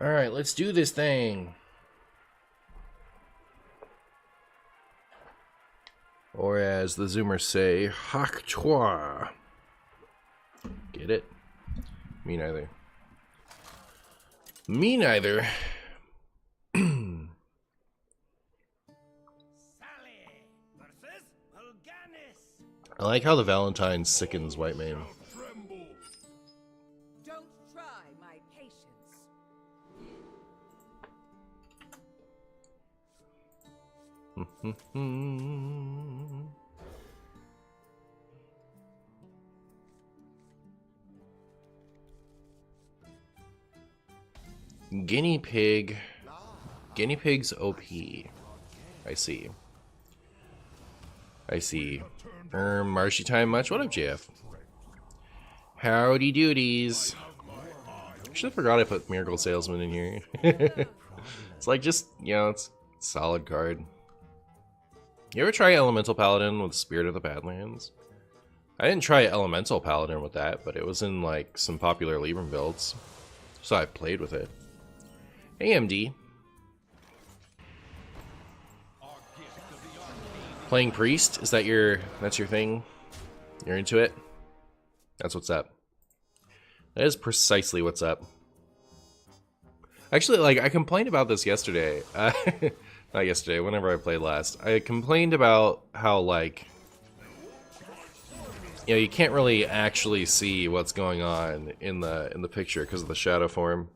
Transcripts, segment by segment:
Alright, let's do this thing. Or as the Zoomers say, Hak toi. Get it? Me neither. Me neither. I like how the Valentine sickens white man. Don't try my patience. Guinea pig. Guinea pig's OP. I see. I see. Marshy time much? What up, JF? Howdy doodies. I should have forgot I put Miracle Salesman in here. It's like just, you know, it's a solid card. You ever try Elemental Paladin with Spirit of the Badlands? I didn't try Elemental Paladin with that, but it was in like some popular Libram builds. So I played with it. AMD. Playing Priest? Is that that's your thing? You're into it? That's what's up. That is precisely what's up. Actually, like, I complained about this yesterday. Not yesterday, whenever I played last. I complained about how, like, you know, you can't really actually see what's going on in the picture because of the shadow form.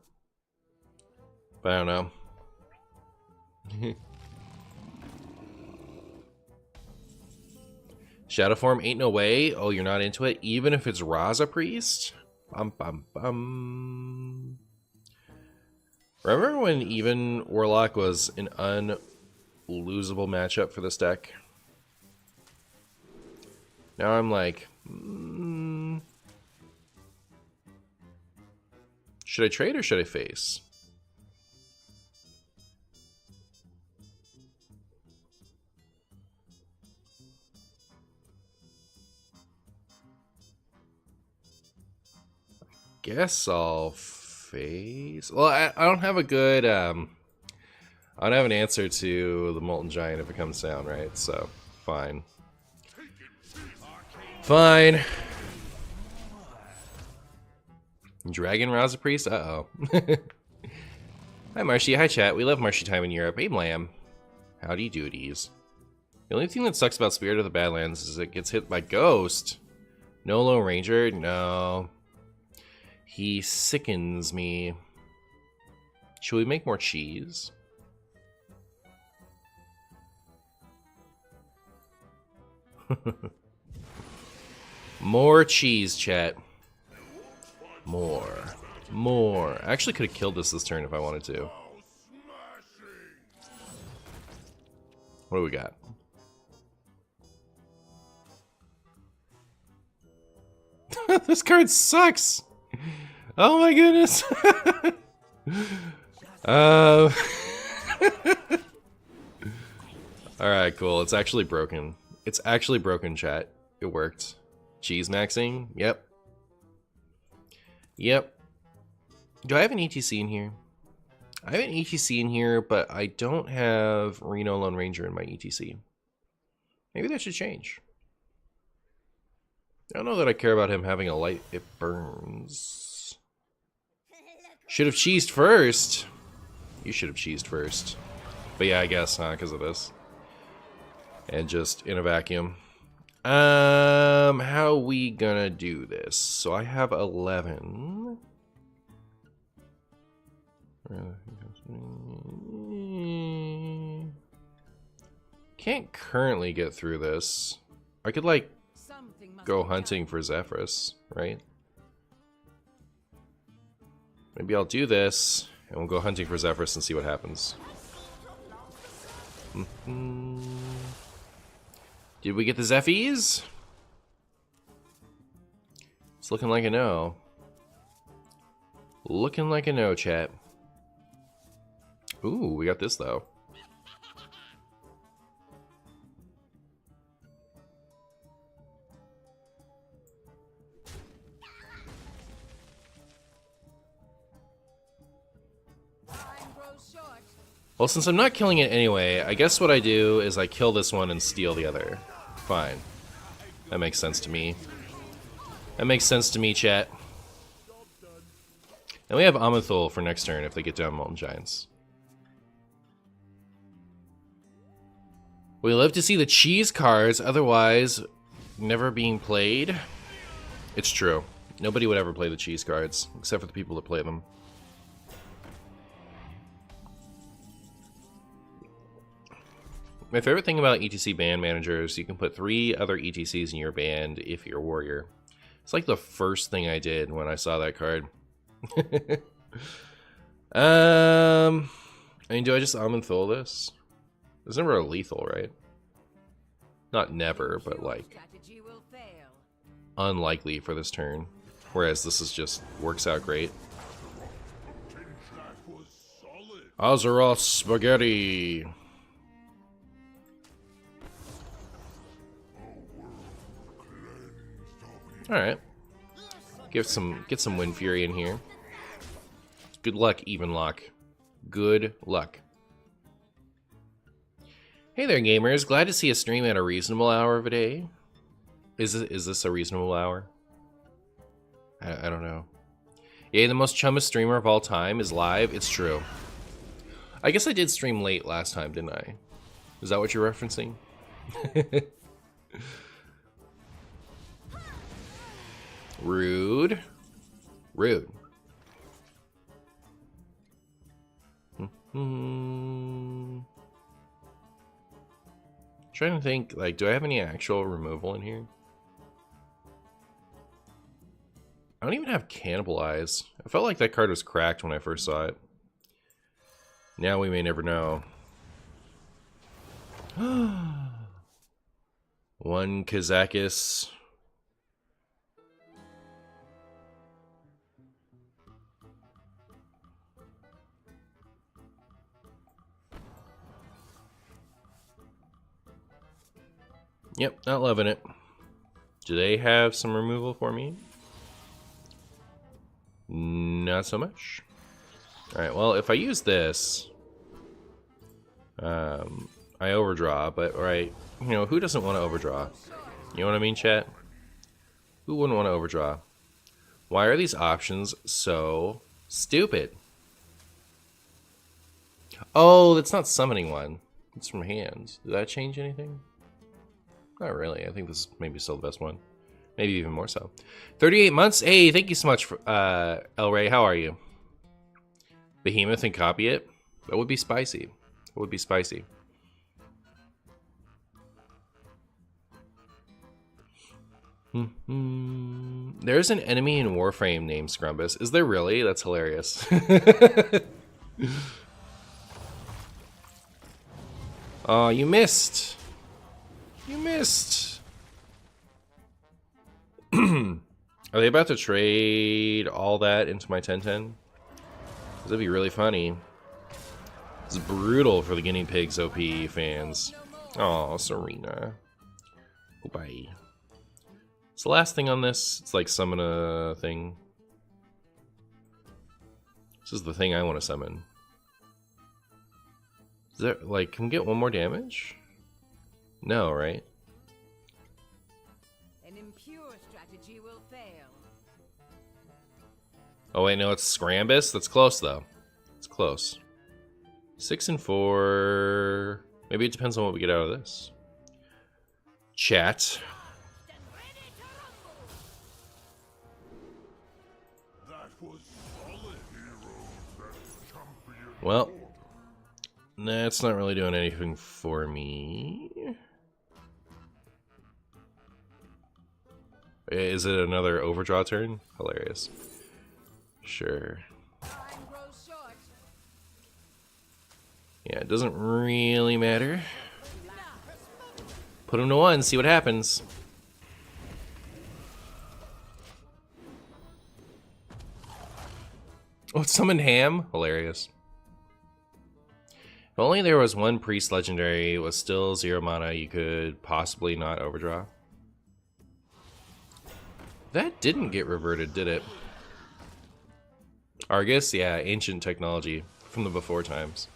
But I don't know. Shadow form ain't no way. Oh, you're not into it? Even if it's Raza Priest? Bum, bum, bum. Remember when even Warlock was an unlosable matchup for this deck? Now I'm like, should I trade or should I face? Guess I'll face. Well, I don't have a good I don't have an answer to the Molten Giant if it comes down, right? So fine. Fine. Dragon Raza Priest? Uh-oh. Hi Marshy, hi chat. We love Marshy time in Europe. Hey Lamb. Howdy doodies. The only thing that sucks about Spirit of the Badlands is it gets hit by Ghost. No Lone Ranger? No. He sickens me. Should we make more cheese? More cheese, chat. More. More. I actually could have killed this turn if I wanted to. What do we got? This card sucks! Oh my goodness! Alright, cool. It's actually broken. It's actually broken, chat. It worked. Cheese maxing? Yep. Yep. Do I have an ETC in here? I have an ETC in here, but I don't have Reno Lone Ranger in my ETC. Maybe that should change. I don't know that I care about him having a light. It burns. Should have cheesed first. You should have cheesed first. But yeah, I guess, huh, because of this. And just in a vacuum. How we gonna do this? So I have 11. Can't currently get through this. I could, like, go hunting for Zephyrus, right? Maybe I'll do this, and we'll go hunting for Zephyrus and see what happens. Did we get the Zephies? It's looking like a no. Looking like a no, chat. Ooh, we got this, though. short. Well, since I'm not killing it anyway, I guess what I do is I kill this one and steal the other. Fine. That makes sense to me. That makes sense to me, chat. And we have Amathul for next turn if they get down Molten Giants. We love to see the cheese cards, otherwise never being played. It's true. Nobody would ever play the cheese cards, except for the people that play them. My favorite thing about ETC band managers, you can put 3 other ETCs in your band if you're a warrior. It's like the first thing I did when I saw that card. I mean, do I just Amanthul this? It's never a lethal, right? Not never, but like Strategy will fail. unlikely for this turn. Whereas this is just works out great. Azeroth Spaghetti. Alright. Get some Wind Fury in here. Good luck, even lock. Good luck. Hey there, gamers. Glad to see a stream at a reasonable hour of a day. Is this a reasonable hour? I don't know. Yeah, the most chummest streamer of all time is live. It's true. I guess I did stream late last time, didn't I? Is that what you're referencing? Rude. Rude. Trying to think, like, do I have any actual removal in here? I don't even have Cannibalize. I felt like that card was cracked when I first saw it. Now we may never know. One Kazakis. Yep, not loving it. Do they have some removal for me? Not so much. Alright, well, if I use this, I overdraw, but, right, you know, who doesn't want to overdraw? You know what I mean, chat? Who wouldn't want to overdraw? Why are these options so stupid? Oh, that's not summoning one. It's from hands. Did that change anything? Not really. I think this is maybe still the best one. Maybe even more so. 38 months? Hey, thank you so much, for, El Ray. How are you? Behemoth and copy it? That would be spicy. That would be spicy. There's an enemy in Warframe named Scrumbus. Is there really? That's hilarious. Oh, you missed. You missed. Are they about to trade all that into my 10-10? That'd be really funny. It's brutal for the guinea pigs OP fans. Oh, Serena. Goodbye. It's the last thing on this. It's like summon a thing. This is the thing I want to summon. Is there, like, can we get one more damage? No, right? An impure strategy will fail. Oh wait, no, it's Scrambus. That's close though. It's close. 6 and 4. Maybe it depends on what we get out of this. Chat. Well, that's not really doing anything for me. Is it another overdraw turn? Hilarious. Sure. Time grows short. Yeah, it doesn't really matter. Put him to 1, see what happens. Oh, it summoned Ham? Hilarious. If only there was one priest legendary with still 0 mana, you could possibly not overdraw. That didn't get reverted, did it? Argus? Yeah, ancient technology. from the before times.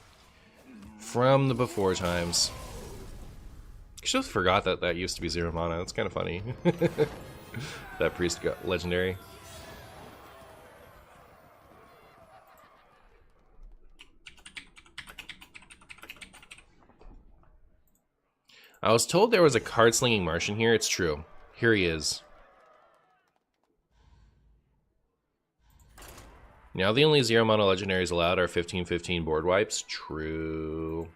From the before times. I just forgot that that used to be 0 mana. That's kind of funny. That priest got legendary. I was told there was a card slinging Martian here. It's true. Here he is. Now the only 0 mana legendaries allowed are 15/15 board wipes. True.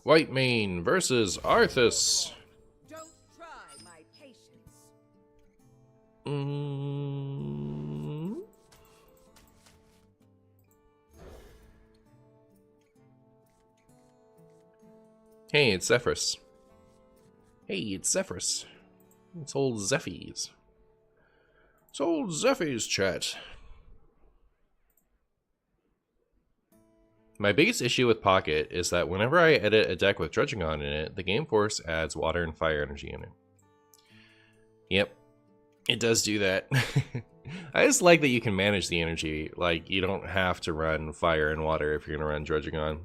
White Mane versus Arthas. Don't try my patience. Hey, it's Zephyrus. Hey, it's Zephyrus. It's old Zephies. It's old Zephies, chat. My biggest issue with Pocket is that whenever I edit a deck with Dredging On in it, the Game Force adds water and fire energy in it. Yep, it does do that. I just like that you can manage the energy. Like, you don't have to run fire and water if you're going to run Dredging On.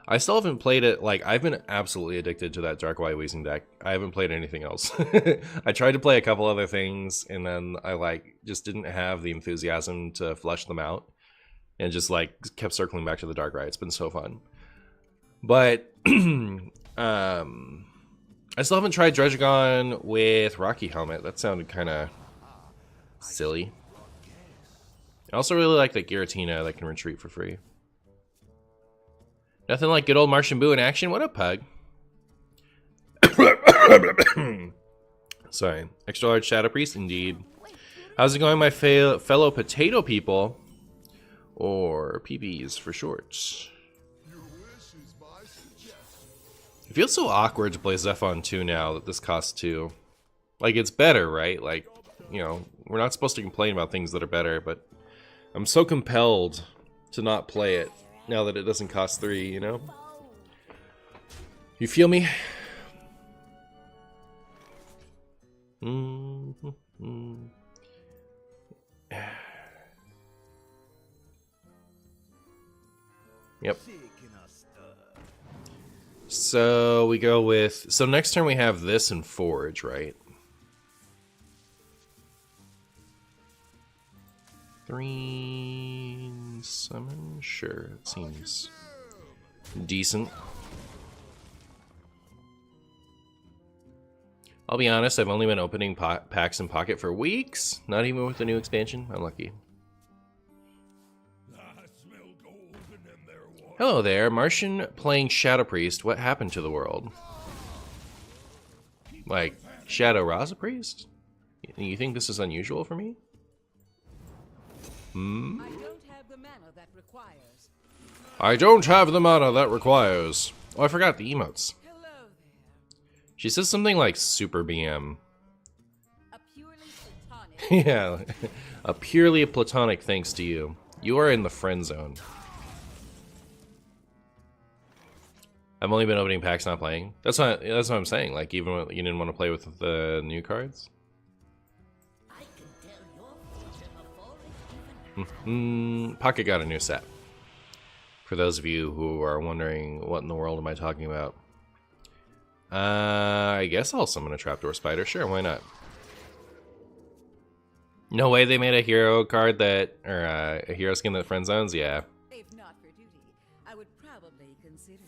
I still haven't played it. Like, I've been absolutely addicted to that Dark White Weezing deck. I haven't played anything else. I tried to play a couple other things, and then I, like, just didn't have the enthusiasm to flesh them out. And just, like, kept circling back to the Dark Ride. It's been so fun. But, I still haven't tried Dredging On with Rocky Helmet. That sounded kind of silly. I also really like that Giratina that can retreat for free. Nothing like good old Martian Boo in action. What up, Pug? Sorry. Extra large Shadow Priest, indeed. How's it going, my fellow potato people? Or PBs for short. It feels so awkward to play Zephon 2 now that this costs 2. Like, it's better, right? Like, you know, we're not supposed to complain about things that are better, but I'm so compelled to not play it now that it doesn't cost 3, you know? You feel me? Yep. So we go with... So next turn we have this and Forge, right? 3 summon? Sure, it seems decent. I'll be honest, I've only been opening packs in Pocket for weeks. Not even with the new expansion. Unlucky. Hello there, Martian playing Shadow Priest. What happened to the world? Like, Shadow Raza Priest? You think this is unusual for me? I don't have the mana that requires. I don't have the mana that requires. Oh, I forgot the emotes. Hello there. She says something like Super BM. A purely platonic. Yeah, a purely platonic thanks to you. You are in the friend zone. I've only been opening packs, not playing. That's what I'm saying. Like, even when you didn't want to play with the new cards. I can tell your future before it even Pocket got a new set. For those of you who are wondering what in the world am I talking about. I guess I'll summon a Trapdoor Spider. Sure, why not? No way they made a hero card that, or a hero skin that friend zones? Yeah. If not for duty, I would probably consider you.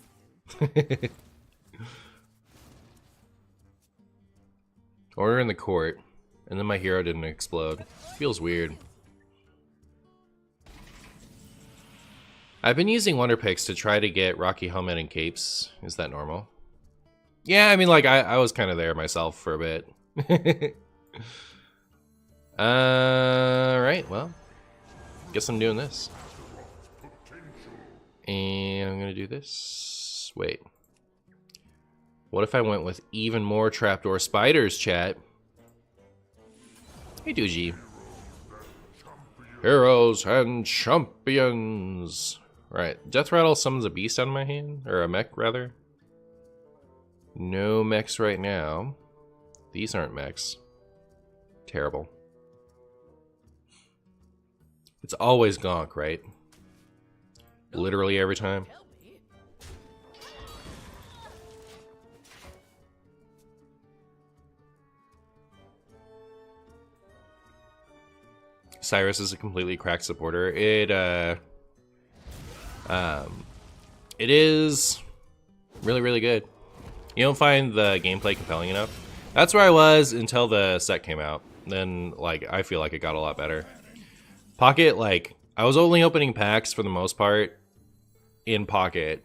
Order in the court, and then my hero didn't explode. Feels weird. I've been using Wonder Picks to try to get Rocky Helmet and Capes. Is that normal? Yeah, I mean, like, I was kind of there myself for a bit. Right, well. Guess I'm doing this. And I'm gonna do this. Wait. What if I went with even more trapdoor spiders, chat? Hey, Doogie. Heroes and champions. Right. Death Rattle summons a beast out of my hand. Or a mech, rather. No mechs right now. These aren't mechs. Terrible. It's always Gonk, right? Literally every time. Cyrus is a completely cracked supporter. It is really, really good. You don't find the gameplay compelling enough. That's where I was until the set came out. Then, like, I feel like it got a lot better. Pocket, like, I was only opening packs for the most part in Pocket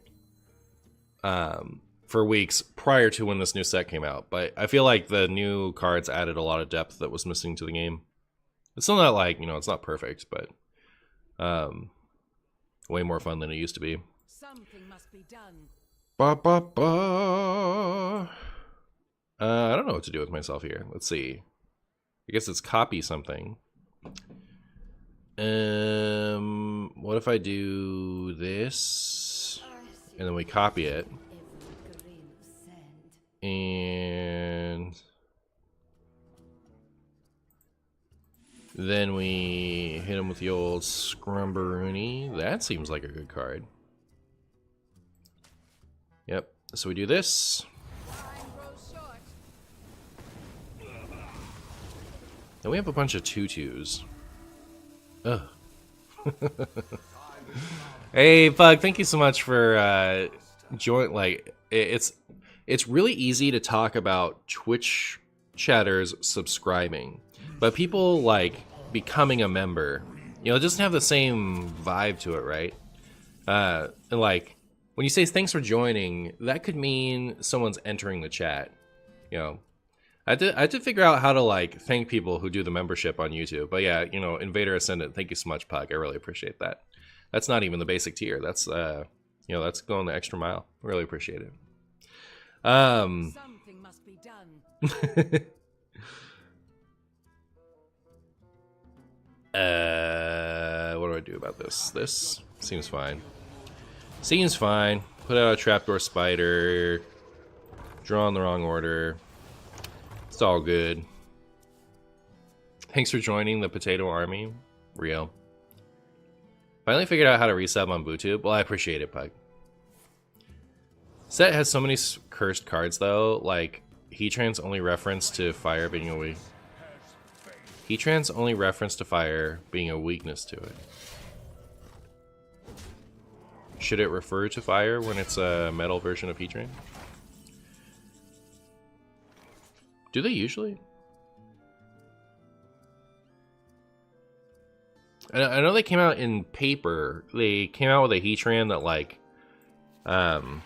for weeks prior to when this new set came out. But I feel like the new cards added a lot of depth that was missing to the game. It's still not like, you know, it's not perfect, but way more fun than it used to be. Something must be done. Ba, ba, ba. I don't know what to do with myself here. Let's see. I guess it's copy something. What if I do this and then we copy it and then we hit him with the old Scrumbaroonie. That seems like a good card. Yep. So we do this. And we have a bunch of tutus. Ugh. Hey, Pug, thank you so much for join. Like, it's really easy to talk about Twitch chatters subscribing, but people like becoming a member, you know, it doesn't have the same vibe to it, right? And like when you say thanks for joining, that could mean someone's entering the chat. You know, I had to figure out how to like thank people who do the membership on YouTube. But yeah, you know, Invader Ascendant, thank you so much, Pug. I really appreciate that. That's not even the basic tier. That's you know, that's going the extra mile. Really appreciate it. Something must be done. What do I do about this? This seems fine. Seems fine. Put out a trapdoor spider. Draw in the wrong order. It's all good. Thanks for joining the Potato Army. Real. Finally figured out how to resub on BooTube. Well, I appreciate it, Pug. Set has so many cursed cards, though. Like, Heatran's only reference to fire being a weak. Heatran's only reference to fire being a weakness to it. Should it refer to fire when it's a metal version of Heatran? Do they usually? I know they came out in paper. They came out with a Heatran that like, am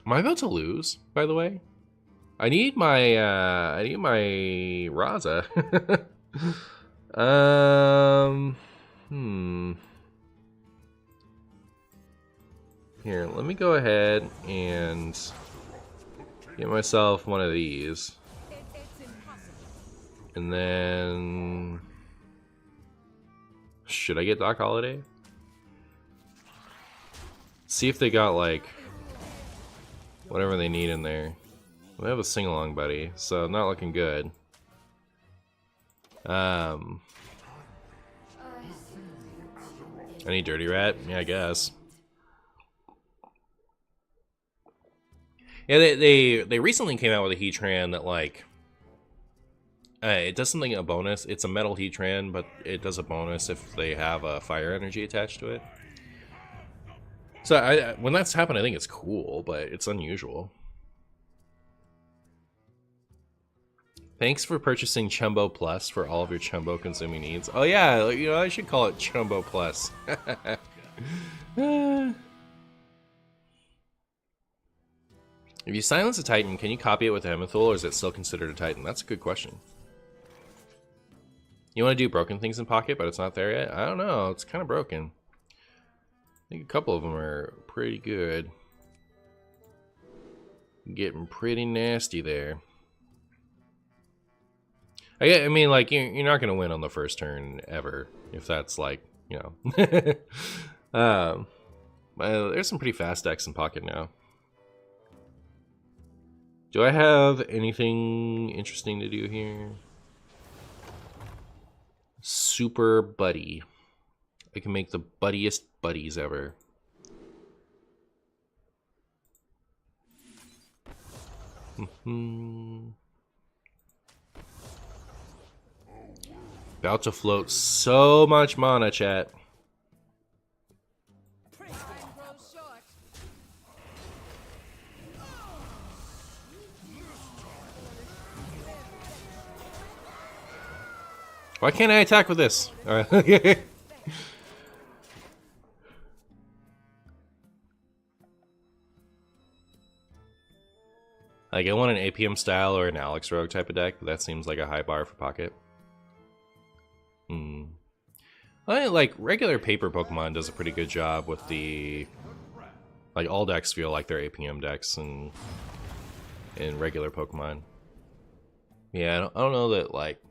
I about to lose, by the way? I need my Raza. Here, let me go ahead and get myself one of these. And then should I get Doc Holiday? See if they got like whatever they need in there. We have a sing-along buddy, so not looking good. I need Dirty Rat? Yeah, I guess. Yeah, they recently came out with a Heatran that like it does something a bonus. It's a metal Heatran, but it does a bonus if they have a fire energy attached to it. So when that's happened, I think it's cool, but it's unusual. Thanks for purchasing Chumbo Plus for all of your Chumbo consuming needs. Oh yeah, you know, I should call it Chumbo Plus. If you silence a Titan, can you copy it with Emethul, or is it still considered a Titan? That's a good question. You want to do broken things in Pocket, but it's not there yet? I don't know. It's kind of broken. I think a couple of them are pretty good. Getting pretty nasty there. I mean, like, you're not going to win on the first turn ever, if that's, like, you know. There's some pretty fast decks in pocket now. Do I have anything interesting to do here? Super buddy. I can make the buddiest buddies ever. About to float so much mana, chat. Why can't I attack with this? Alright. Like, I want an APM style or an Alex Rogue type of deck, but that seems like a high bar for pocket. Like, regular paper Pokemon does a pretty good job with the... Like, all decks feel like they're APM decks in regular Pokemon. Yeah, I don't know that, like...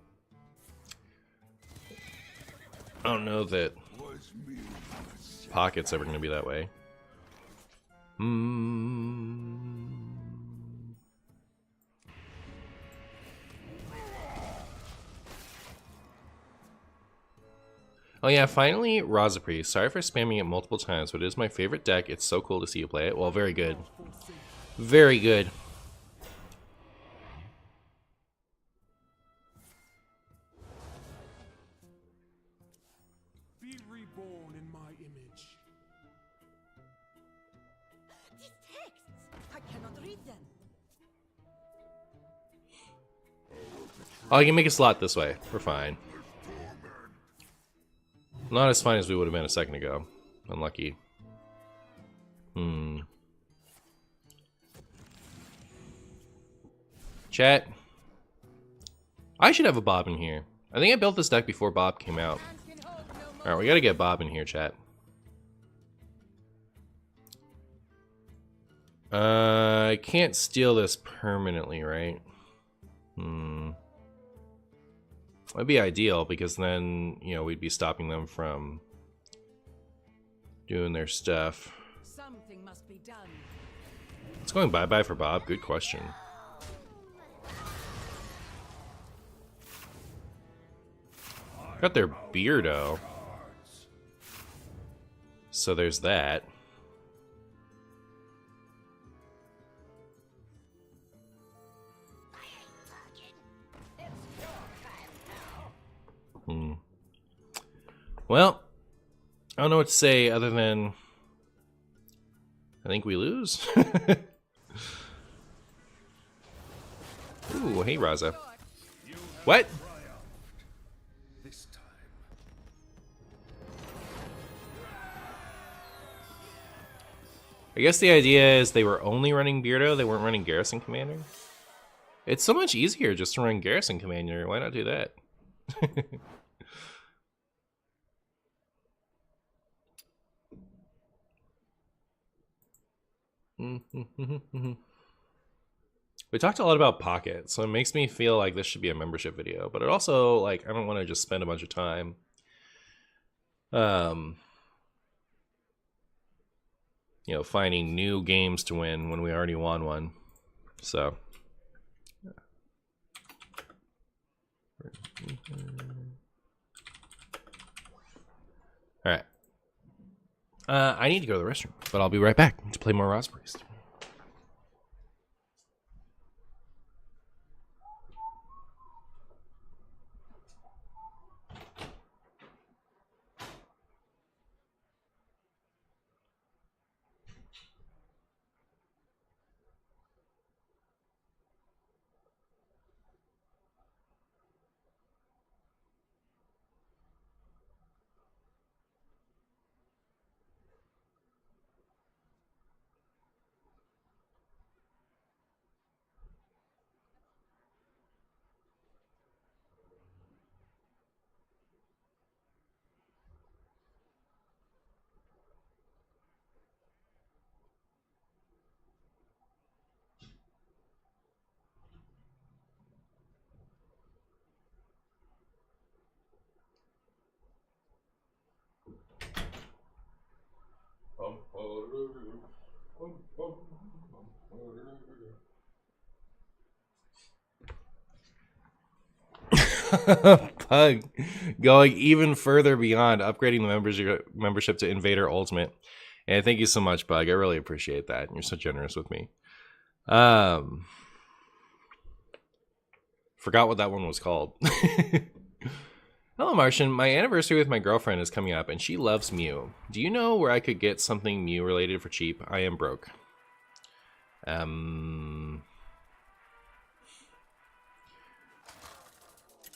I don't know that Pocket's ever going to be that way. Oh yeah, finally, Raza Priest. Sorry for spamming it multiple times, but it is my favorite deck. It's so cool to see you play it. Well, very good. Very good. Be reborn in my image. These texts! I cannot read them. Oh, I can make a slot this way. We're fine. Not as fine as we would have been a second ago. Unlucky. Chat. I should have a Bob in here. I think I built this deck before Bob came out. Alright, we gotta get Bob in here, chat. I can't steal this permanently, right? That'd be ideal, because then, you know, we'd be stopping them from doing their stuff. Something must be done. It's going bye-bye for Bob. Good question. Got their Beardo. So there's that. Well, I don't know what to say other than I think we lose. Ooh, hey Raza. What? This time. I guess the idea is they were only running Beardo, they weren't running Garrison Commander. It's so much easier just to run Garrison Commander. Why not do that? We talked a lot about Pocket, so it makes me feel like this should be a membership video, but it also, like, I don't want to just spend a bunch of time you know, finding new games to win when we already won one. So alright. I need to go to the restroom, but I'll be right back to play more Raza Priest. Pug going even further beyond upgrading the membership to Invader Ultimate. And thank you so much, Pug. I really appreciate that. You're so generous with me. Forgot what that one was called. Hello, Martian. My anniversary with my girlfriend is coming up, and she loves Mew. Do you know where I could get something Mew related for cheap? I am broke.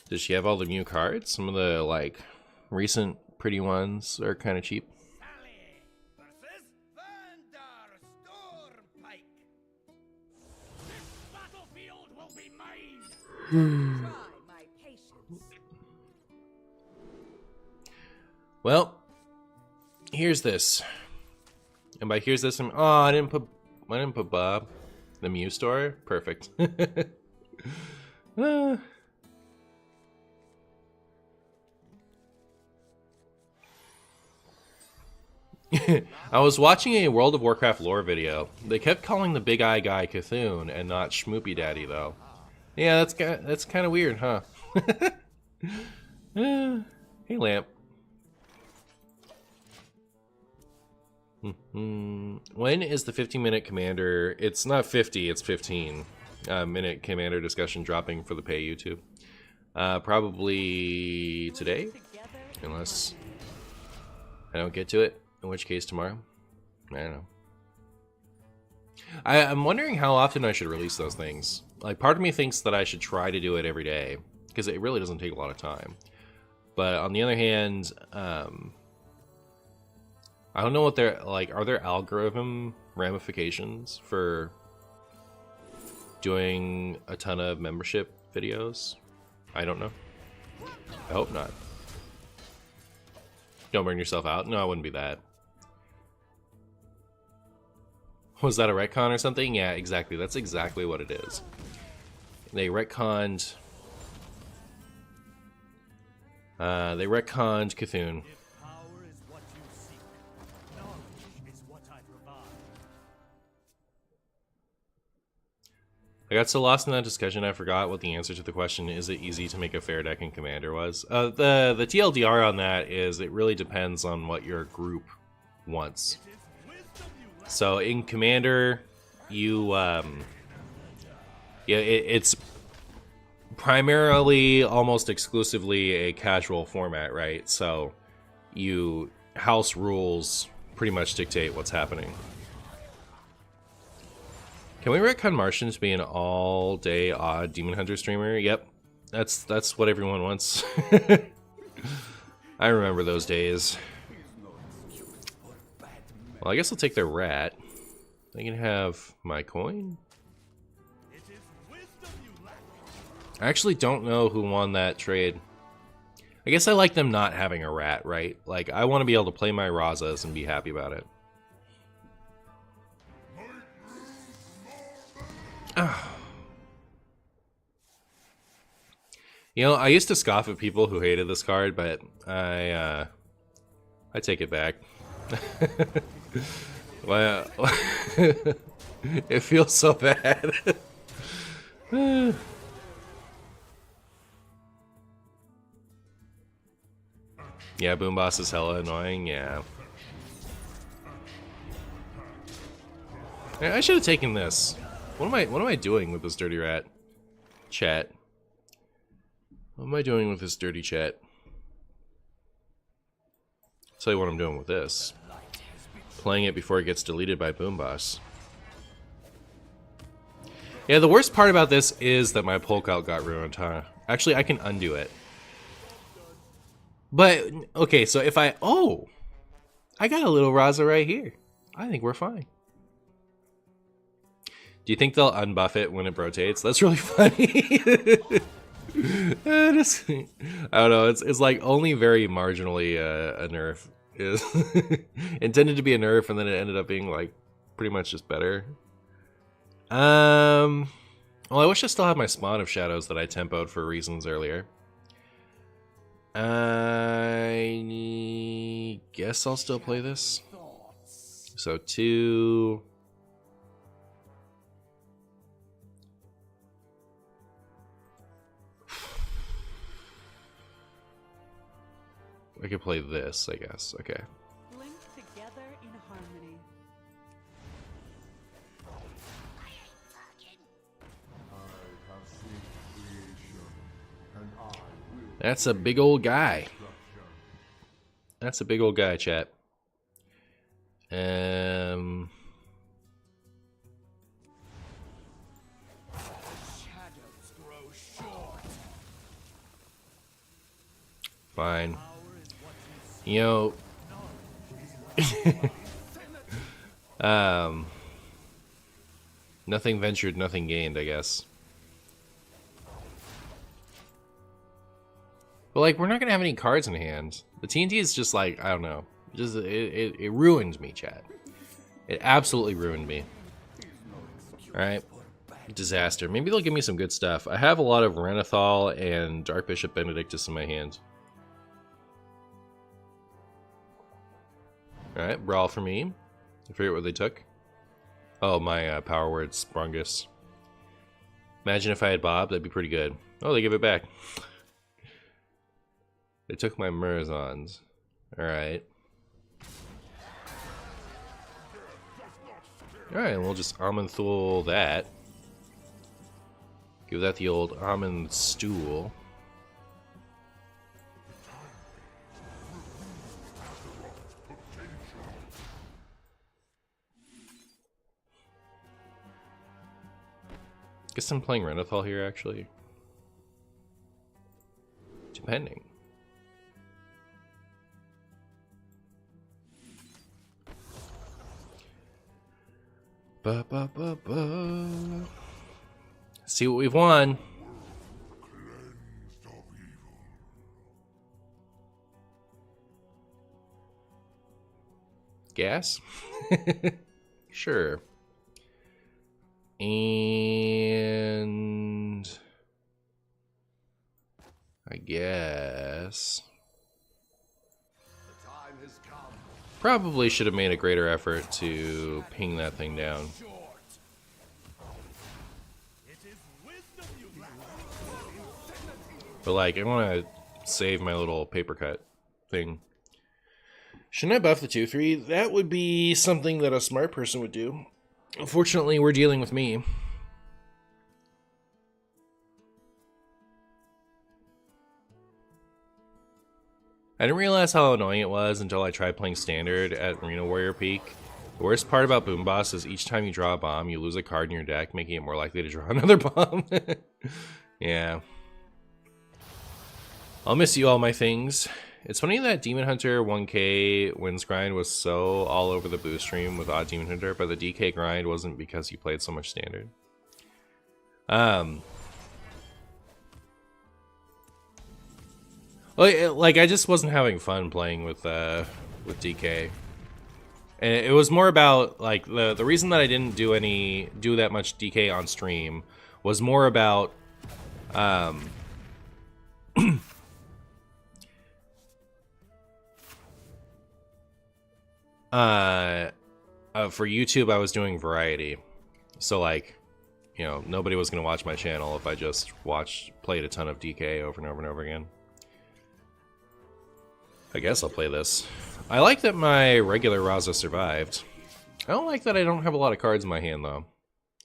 Does she have all the Mew cards? Some of the, like, recent pretty ones are kind of cheap. Sally versus Vander Stormpike. This battlefield will be mine. Try my patience. Well, here's this. And by here's this, I didn't put Bob. The Mew store? Perfect. I was watching a World of Warcraft lore video. They kept calling the big eye guy Cthulhu and not Schmoopy Daddy, though. Yeah, that's kind of weird, huh? Hey, Lamp. When is the 15-minute commander? It's not 50, it's 15 minute commander discussion dropping for the pay YouTube. Probably today, unless I don't get to it. In which case tomorrow. I don't know. I'm wondering how often I should release those things. Like, part of me thinks that I should try to do it every day, because it really doesn't take a lot of time. But on the other hand, I don't know what they're like. Are there algorithm ramifications for doing a ton of membership videos? I don't know. I hope not. Don't burn yourself out. No, it wouldn't be that. Was that a retcon or something? Yeah, exactly. That's exactly what it is. They retconned. They retconned Cthulhu. I got so lost in that discussion, I forgot what the answer to the question, is it easy to make a fair deck in Commander, was. The TLDR on that is it really depends on what your group wants. So in Commander, you, it's primarily, almost exclusively a casual format, right? So house rules pretty much dictate what's happening. Can we retcon Martian to be an all-day odd Demon Hunter streamer? Yep, that's what everyone wants. I remember those days. Well, I guess I'll take their rat. They can have my coin. I actually don't know who won that trade. I guess I like them not having a rat, right? Like, I want to be able to play my Razas and be happy about it. You know, I used to scoff at people who hated this card, but I take it back. Well, it feels so bad. Yeah, Boom Boss is hella annoying. Yeah. I should have taken this. What am I doing with this dirty rat? Chat. What am I doing with this dirty chat? I'll tell you what I'm doing with this. Playing it before it gets deleted by Boom Boss. Yeah, the worst part about this is that my polk out got ruined, huh? Actually, I can undo it. But, okay, so if I... Oh! I got a little Raza right here. I think we're fine. Do you think they'll unbuff it when it rotates? That's really funny. I don't know. It's like only very marginally a nerf is intended to be a nerf, and then it ended up being like pretty much just better. Well, I wish I still had my Spawn of Shadows that I tempoed for reasons earlier. I guess I'll still play this. So 2. I could play this, I guess. Okay. Linked together in harmony. That's a big old guy. That's a big old guy, chat. Shadows grow short. Fine. You know, nothing ventured, nothing gained, I guess. But like, we're not gonna have any cards in hand. The TNT is just like, I don't know, just it ruined me, chat. It absolutely ruined me. All right, disaster. Maybe they'll give me some good stuff. I have a lot of Renethal and Dark Bishop Benedictus in my hand. All right, brawl for me. I forget what they took. Oh, my power word, Sprungus. Imagine if I had Bob, that'd be pretty good. Oh, they give it back. They took my Murazons. Alright. Alright, we'll just Amanthul that. Give that the old Almond Stool. Guess I'm playing Renethal here, actually. Depending. Ba, ba, ba, ba. See what we've won. Gas? Sure. And I guess probably should have made a greater effort to ping that thing down. But like, I want to save my little paper cut thing. Shouldn't I buff the 2/3? That would be something that a smart person would do. Unfortunately, we're dealing with me. I didn't realize how annoying it was until I tried playing Standard at Reno Warrior Peak. The worst part about Boom Boss is each time you draw a bomb, you lose a card in your deck, making it more likely to draw another bomb. Yeah. I'll miss you all my things. It's funny that Demon Hunter 1K wins grind was so all over the boost stream with Odd Demon Hunter, but the DK grind wasn't because he played so much Standard. Like I just wasn't having fun playing with DK, and it was more about like the reason that I didn't do that much DK on stream was more about for YouTube I was doing variety, so like, you know, nobody was gonna watch my channel if I just played a ton of DK over and over and over again. I guess I'll play this. I like that my regular Raza survived. I don't like that I don't have a lot of cards in my hand, though.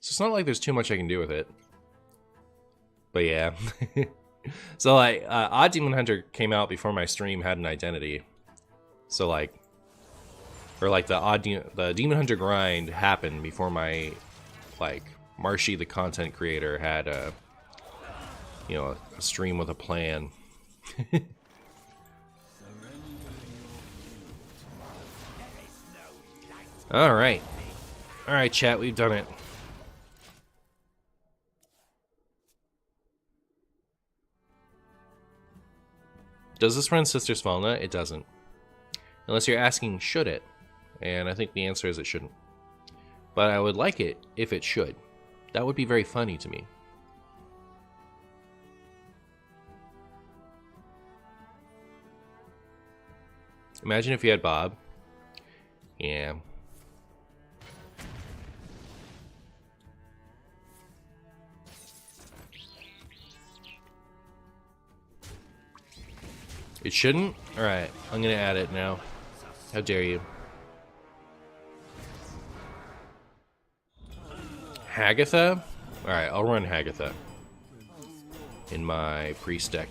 So it's not like there's too much I can do with it. But yeah. So, like, Odd Demon Hunter came out before my stream had an identity. So, like... Or, like, the Demon Hunter grind happened before my, like, Marshy, the content creator, had a... You know, a stream with a plan. Alright. Alright, chat, we've done it. Does this run Sister Svalna? It doesn't. Unless you're asking, should it? And I think the answer is it shouldn't. But I would like it if it should. That would be very funny to me. Imagine if you had Bob. Yeah. It shouldn't? Alright, I'm gonna add it now. How dare you. Hagatha? Alright, I'll run Hagatha in my priest deck.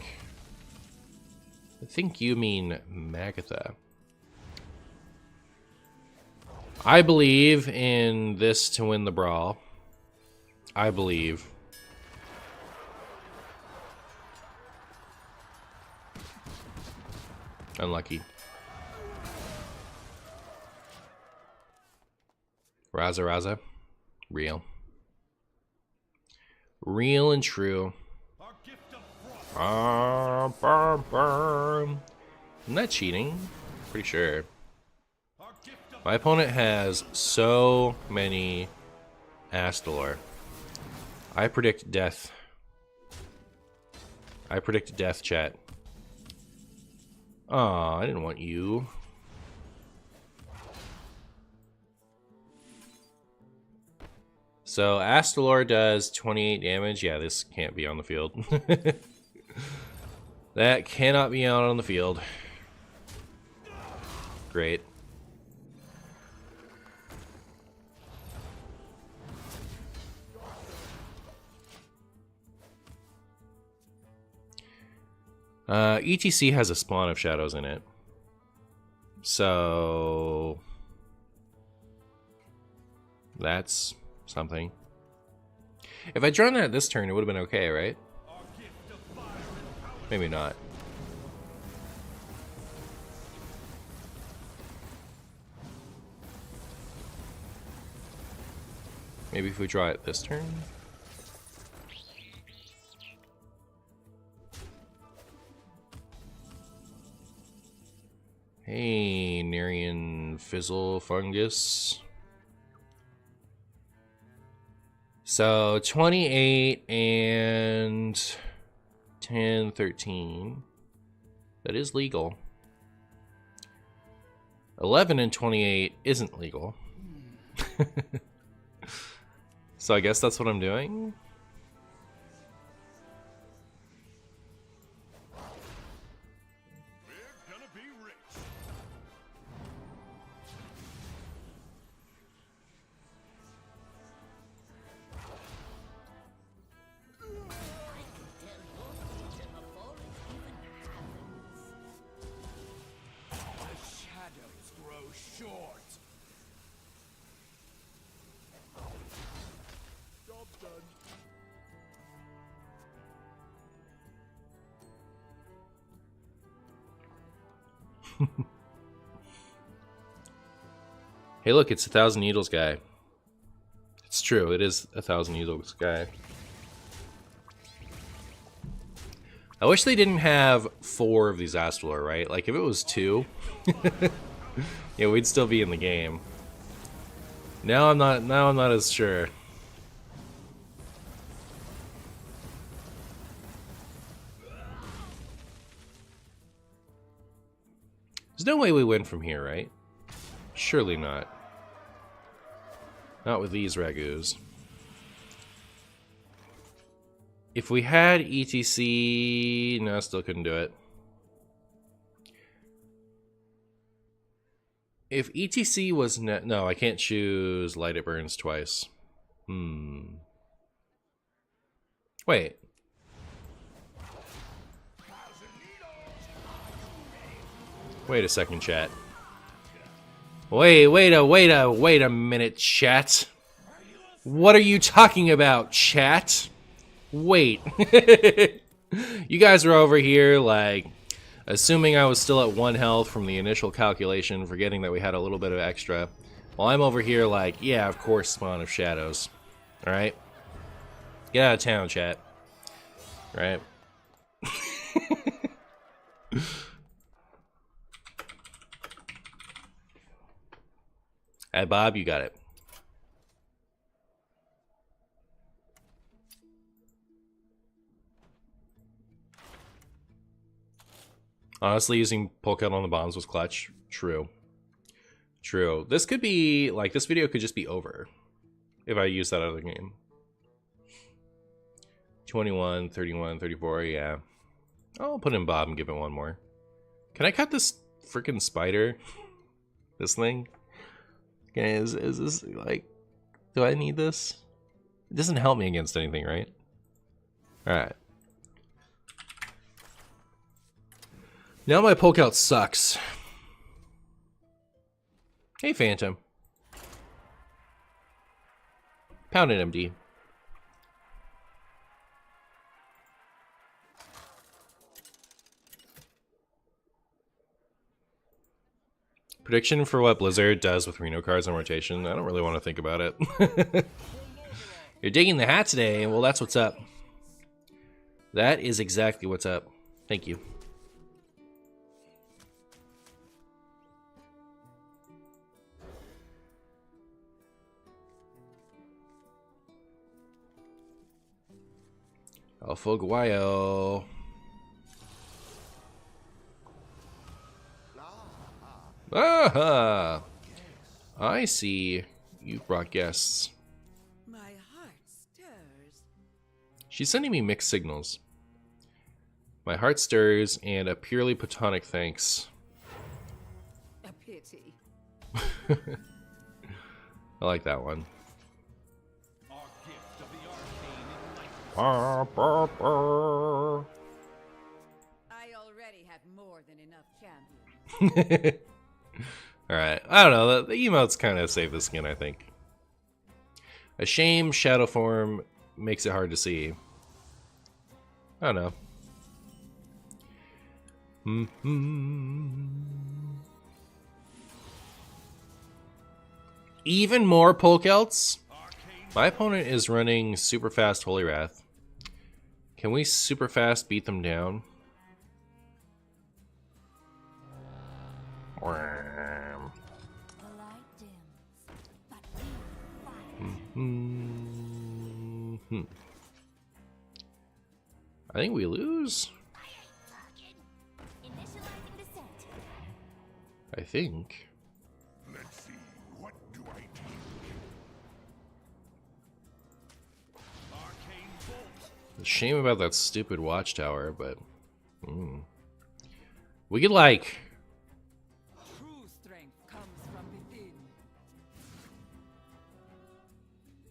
I think you mean Magatha. I believe in this to win the brawl. I believe. Unlucky. Raza. Real. Real and true. Isn't that cheating? Pretty sure. My opponent has so many Astalor. I predict death. I predict death, chat. Aw, I didn't want you. So Astalor does 28 damage. Yeah, this can't be on the field. That cannot be out on the field. Great. ETC has a spawn of shadows in it. So that's something. If I'd drawn that this turn, it would have been okay, right? Maybe not. Maybe if we draw it this turn? Hey, Nerian Fizzle Fungus. So 28 and 10, 13. That is legal. 11 and 28 isn't legal. So I guess that's what I'm doing. Hey, look, it's 1,000 Needles guy. It's true, it is 1,000 Needles guy. I wish they didn't have 4 of these Astalor, right? Like, if it was 2, yeah, we'd still be in the game. Now I'm not as sure. There's no way we win from here, right? Surely not. Not with these Ragus. If we had ETC... No, I still couldn't do it. If ETC was... No, I can't choose Light It Burns twice. Wait. Wait a second, chat. Wait a minute, chat. What are you talking about, chat? Wait. You guys are over here, like, assuming I was still at 1 health from the initial calculation, forgetting that we had a little bit of extra. While I'm over here, like, yeah, of course, Spawn of Shadows. Alright? Get out of town, chat. Right? Hey, Bob, you got it. Honestly, using Polka on the bombs was clutch. True. True. This could be, like, this video could just be over if I use that other game. 21, 31, 34, yeah. I'll put in Bob and give it one more. Can I cut this freaking spider? This thing? Okay, is this like, do I need this? It doesn't help me against anything, right? Alright. Now my poke out sucks. Hey, Phantom. Pound it, MD. Prediction for what Blizzard does with Reno cards on rotation? I don't really want to think about it. You're digging the hat today. Well, that's what's up. That is exactly what's up. Thank you. Alpha Guayo. Aha! I see. You brought guests. My heart stirs. She's sending me mixed signals. My heart stirs and a purely platonic thanks. A pity. I like that one. Our gift of the arcane enlightenment. I already have more than enough champions. Alright, I don't know, the emotes kind of save the skin, I think. A shame shadow form makes it hard to see. I don't know. Even more Pokelts? My opponent is running super fast Holy Wrath. Can we super fast beat them down? I think we lose. I think. Let's see, what do I take? Arcane bolt. It's a shame about that stupid watchtower, but we could like True strength comes from within.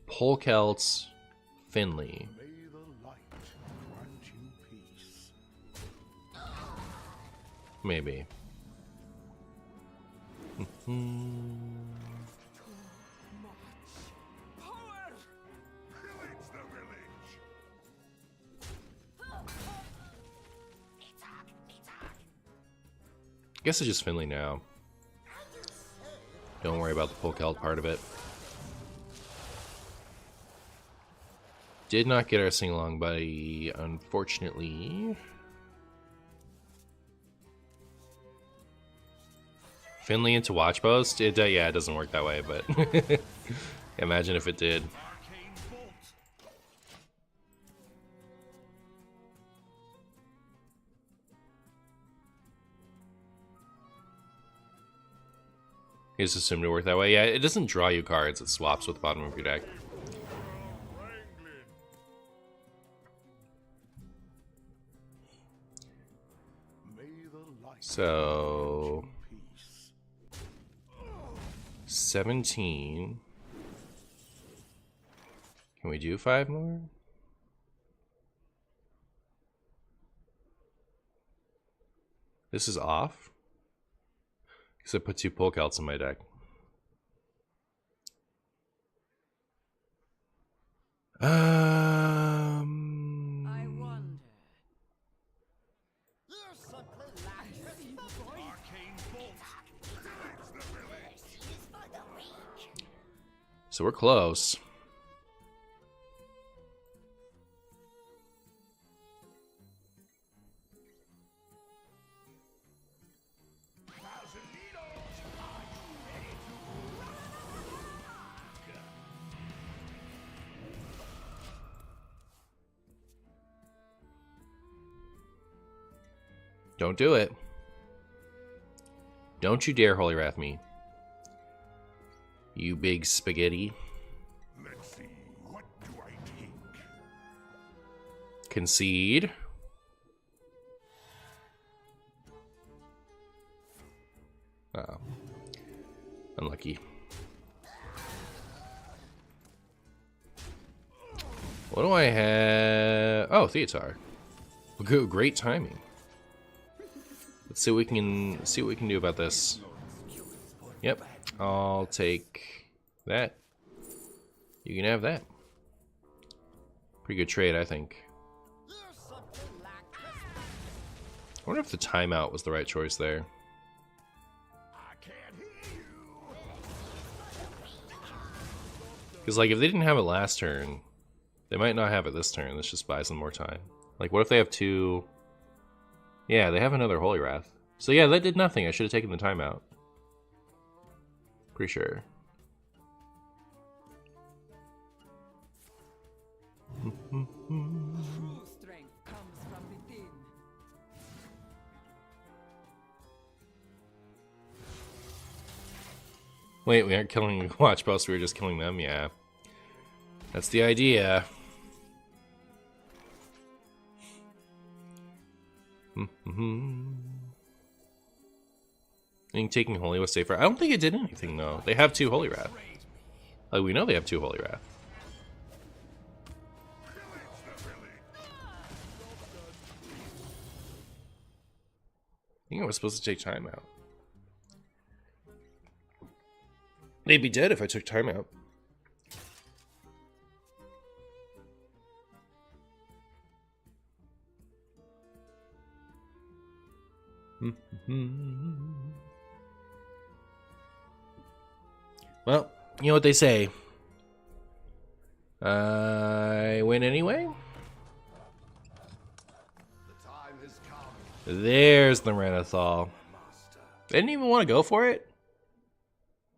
Polekelts Finley. May the light grant you peace. Maybe. Power! Pillage the village. Guess it's just Finley now. Don't worry about the Polekelt part of it. Did not get our sing-along buddy, unfortunately. Finley into Watch Post? Yeah, it doesn't work that way, but imagine if it did. Arcane bolt. You just assumed it worked that way. Yeah, it doesn't draw you cards, it swaps with the bottom of your deck. Wrangling. May the light So peace. 17. Can we do 5 more? This is off. Because I put 2 Polekelts in my deck. I wonder. Arcane bolt. Pillage the village. So we're close. Don't do it. Don't you dare Holy Wrath me. You big spaghetti. Let's see, what do I take? Concede. Uh-oh. Unlucky. What do I have? Oh, Theatar. Good, great timing. Let's see what we can do about this. Yep, I'll take that. You can have that. Pretty good trade, I think. I wonder if the timeout was the right choice there. Because, like, if they didn't have it last turn, they might not have it this turn. This just buys them more time. Like, what if they have two... Yeah, they have another Holy Wrath. So yeah, that did nothing. I should have taken the timeout. Pretty sure. True strength comes from within. Wait, we aren't killing Watch Post, we were just killing them? Yeah. That's the idea. I think taking Holy was safer. I don't think it did anything, though. They have 2 Holy Wrath. Like, we know they have 2 Holy Wrath. I think I was supposed to take time out. They'd be dead if I took time out. Well, you know what they say. I win anyway? There's the Renathal. They didn't even want to go for it?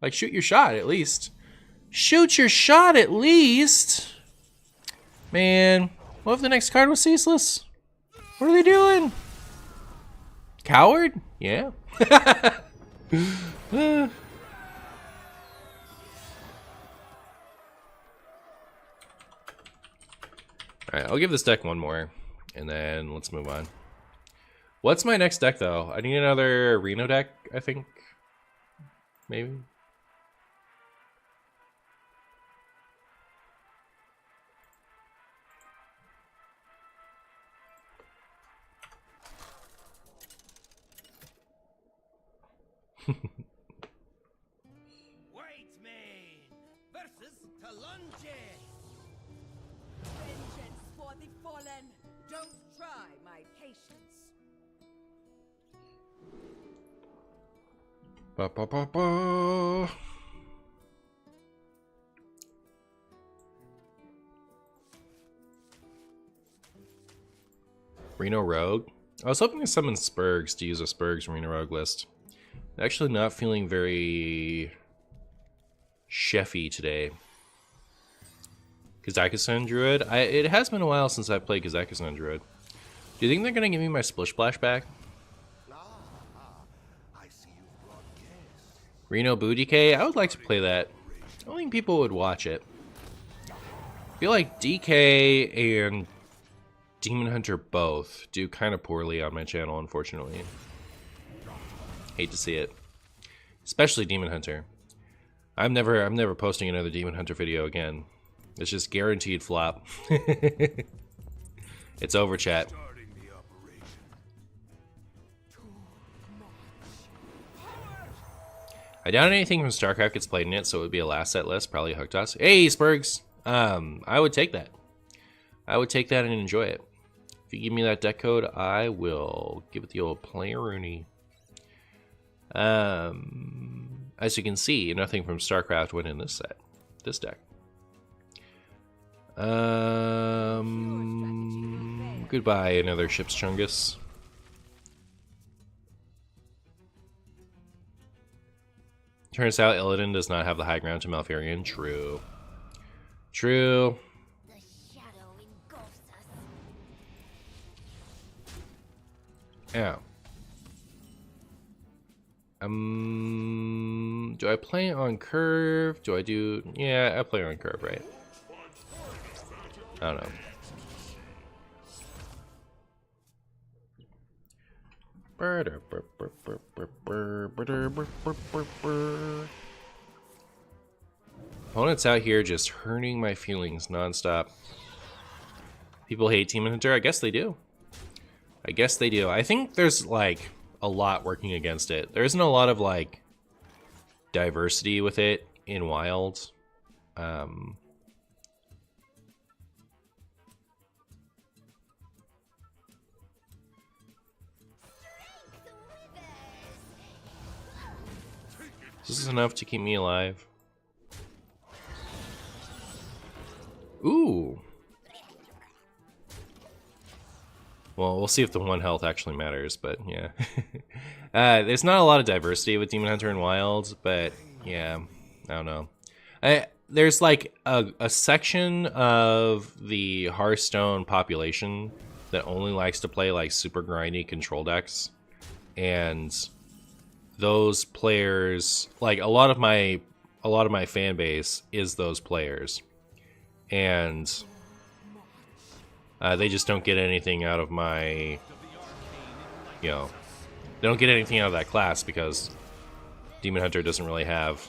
Like, shoot your shot, at least. Shoot your shot, at least! Man, what if the next card was ceaseless? What are they doing? Coward? Yeah. Alright, I'll give this deck one more, and then let's move on. What's my next deck, though? I need another Reno deck, I think. Maybe? Whiteman versus Talonje. Vengeance for the fallen. Don't try my patience. Ba ba ba ba. Reno Rogue? I was hoping to summon Spurgs to use a Spurgs Reno Rogue list. Actually not feeling very chefy today. Kazakhstan Druid? It has been a while since I played Kazakhstan Druid. Do you think they're gonna give me my Splish Splash back? Reno Boo DK? I would like to play that. I don't think people would watch it. I feel like DK and Demon Hunter both do kind of poorly on my channel, unfortunately. Hate to see it. Especially Demon Hunter. I'm never posting another Demon Hunter video again. It's just guaranteed flop. It's over, chat. I doubt anything from StarCraft gets played in it, so it would be a last set list, probably Hooked Us. Hey, Spurgs! I would take that. I would take that and enjoy it. If you give me that deck code, I will give it the old Play-a-Rooney. As you can see, nothing from StarCraft went in this deck. Goodbye, another Ship's Chungus. Turns out Illidan does not have the high ground to Malfurion. True. True. The shadow engulfs us. Yeah. Do I play on curve? Do I do... Yeah, I play on curve, right? I don't know. Opponents out here just hurting my feelings nonstop. People hate Demon Hunter. I guess they do. I guess they do. I think there's like a lot working against it. There isn't a lot of like diversity with it in Wild. This is enough to keep me alive. Ooh. Well, we'll see if the 1 health actually matters, but yeah. There's not a lot of diversity with Demon Hunter and Wild, but yeah, I don't know. There's like a section of the Hearthstone population that only likes to play like super grindy control decks, and those players, like a lot of my fan base is those players, and they just don't get anything out of my, you know, they don't get anything out of that class because Demon Hunter doesn't really have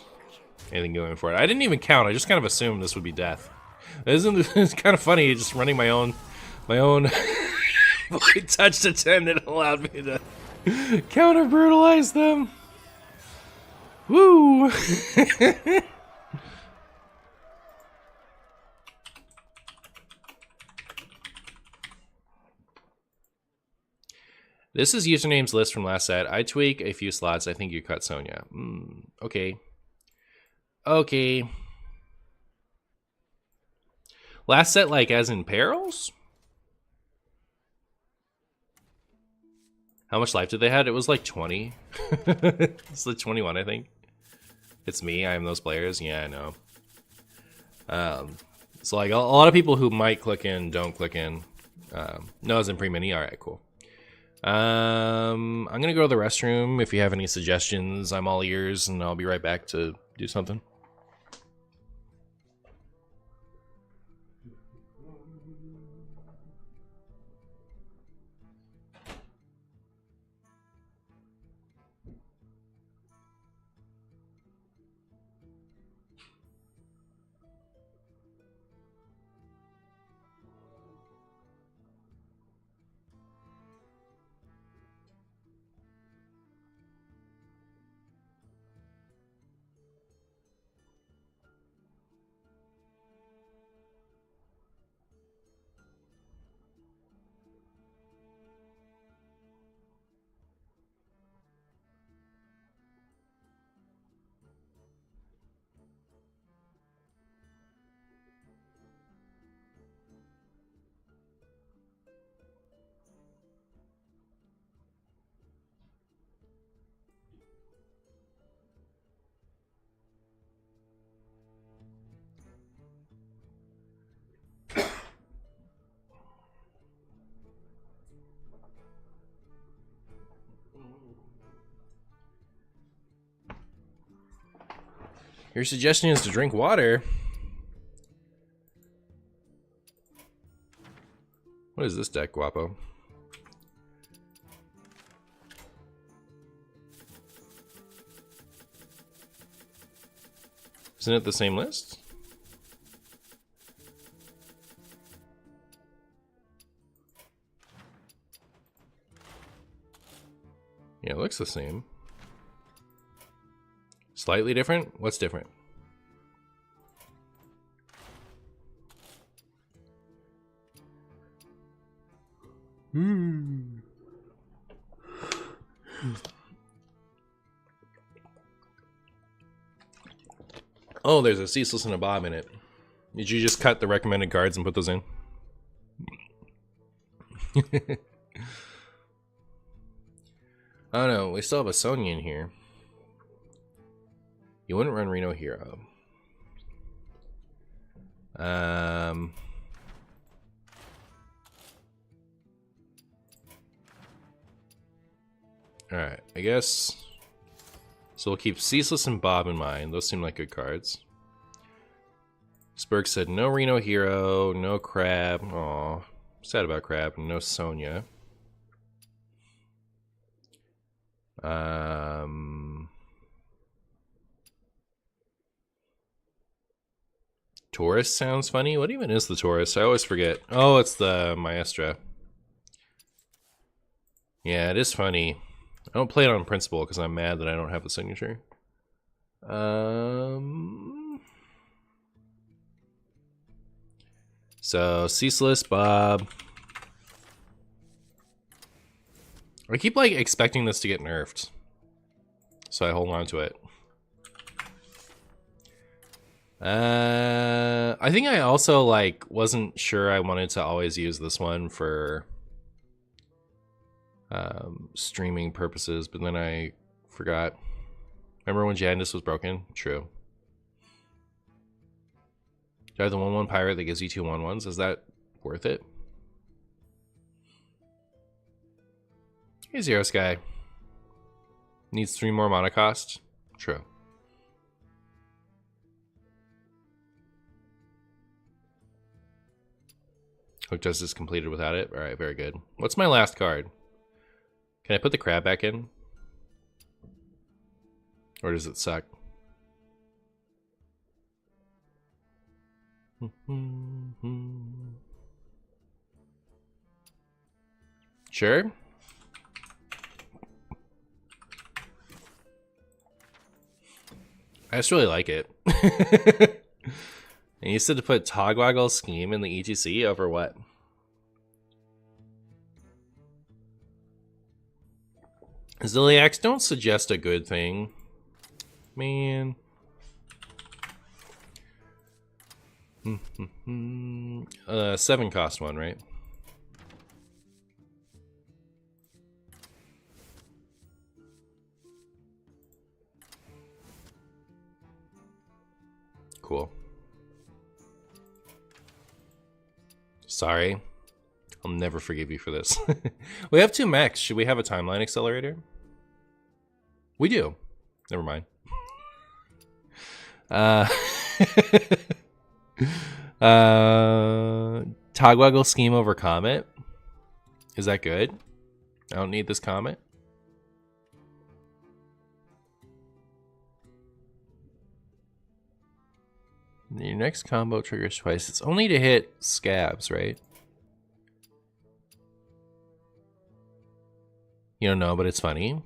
anything going for it. I didn't even count. I just kind of assumed this would be death. It's kind of funny just running my own touched attempt. It allowed me to counter brutalize them. Woo! This is usernames list from last set. I tweak a few slots. I think you cut Sonya. Okay. Okay. Last set, like, as in perils? How much life did they have? It was like 20. It's like 21, I think. It's me. I am those players. Yeah, I know. So, like, a lot of people who might click in don't click in. No, as in pre-mini. All right, cool. I'm gonna go to the restroom. If you have any suggestions, I'm all ears, and I'll be right back to do something. Your suggestion is to drink water. What is this deck, Guapo? Isn't it the same list? Yeah, it looks the same. Slightly different? What's different? Oh, there's a Ceaseless and a Bob in it. Did you just cut the recommended cards and put those in? Oh no, we still have a Sonya in here. You wouldn't run Reno Hero. Alright, I guess. So we'll keep Ceaseless and Bob in mind. Those seem like good cards. Spurg said no Reno Hero, no Crab. Aw, sad about Crab, and no Sonya. Taurus sounds funny. What even is the Taurus? I always forget. Oh, it's the Maestra. Yeah, it is funny. I don't play it on principle because I'm mad that I don't have the signature. So, Ceaseless, Bob. I keep, like, expecting this to get nerfed. So I hold on to it. I think I also, like, wasn't sure I wanted to always use this one for streaming purposes, but then I forgot. Remember when Jandis was broken? True. Do I have the 1/1 pirate that gives you 2 1/1s? Is that worth it? Hey, Zero Sky. Needs 3 more mana cost? True. Hook Justice completed without it? Alright, very good. What's my last card? Can I put the crab back in? Or does it suck? Sure? I just really like it. And you said to put Togwaggle Scheme in the ETC over what? Ziliax, don't suggest a good thing. Man. 7 cost 1, right? Cool. Sorry. I'll never forgive you for this. We have 2 mechs. Should we have a timeline accelerator? We do. Never mind. Togwaggle Scheme over Comet. Is that good? I don't need this Comet. Your next combo triggers twice. It's only to hit scabs, right? You don't know, but it's funny.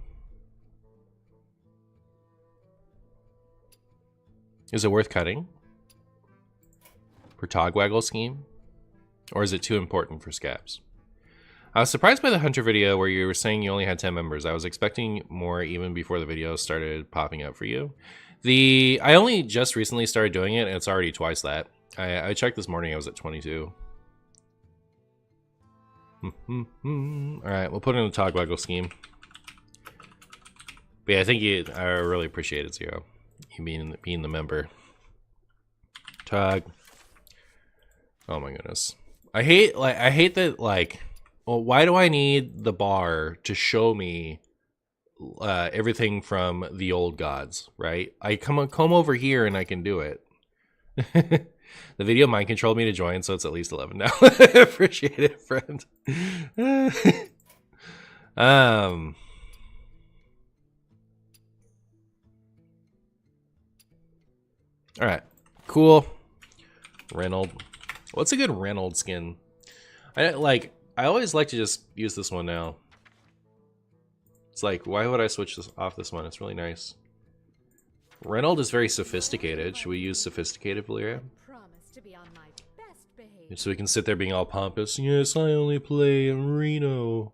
Is it worth cutting? For Togwaggle Scheme? Or is it too important for scabs? I was surprised by the Hunter video where you were saying you only had 10 members. I was expecting more even before the video started popping up for you. I only just recently started doing it, and it's already twice that. I checked this morning, I was at 22. Alright, we'll put in a Togwaggle Scheme. But yeah, I think I really appreciate it, Zero. You being the member. Tog. Oh my goodness. I hate that, like, well, why do I need the bar to show me everything from the old gods, right? I come over here and I can do it. The video mind controlled me to join, so it's at least 11 now. Appreciate it, friend. All right, cool. Reynolds. What's a good Reynolds skin? I always like to just use this one now. It's like, why would I switch off this one? It's really nice. Reynolds is very sophisticated. Should we use sophisticated, Valeria? So we can sit there being all pompous. Yes, I only play in Reno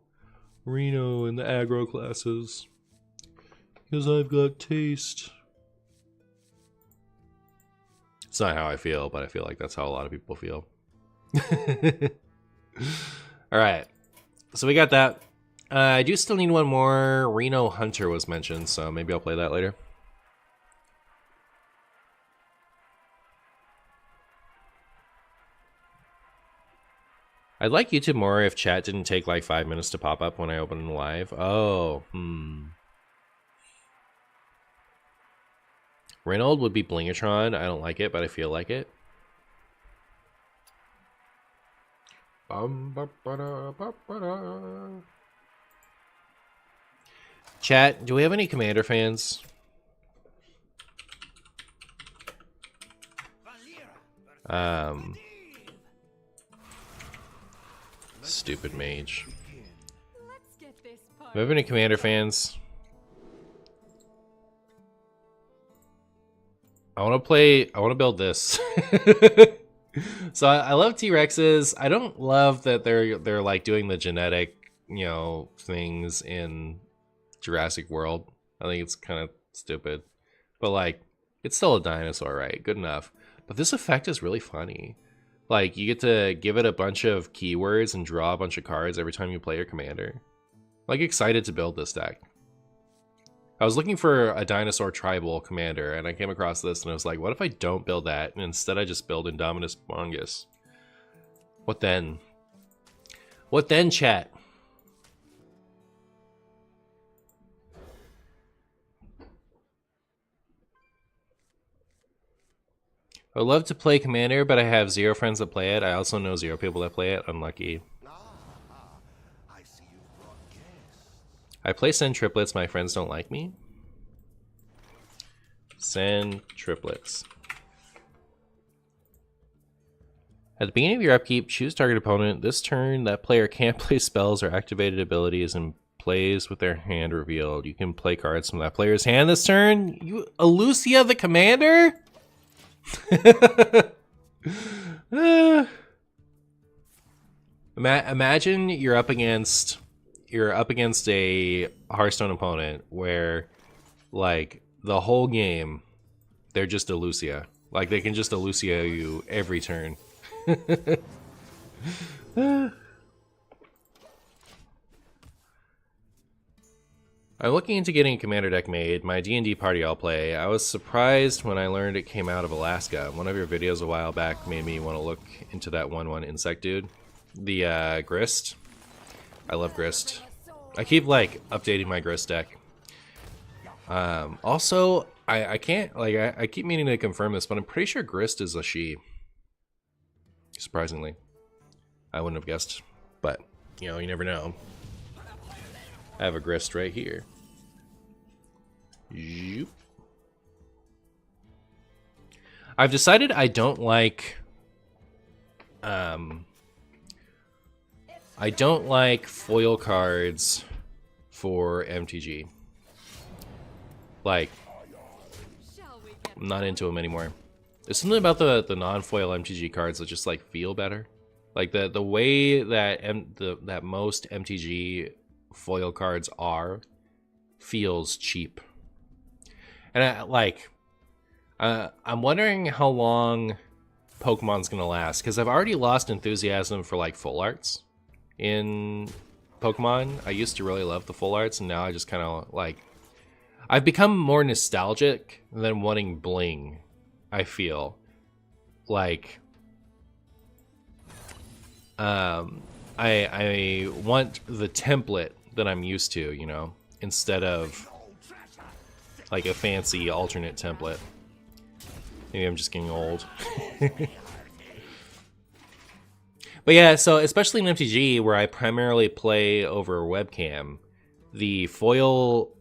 in the aggro classes. Because I've got taste. It's not how I feel, but I feel like that's how a lot of people feel. Alright. So we got that. I do still need one more. Reno Hunter was mentioned, so maybe I'll play that later. I'd like YouTube more if chat didn't take like 5 minutes to pop up when I open live. Oh, Reynolds would be Blingatron. I don't like it, but I feel like it. Chat, do we have any Commander fans? Stupid mage. Let's get this Do part. we have any Commander fans? I want to build this. So I love T-Rexes. I don't love that they're like doing the genetic, you know, things in Jurassic World. I think it's kind of stupid. But like, it's still a dinosaur, right? Good enough. But this effect is really funny. Like, you get to give it a bunch of keywords and draw a bunch of cards every time you play your commander. Like, excited to build this deck. I was looking for a dinosaur tribal commander, and I came across this, and I was like, what if I don't build that, and instead I just build Indominus Mongus? What then? What then, chat? I would love to play Commander, but I have 0 friends that play it. I also know 0 people that play it. Unlucky. I see you brought guests. I play Send Triplets. My friends don't like me. Send Triplets. At the beginning of your upkeep, choose target opponent. This turn, that player can't play spells or activated abilities and plays with their hand revealed. You can play cards from that player's hand this turn. You, Alucia the Commander? Imagine you're up against a Hearthstone opponent where, like, the whole game they're just Alucia. Like, they can just Alucia you every turn. I'm looking into getting a commander deck made. My D&D party I'll play. I was surprised when I learned it came out of Alaska. One of your videos a while back made me want to look into that 1/1 insect dude. The Grist. I love Grist. I keep like updating my Grist deck. Also, I can't like I keep meaning to confirm this, but I'm pretty sure Grist is a she. Surprisingly, I wouldn't have guessed, but you know, you never know. I have a Grist right here. Zoop. I've decided I don't like foil cards for MTG. Like, I'm not into them anymore. There's something about the non-foil MTG cards that just like feel better. Like the way that that most MTG foil cards feels cheap. And I'm wondering how long Pokemon's gonna last, because I've already lost enthusiasm for like full arts in Pokemon. I used to really love the full arts, and now I just kind of like, I've become more nostalgic than wanting bling. I feel like I want the template that I'm used to, you know, instead of like a fancy alternate template. Maybe I'm just getting old. But yeah, so especially in MTG, where I primarily play over webcam, the foil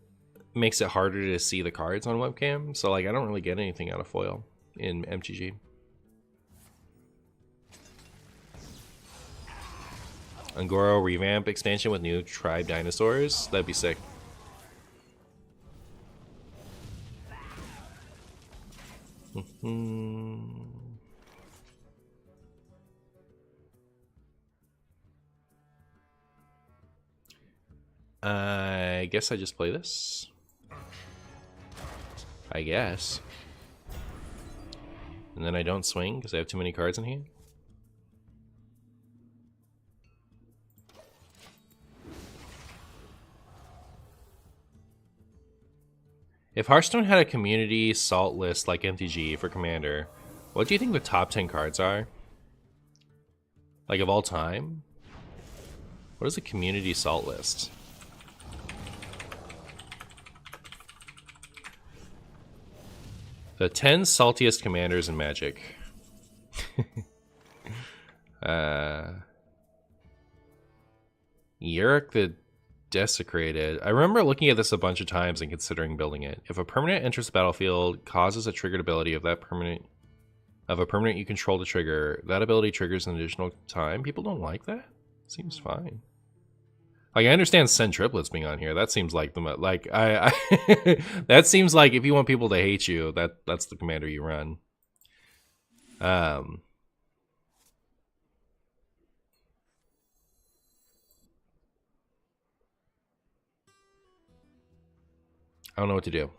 makes it harder to see the cards on webcam. So like, I don't really get anything out of foil in MTG. Angoro revamp expansion with new tribe dinosaurs. That'd be sick. I guess I just play this. I guess. And then I don't swing because I have too many cards in hand. If Hearthstone had a community salt list like MTG for Commander, what do you think the top 10 cards are? Like, of all time? What is a community salt list? The 10 saltiest commanders in Magic. Yorick the Desecrated. I remember looking at this a bunch of times and considering building it. If a permanent enters the battlefield, causes a triggered ability of a permanent you control to trigger, that ability triggers an additional time. People don't like that? Seems fine. Like, I understand send triplets being on here. That seems like the like I that seems like if you want people to hate you, that's the commander you run. I don't know what to do.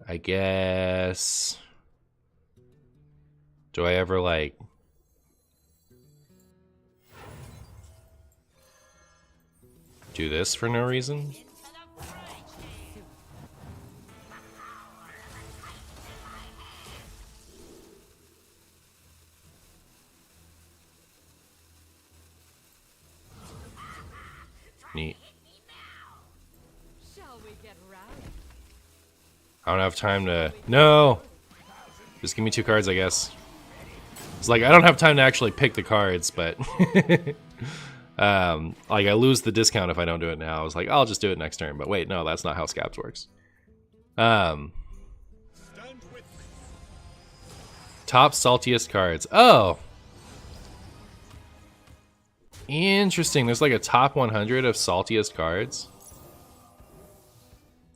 I guess. Do I ever like do this for no reason? Neat. Shall we get rowdy? I don't have time to. No! Just give me 2 cards, I guess. It's like, I don't have time to actually pick the cards, but. Like, I lose the discount if I don't do it now. I was like, I'll just do it next turn. But wait, no, that's not how Scabs works. Top saltiest cards. Oh! Interesting. There's like a top 100 of saltiest cards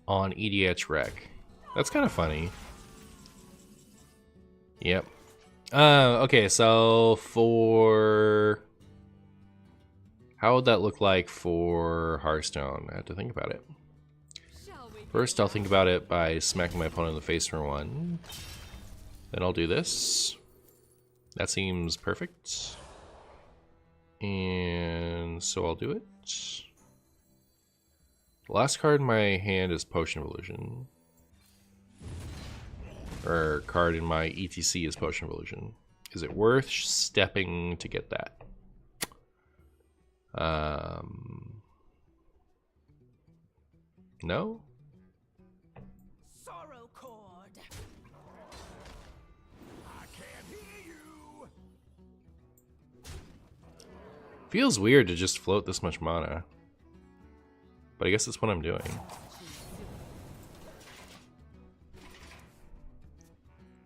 on EDH Rec. That's kind of funny. Yep. Okay, so for... How would that look like for Hearthstone? I have to think about it. First, I'll think about it by smacking my opponent in the face for 1. Then I'll do this. That seems perfect. And so I'll do it. The last card in my hand is Potion of Illusion. Or card in my ETC is Potion of Illusion. Is it worth stepping to get that? No? Sorrow chord. I can't hear you. Feels weird to just float this much mana. But I guess that's what I'm doing.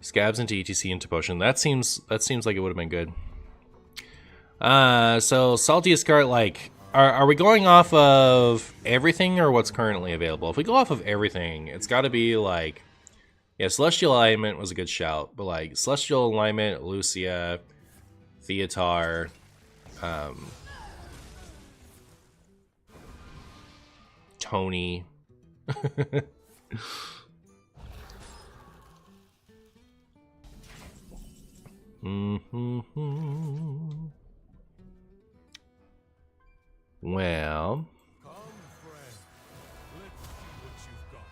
Scabs into ETC into Potion. That seems like it would have been good. So saltiest card, like, are we going off of everything or what's currently available? If we go off of everything, it's got to be like, yeah, Celestial Alignment was a good shout, but like Celestial Alignment, Lucia, Theatar, Tony. Well, Come, friend. Let's see what you've got.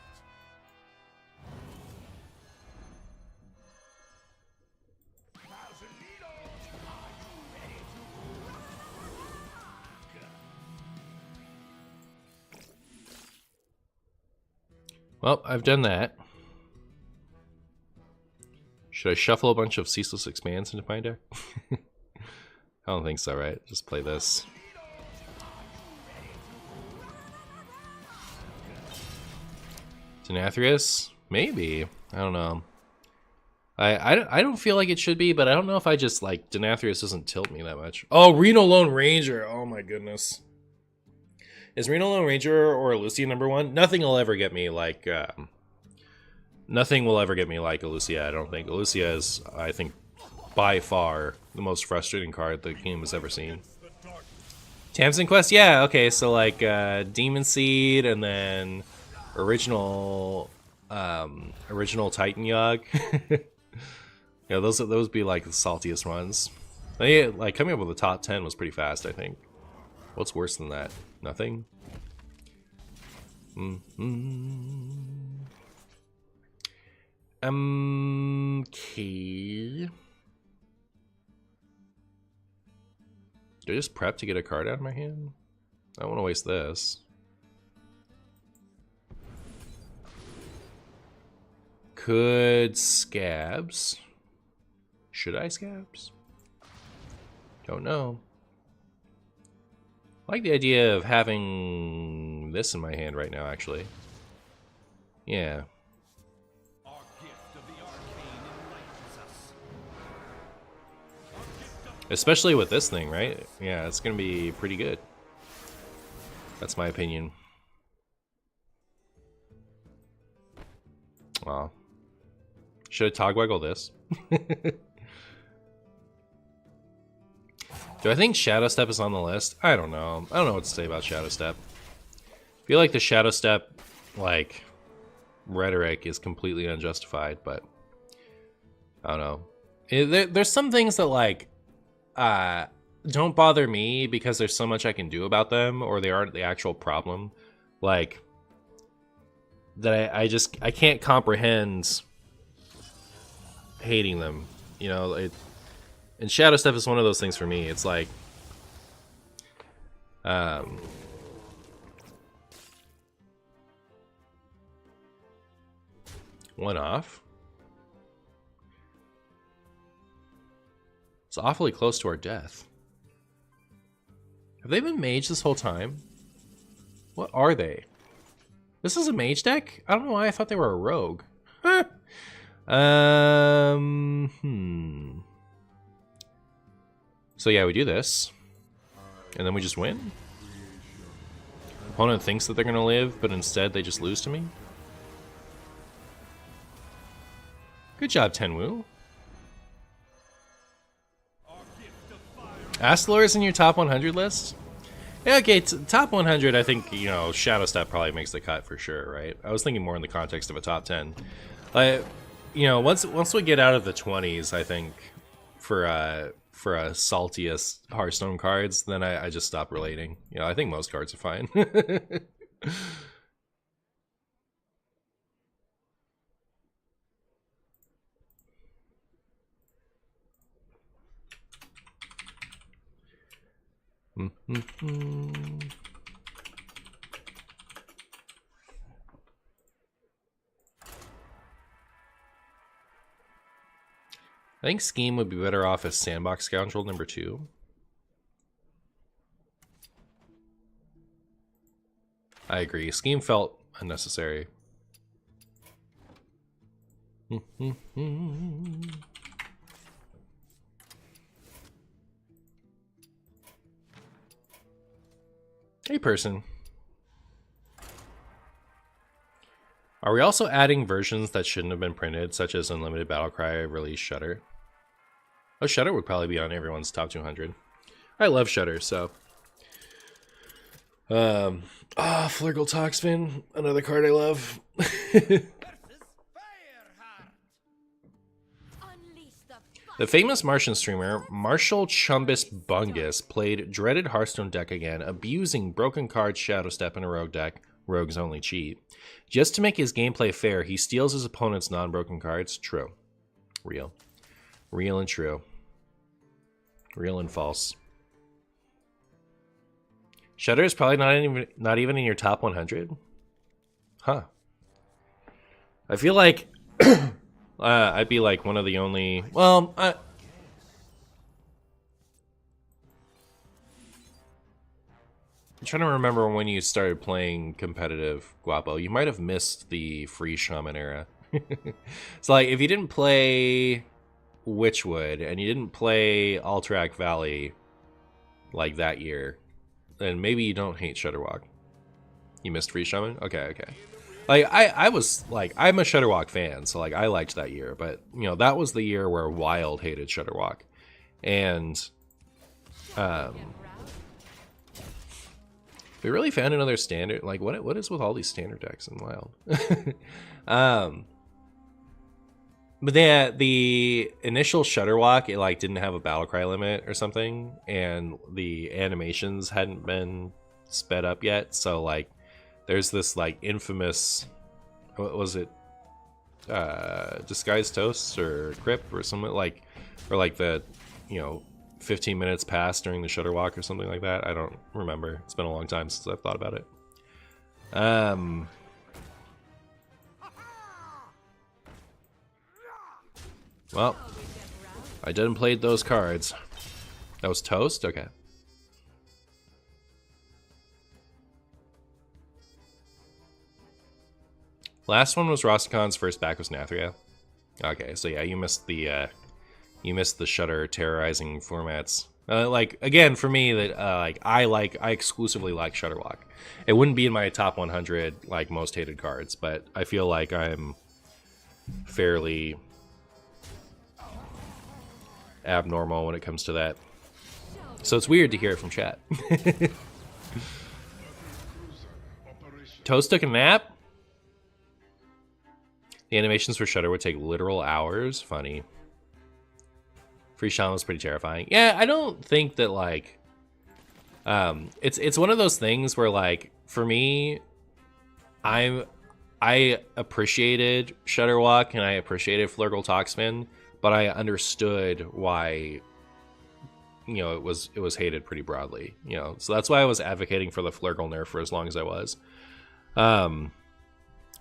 well, I've done that. Should I shuffle a bunch of Ceaseless Expanse into my deck? I don't think so, right? Just play this. Denathrius? Maybe. I don't know. I don't feel like it should be, but I don't know if I just, like, Denathrius doesn't tilt me that much. Oh, Reno Lone Ranger! Oh my goodness. Is Reno Lone Ranger or Lucia #1? Nothing will ever get me like, nothing will ever get me like Lucia, I don't think. Lucia is, I think, by far the most frustrating card the game has ever seen. Tamsin Quest? Yeah, okay, so like, Demon Seed, and then original Titan Yogg. Yeah, those be like the saltiest ones. Like coming up with the top 10 was pretty fast, I think. What's worse than that? Nothing. Okay. Do I just prep to get a card out of my hand? I don't want to waste this. Could Scabs? Should I Scabs? Don't know. I like the idea of having this in my hand right now, actually. Yeah. Our gift of the arcane enlightens us. Especially with this thing, right? Yeah, it's gonna be pretty good. That's my opinion. Wow. Should I togwaggle this? Do I think Shadow Step is on the list? I don't know. I don't know what to say about Shadow Step. I feel like the Shadow Step, like, rhetoric is completely unjustified, but I don't know. There's some things that, like, don't bother me because there's so much I can do about them, or they aren't the actual problem. Like, that I can't comprehend hating them. You know, and Shadow Step is one of those things for me. It's like, one off. It's awfully close to our death. Have they been mage this whole time? What are they? This is a mage deck? I don't know why I thought they were a rogue. Huh. So yeah, we do this. And then we just win? Opponent thinks that they're gonna live, but instead they just lose to me? Good job, Tenwu. Astalor is in your top 100 list? Yeah, okay, top 100, I think, you know, Shadow Step probably makes the cut for sure, right? I was thinking more in the context of a top 10. You know, once we get out of the 20s, I think, for saltiest Hearthstone cards, then I just stop relating. You know, I think most cards are fine. I think Scheme would be better off as Sandbox Scoundrel number 2. I agree. Scheme felt unnecessary. Hey, person. Are we also adding versions that shouldn't have been printed, such as Unlimited Battlecry, Release, Shudder? Oh, Shudder would probably be on everyone's top 200. I love Shudder, so. Flurgle Toxfin, another card I love. The famous Martian streamer, Marshall Chumbus Bungus, played dreaded Hearthstone deck again, abusing broken cards, Shadow Step, in a rogue deck. Rogues only cheat. Just to make his gameplay fair, he steals his opponent's non-broken cards. True. Real. Real and true. Real and false. Shudder is probably not even in your top 100? Huh. I feel like I'd be like one of the only... Well, I'm trying to remember when you started playing competitive Guapo. You might have missed the free Shaman era. It's like, if you didn't play Witchwood and you didn't play Alterac Valley like that year, then maybe you don't hate Shudderwalk. You missed free Shaman? Okay. Like, I was, like, I'm a Shudderwalk fan, so, like, I liked that year. But, you know, that was the year where Wild hated Shudderwalk. And, we really found another standard. Like, what is with all these standard decks in Wild? But the initial Shudderwalk, it, like, didn't have a Battlecry limit or something. And the animations hadn't been sped up yet. So, like, there's this, like, infamous, what was it, Disguised Toast or Crypt or something, like, or like the, you know, 15 minutes passed during the Shudderwalk or something like that. I don't remember. It's been a long time since I've thought about it. Well, I didn't play those cards. That was Toast? Okay. Last one was Rossicon's, first back was Nathria. Okay, so yeah, you missed the Shudder terrorizing formats. Like again, for me, that I exclusively like Shudderlock. It wouldn't be in my top 100 like most hated cards, but I feel like I'm fairly abnormal when it comes to that. So it's weird to hear it from chat. Toast took a nap? The animations for Shudder would take literal hours. Funny. Free Shaman was pretty terrifying. Yeah, I don't think that like it's one of those things where like for me I appreciated Shudderwalk and I appreciated Flurgle Toxfin, but I understood why it was hated pretty broadly, so that's why I was advocating for the Flurgle nerf for as long as I was,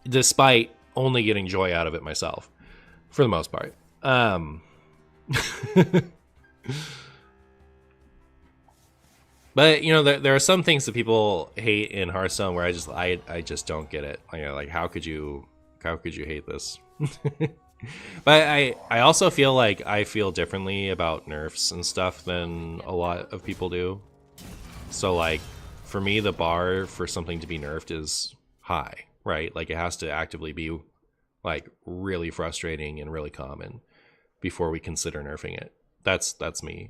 despite only getting joy out of it myself for the most part. But there are some things that people hate in Hearthstone where I just don't get it. Like how could you hate this? But I also feel like I feel differently about nerfs and stuff than a lot of people do. So like for me, the bar for something to be nerfed is high, right? Like it has to actively be like really frustrating and really common before we consider nerfing it. That's me.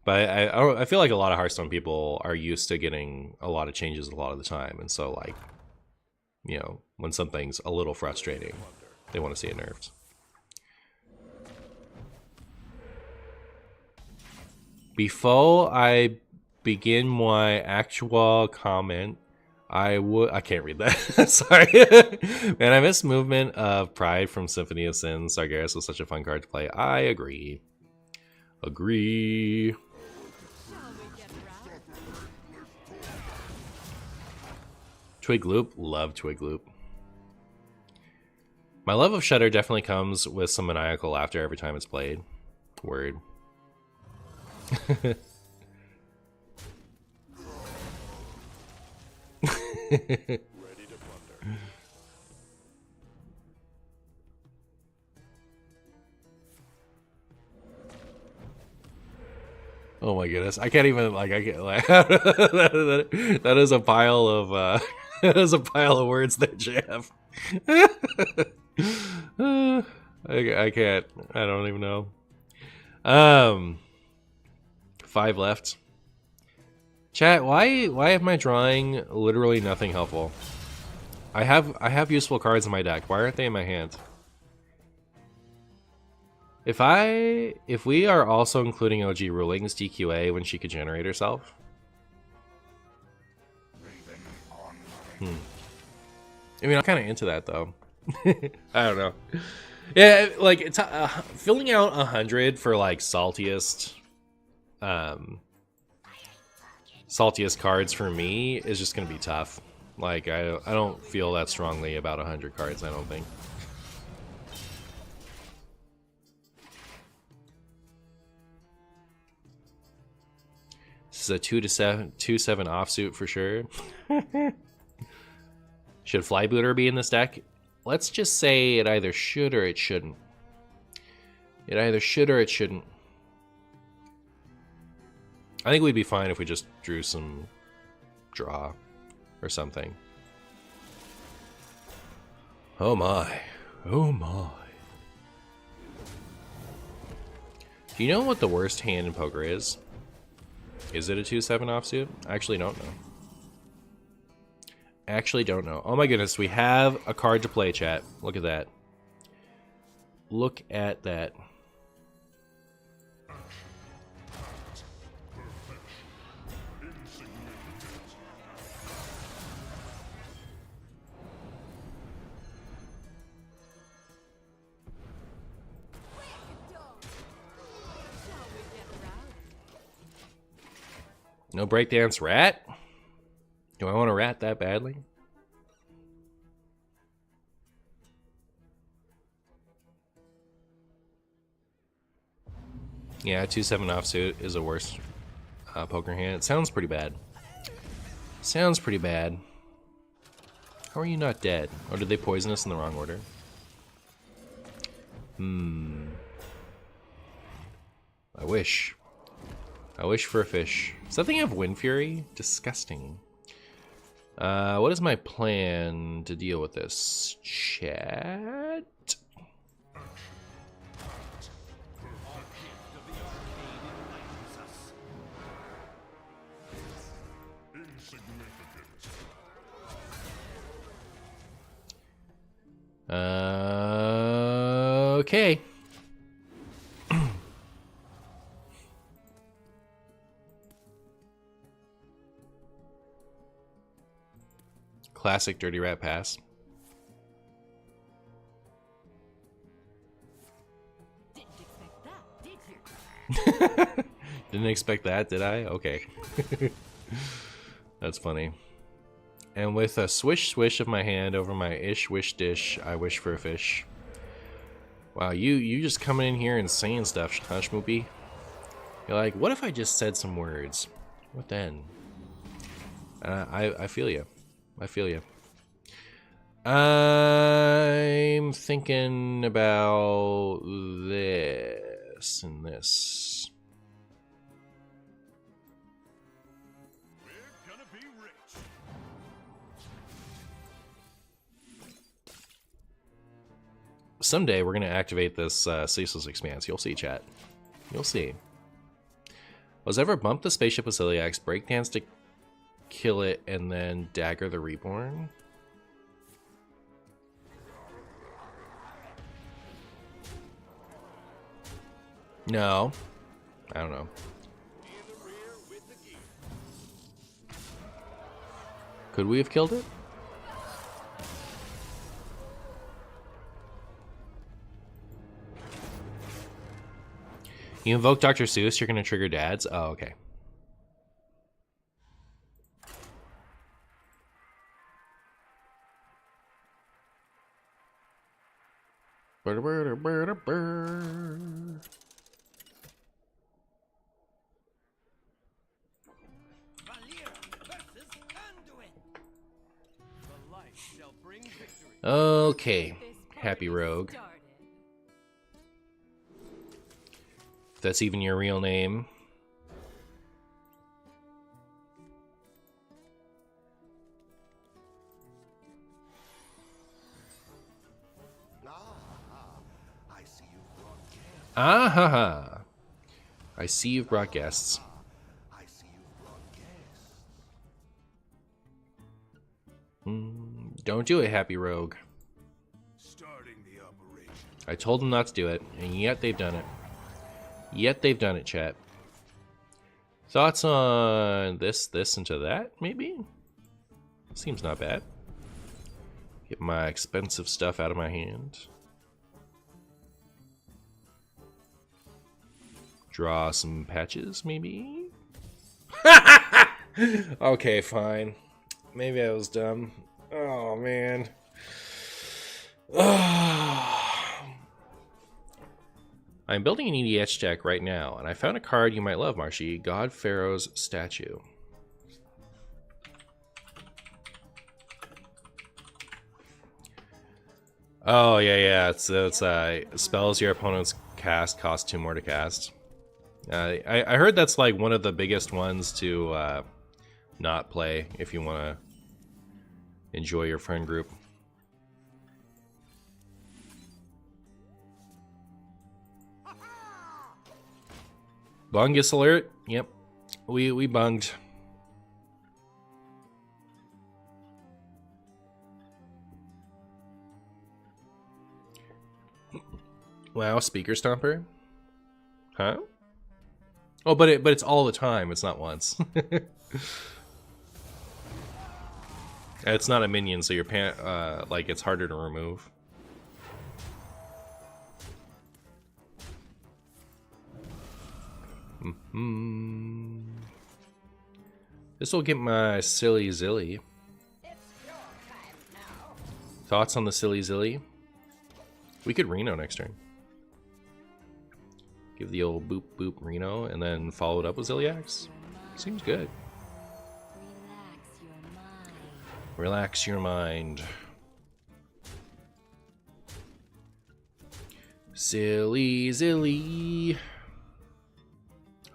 But I feel like a lot of Hearthstone people are used to getting a lot of changes a lot of the time, and so like when something's a little frustrating, they want to see it nerfed. Before I begin my actual comment, I can't read that. Sorry. Man, I miss Movement of Pride from Symphony of Sin. Sargeras was such a fun card to play. I agree. Agree. Twig Loop, love Twig Loop. My love of Shudder definitely comes with some maniacal laughter every time it's played. Word. Oh my goodness, I can't even like that is a pile of that is a pile of words there, Jeff. I can't. I don't even know. 5 left. Chat, why am I drawing literally nothing helpful? I have useful cards in my deck. Why aren't they in my hand? If we are also including OG Rulings DQA when she could generate herself. I mean, I'm kind of into that though. I don't know. Yeah, like it's filling out 100 for like saltiest cards for me is just gonna be tough. Like I don't feel that strongly about 100 cards. I don't think. This is a 2/7 offsuit for sure. Should Flybooter be in this deck? Let's just say it either should or it shouldn't. It either should or it shouldn't. I think we'd be fine if we just drew some draw or something. Oh my. Oh my. Do you know what the worst hand in poker is? Is it a 2/7 offsuit? I actually don't know. Actually don't know. Oh my goodness, we have a card to play, chat. Look at that. Look at that. No breakdance rat? Do I want to rat that badly? Yeah, 2/7 offsuit is a worse poker hand. It sounds pretty bad. Sounds pretty bad. How are you not dead? Or did they poison us in the wrong order? I wish. I wish for a fish. Does that thing have Wind Fury? Disgusting. What is my plan to deal with this? Chat? Okay. Classic Dirty Rat Pass. Didn't expect that, did you? Didn't expect that, did I? Okay. That's funny. And with a swish swish of my hand over my ish wish dish, I wish for a fish. Wow, you just coming in here and saying stuff, huh, Schmoopy? You're like, what if I just said some words? What then? I feel you. I feel you. I'm thinking about this and this. We're gonna be rich. Someday we're gonna activate this ceaseless expanse. You'll see, chat. You'll see. Was ever bump the spaceship with Celiax, breakdance to kill it, and then dagger the reborn? No. I don't know. Could we have killed it? You invoke Dr. Seuss, you're gonna trigger dads? Oh, okay. Okay, Happy Rogue. If that's even your real name. I see you brought guests. Ah ha ha. I see you've brought guests. I see you brought guests. Don't do it, Happy Rogue. Starting the operation. I told them not to do it, and yet they've done it. Yet they've done it, chat. Thoughts on this, and to that, maybe? Seems not bad. Get my expensive stuff out of my hand. Draw some patches, maybe? Okay, fine. Maybe I was dumb. Oh, man. I'm building an EDH deck right now, and I found a card you might love, Marshy. God Pharaoh's Statue. Oh, yeah. It's spells your opponent's cast cost 2 more to cast. I heard that's like one of the biggest ones to not play if you want to enjoy your friend group. Bungus alert. Yep. We bunged. Wow, speaker stomper? Huh? Oh, but it's all the time. It's not once. It's not a minion, so your like it's harder to remove. This will get my silly zilly. Thoughts on the silly zilly? We could Reno next turn. Give the old boop boop Reno and then follow it up with Zilliax. Seems good. Relax your mind. Silly Zilly.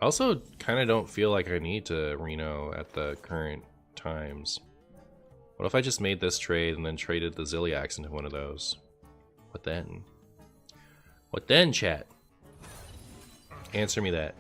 Also, kind of don't feel like I need to Reno at the current times. What if I just made this trade and then traded the Zilliax into one of those? What then? What then, chat? Answer me that.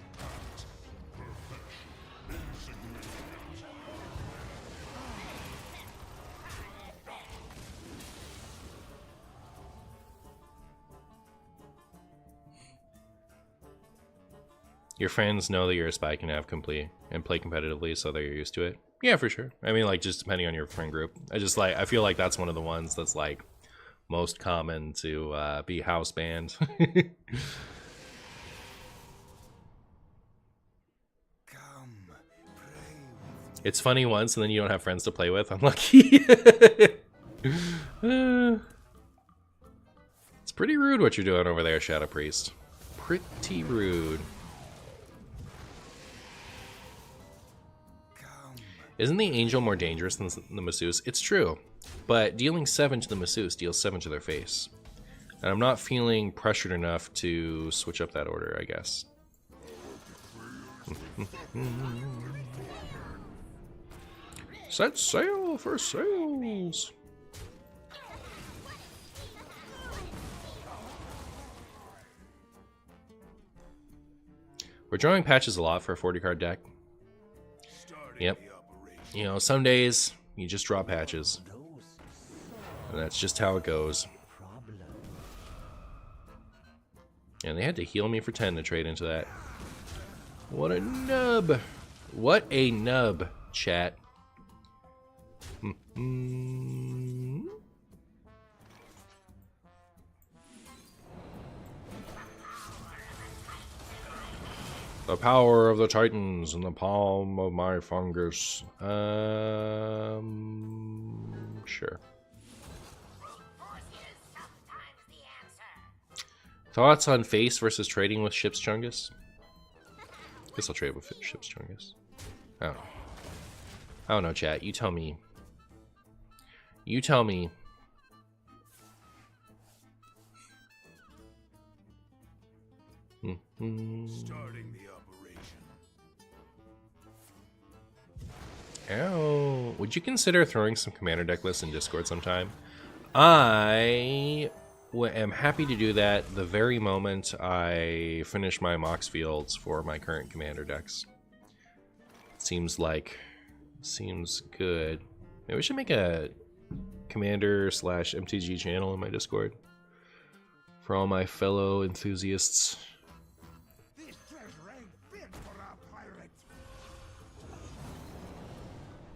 Your friends know that you're a spy can have complete and play competitively, so they're used to it. Yeah, for sure. I mean, like, just depending on your friend group. I feel like that's one of the ones that's like most common to be house banned. It's funny once, and then you don't have friends to play with. Unlucky. It's pretty rude what you're doing over there, Shadow Priest. Pretty rude. Isn't the angel more dangerous than the masseuse? It's true, but dealing 7 to the masseuse deals 7 to their face. And I'm not feeling pressured enough to switch up that order, I guess. Set sail for sails! We're drawing patches a lot for a 40 card deck. Yep. You know, some days you just draw patches. And that's just how it goes. And they had to heal me for 10 to trade into that. What a nub. What a nub, chat. The power of the Titans in the palm of my fungus. Sure. Thoughts on face versus trading with Ship's Chungus? Guess I'll trade with Ship's Chungus. I don't know. I don't know, chat. You tell me. You tell me. Starting the operation. Ow. Would you consider throwing some commander deck lists in Discord sometime? I am happy to do that the very moment I finish my Mox Fields for my current commander decks. Seems good. Maybe we should make a commander/MTG channel in my Discord for all my fellow enthusiasts. This treasure ain't fit for a pirate.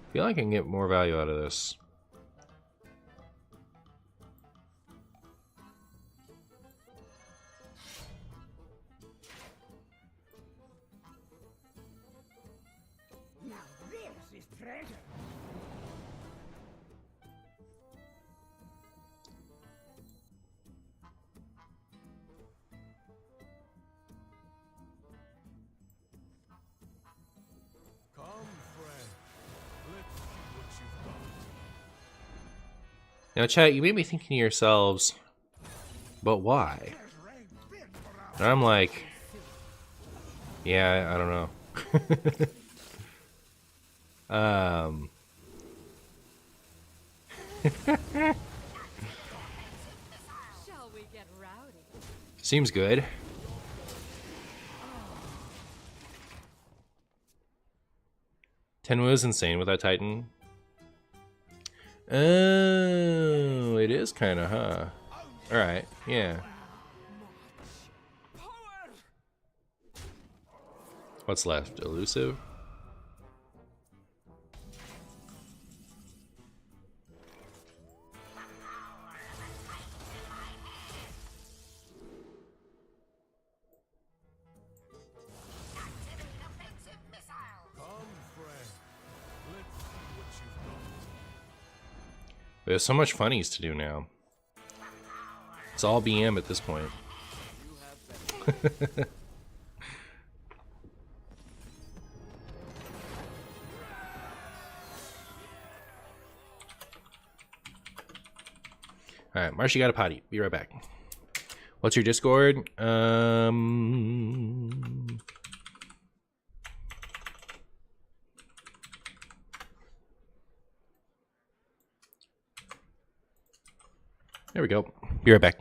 I feel like I can get more value out of this. Now this is treasure. Come, friend. Let's see what you've got. Now, chat, you may be thinking to yourselves, but why? Treasure ain't fit for a And I'm like, yeah, I don't know. Shall we get rowdy? Seems good. Tenwu is insane with that Titan. Oh, it is kind of, huh? Alright, yeah. What's left? Elusive? Come, friend. Let's see what you've got. There's so much funnies to do now. It's all BM at this point. Alright, Marcia got a potty. Be right back. What's your Discord? There we go. Be right back.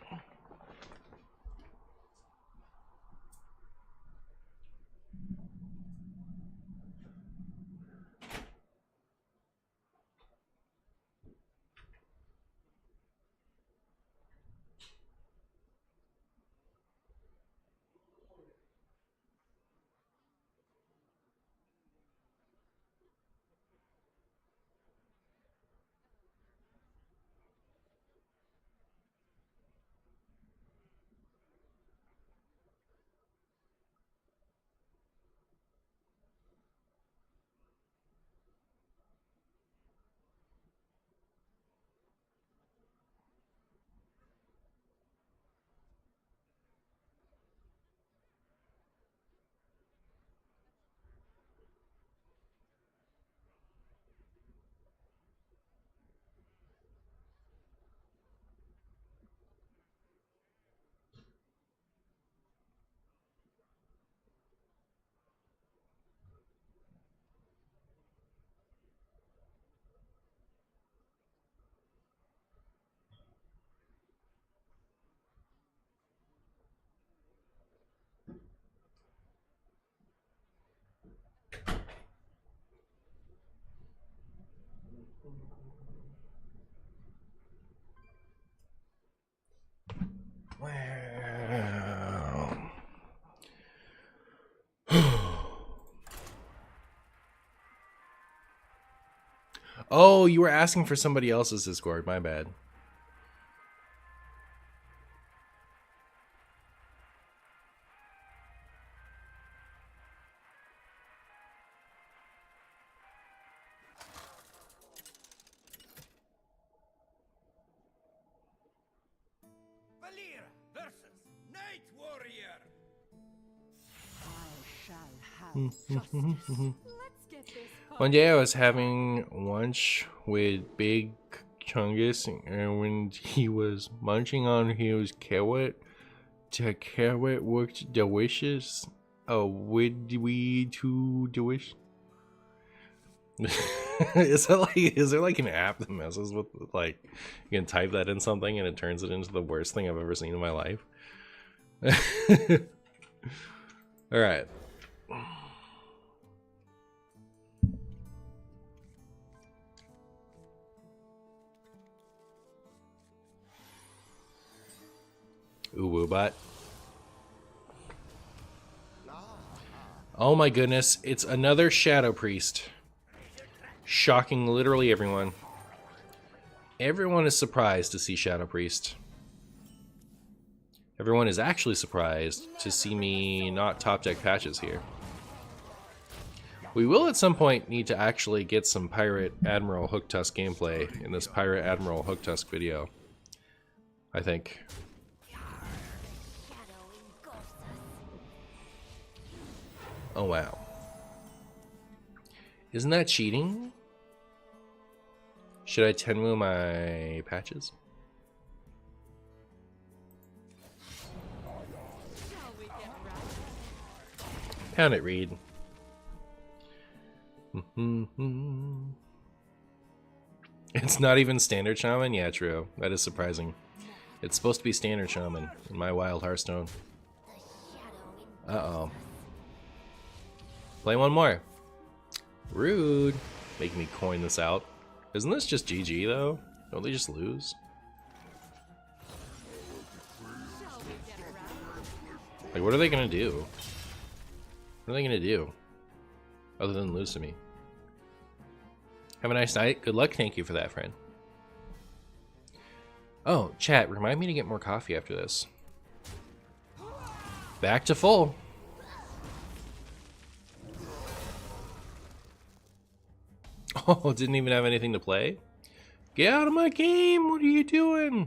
Wow. Oh, you were asking for somebody else's Discord. My bad. Valir versus Night Warrior. I shall have justice. Let's get this One day I was having lunch with Big Chungus, and when he was munching on his carrot, the carrot looked delicious. Oh, would we too delicious? Is there like an app that messes with, like, you can type that in something and it turns it into the worst thing I've ever seen in my life? All right. Ooh, bot. Oh my goodness, it's another Shadow Priest. Shocking literally everyone. Everyone is surprised to see Shadow Priest. Everyone is actually surprised to see me not top deck patches here. We will at some point need to actually get some Pirate Admiral Hooktusk gameplay in this Pirate Admiral Hooktusk video, I think. Oh wow. Isn't that cheating? Should I Tenmu my patches? Pound it, Reed. It's not even standard shaman? Yeah, true. That is surprising. It's supposed to be standard shaman in my wild Hearthstone. Uh-oh. Play one more. Rude. Making me coin this out. Isn't this just GG though? Don't they just lose? Like, what are they gonna do? What are they gonna do? Other than lose to me. Have a nice night. Good luck. Thank you for that, friend. Oh, chat, remind me to get more coffee after this. Back to full. Oh, didn't even have anything to play? Get out of my game! What are you doing?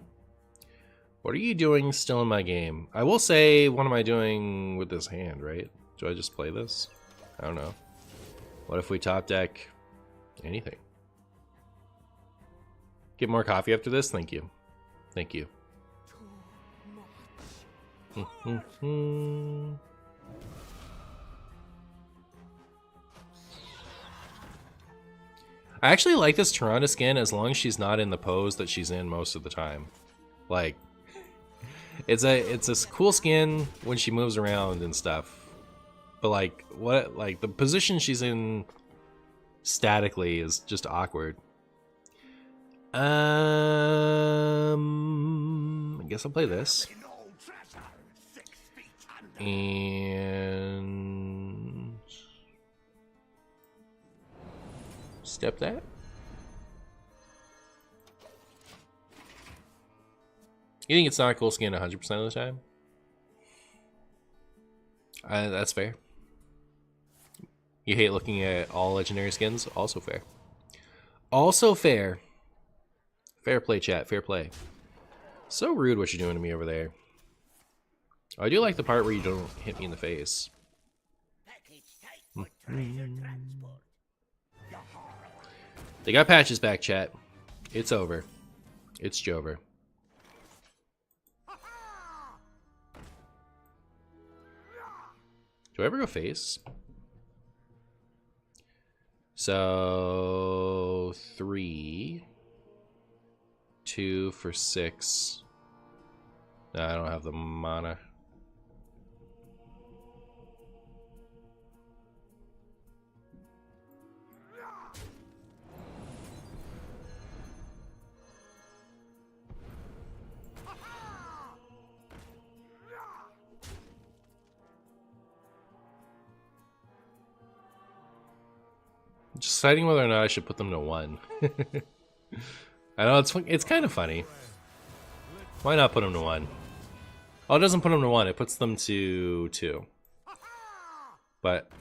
What are you doing still in my game? I will say, what am I doing with this hand, right? Do I just play this? I don't know. What if we top deck anything? Get more coffee after this? Thank you. Thank Thank you. Too much. I actually like this Toronto skin as long as she's not in the pose that she's in most of the time. Like, it's a cool skin when she moves around and stuff. But like the position she's in statically is just awkward. I guess I'll play this. And step that. You think it's not a cool skin 100% of the time? That's fair. You hate looking at all legendary skins? Also fair. Also fair. Fair play, chat. Fair play. So rude what you're doing to me over there. Oh, I do like the part where you don't hit me in the face. They got patches back, chat. It's over. It's Jover. Do I ever go face? So 3, 2 for 6. No, I don't have the mana. Just deciding whether or not I should put them to 1. I know it's kind of funny. Why not put them to 1? Oh, it doesn't put them to 1. It puts them to 2. But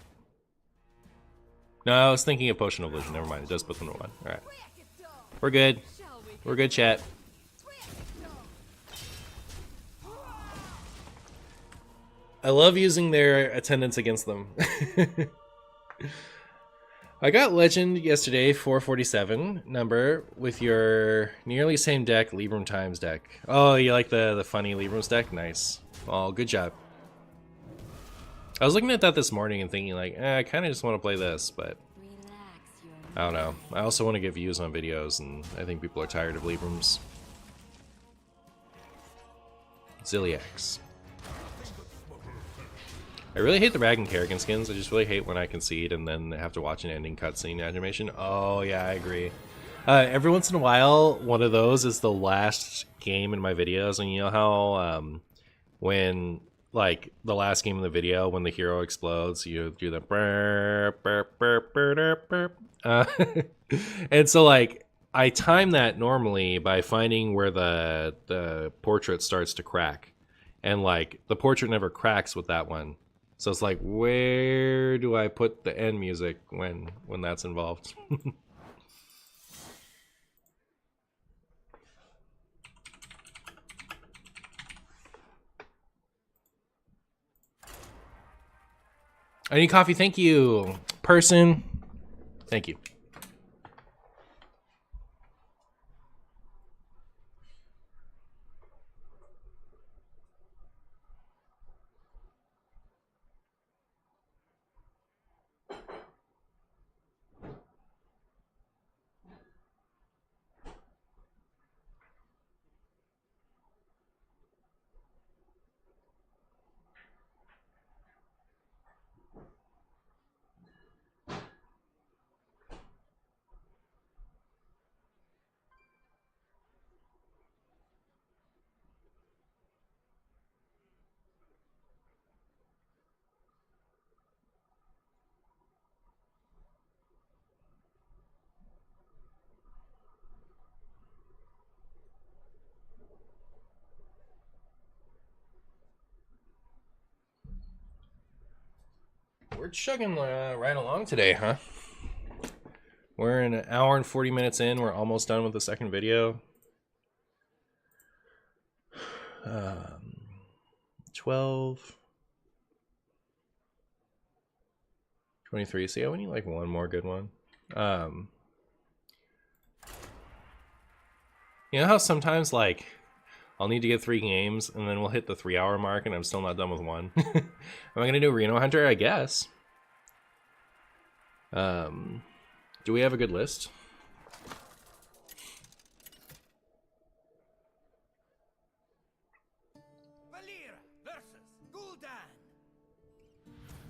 no, I was thinking of Potion of Illusion. Never mind. It does put them to 1. All right, we're good. We're good, chat. I love using their attendance against them. I got Legend yesterday, 447 number, with your nearly same deck, Libram Times deck. Oh, you like the funny Librams deck? Nice. Oh, good job. I was looking at that this morning and thinking like, I kind of just want to play this, but I don't know. I also want to get views on videos, and I think people are tired of Librams. Ziliax. I really hate the Rag and Kerrigan skins. I just really hate when I concede and then have to watch an ending cutscene animation. Oh, yeah, I agree. Every once in a while, one of those is the last game in my videos. And you know how when, like, the last game in the video, when the hero explodes, you do the burp, burp, burp, burp, burp. And so, like, I time that normally by finding where the portrait starts to crack. And, like, the portrait never cracks with that one. So it's like, where do I put the end music when that's involved? I need coffee, thank you. Person, thank you. We're chugging right along today, huh? We're an hour and 40 minutes in. We're almost done with the second video. 12. 23. So yeah, we need like one more good one. You know how sometimes like I'll need to get 3 games, and then we'll hit the 3-hour mark, and I'm still not done with one. Am I gonna do Reno Hunter? I guess. Do we have a good list? Valir versus Gul'dan.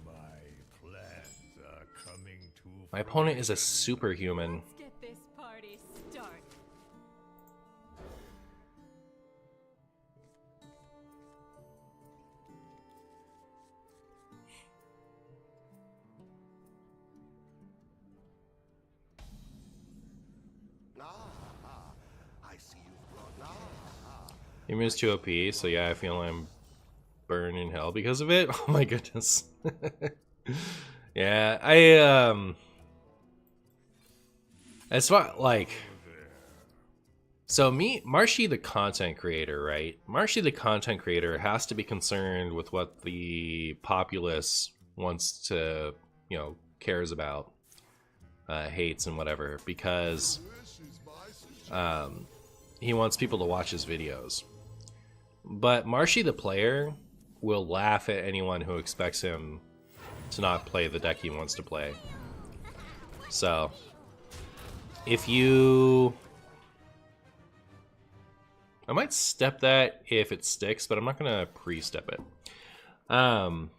My plans are coming to My opponent is a superhuman. Let's get this party started. I see you brought Human is too OP, so yeah, I feel I'm burned in hell because of it. Oh my goodness. Yeah, it's what, like, so Marshy the content creator, right? Marshy the content creator has to be concerned with what the populace wants to, you know, cares about, hates and whatever, because he wants people to watch his videos. But Marshy the player will laugh at anyone who expects him to not play the deck he wants to play. So if you... I might step that if it sticks, but I'm not gonna pre-step it. Don't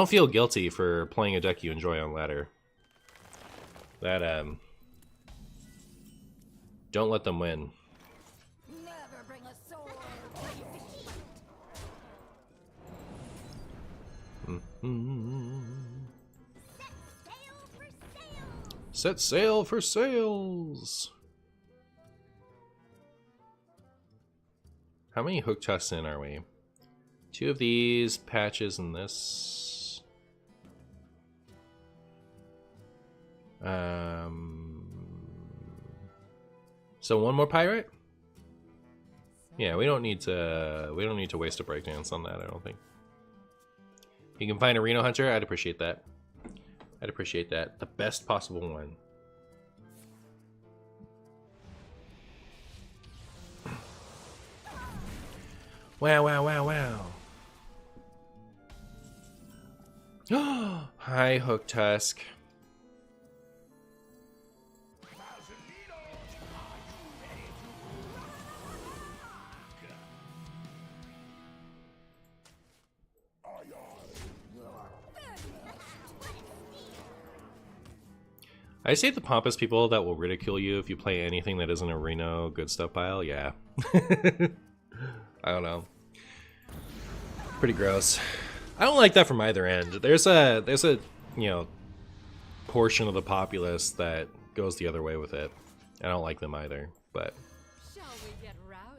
feel guilty for playing a deck you enjoy on ladder. That don't let them win. Never bring a sword to Set sail for sails. How many hook tests in are we? 2 of these patches and this. So 1 more pirate? Yeah, we don't need to waste a breakdance on that, I don't think. You can find a Reno Hunter, I'd appreciate that. I'd appreciate that. The best possible one. Wow, wow, wow, wow. Hi, Hook Tusk. I say the pompous people that will ridicule you if you play anything that isn't a Reno good stuff pile. Yeah. I don't know. Pretty gross. I don't like that from either end. There's a you know, portion of the populace that goes the other way with it. I don't like them either, but Shall we get rowdy?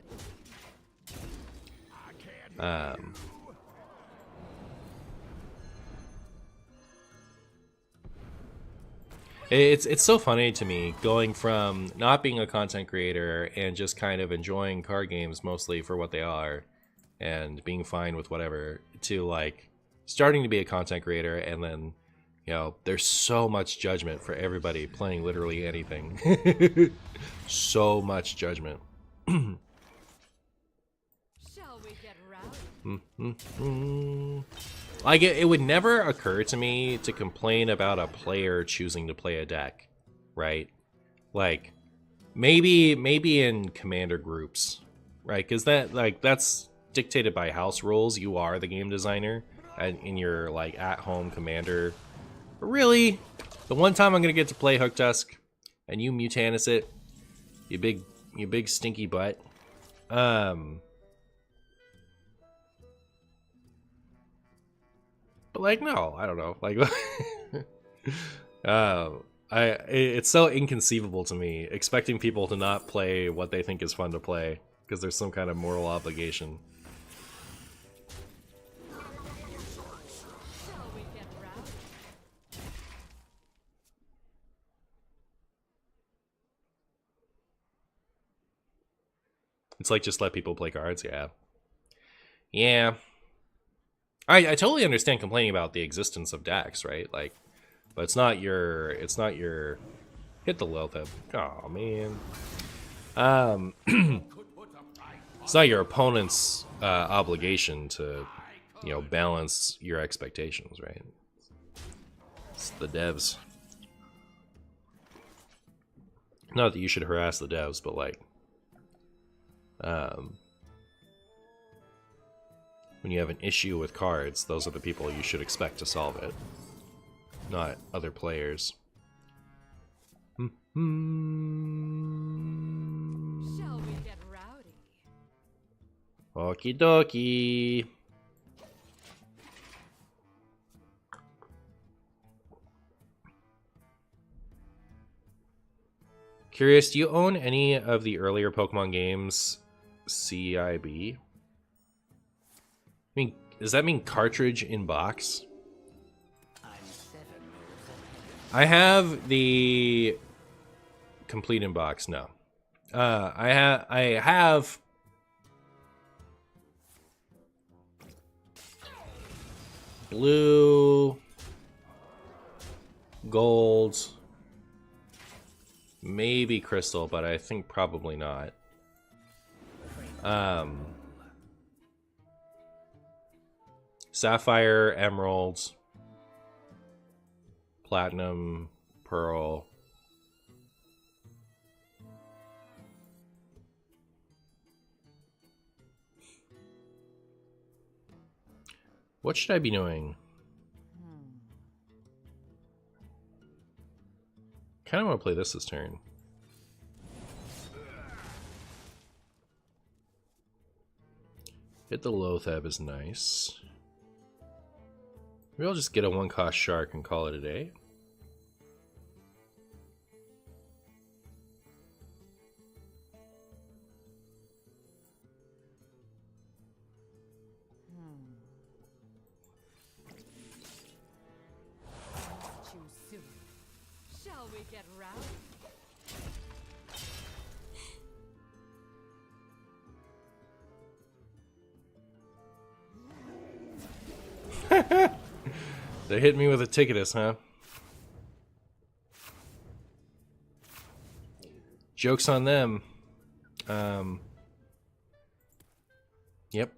It's so funny to me going from not being a content creator and just kind of enjoying card games mostly for what they are and being fine with whatever to like starting to be a content creator, and then, you know, there's so much judgment for everybody playing literally anything. So much judgment. Shall we get rowdy? Like, it would never occur to me to complain about a player choosing to play a deck, right? Like, maybe in commander groups, right? Because that's dictated by house rules. You are the game designer and in your like at-home commander. But really, the one time I'm gonna get to play Hook Tusk and you Mutanus it, you big stinky butt. But like, no, I don't know. Like, it's so inconceivable to me expecting people to not play what they think is fun to play because there's some kind of moral obligation. Shall we get rowdy? It's like, just let people play cards. Yeah. Yeah. I totally understand complaining about the existence of decks, right? Like, but it's not your hit the Lilith. Oh man. It's not your opponent's obligation to, you know, balance your expectations, right? It's the devs. Not that you should harass the devs, but like, when you have an issue with cards, those are the people you should expect to solve it, not other players. Shall we get rowdy? Okie dokie. Curious, do you own any of the earlier Pokemon games CIB? I mean, does that mean cartridge in box? I have the complete in box. No, I have blue, gold, maybe crystal, but I think probably not. Sapphire, emerald, platinum, pearl. What should I be doing? Kind of want to play this turn. Hit the Loatheb is nice. Maybe I'll just get a 1-cost shark and call it a day. Too soon. Shall we get rowdy? They hit me with a ticketus, huh? Joke's on them. Yep.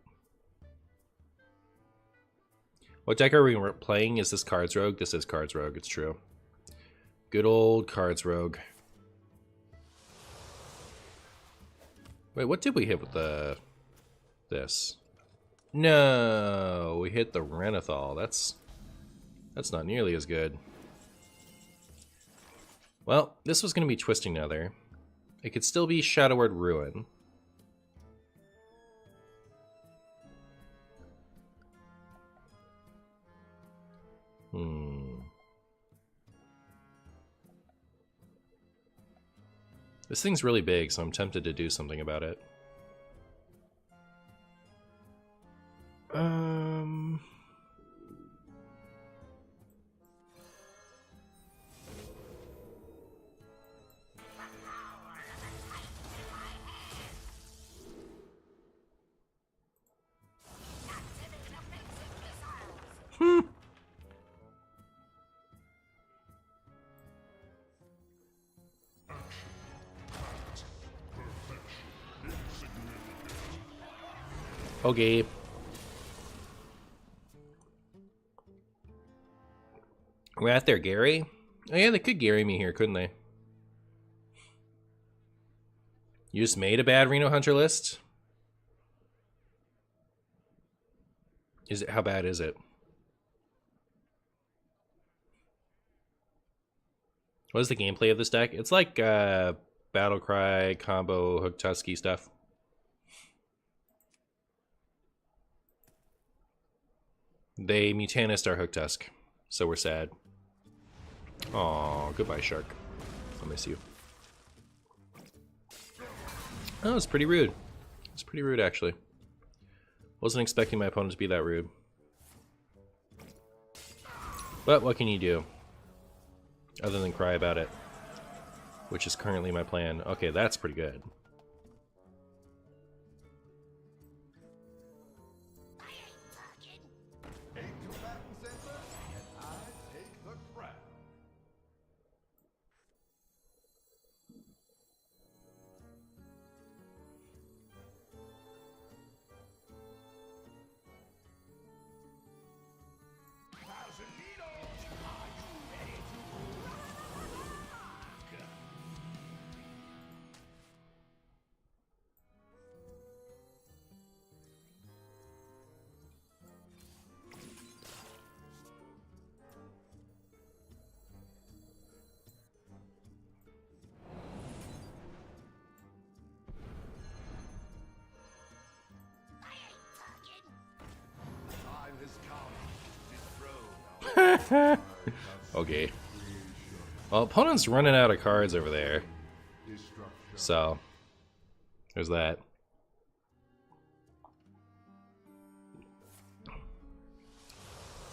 What deck are we playing? Is this Cards Rogue? This is Cards Rogue, it's true. Good old Cards Rogue. Wait, what did we hit with this? No, we hit the Renethal. That's not nearly as good. Well, this was going to be Twisting Nether. It could still be Shadow Word Ruin. This thing's really big, so I'm tempted to do something about it. Okay. We're at there, Gary. Oh yeah, they could Gary me here, couldn't they? You just made a bad Reno Hunter list? Is it, how bad is it? What is the gameplay of this deck? It's like Battlecry, combo, Hook Tusky stuff. They Mutanist our Hook Tusk, so we're sad. Aw, goodbye, Shark. I'll miss you. Oh, it's pretty rude. It's pretty rude, actually. Wasn't expecting my opponent to be that rude. But what can you do? Other than cry about it. Which is currently my plan. Okay, that's pretty good. Okay. Well, opponent's running out of cards over there. So, there's that.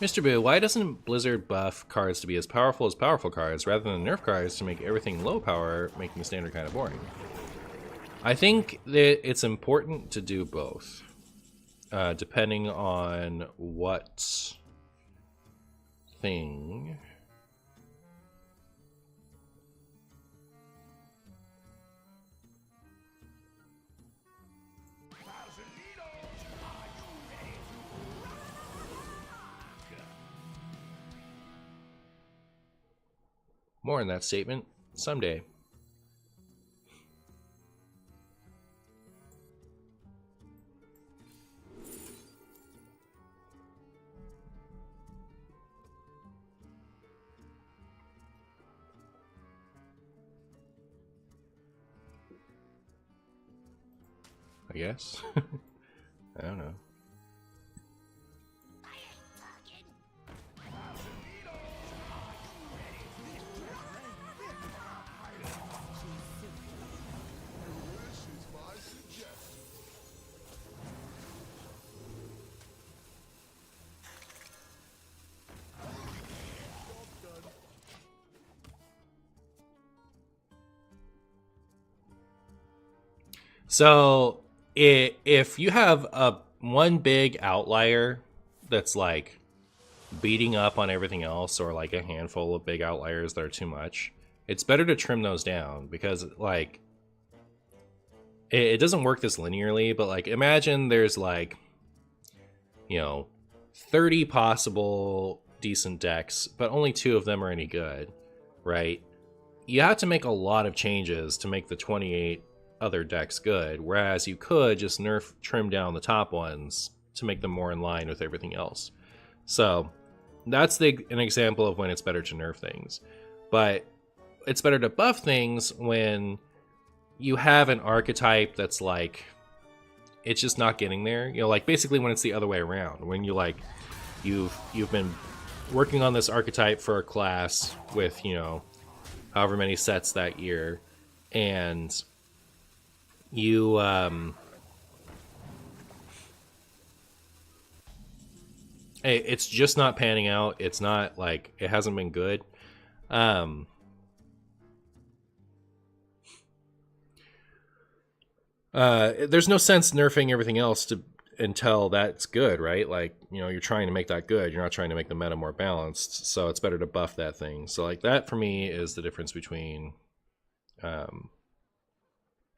Mr. Boo, why doesn't Blizzard buff cards to be as powerful cards rather than nerf cards to make everything low power, making the standard kind of boring? I think that it's important to do both, depending on what thing. More in that statement someday. I guess. I don't know. So if you have a one big outlier that's like beating up on everything else, or like a handful of big outliers that are too much, it's better to trim those down, because like it doesn't work this linearly, but like imagine there's like, you know, 30 possible decent decks, but only 2 of them are any good, right? You have to make a lot of changes to make the 28 other decks good, whereas you could just trim down the top ones to make them more in line with everything else. So that's an example of when it's better to nerf things. But it's better to buff things when you have an archetype that's like, it's just not getting there. You know, like basically when it's the other way around, when you like you've been working on this archetype for a class with, you know, however many sets that year, and you it's just not panning out. It's not like, it hasn't been good. There's no sense nerfing everything else until that's good, right? Like, you know, you're trying to make that good. You're not trying to make the meta more balanced. So it's better to buff that thing. So like that for me is the difference between,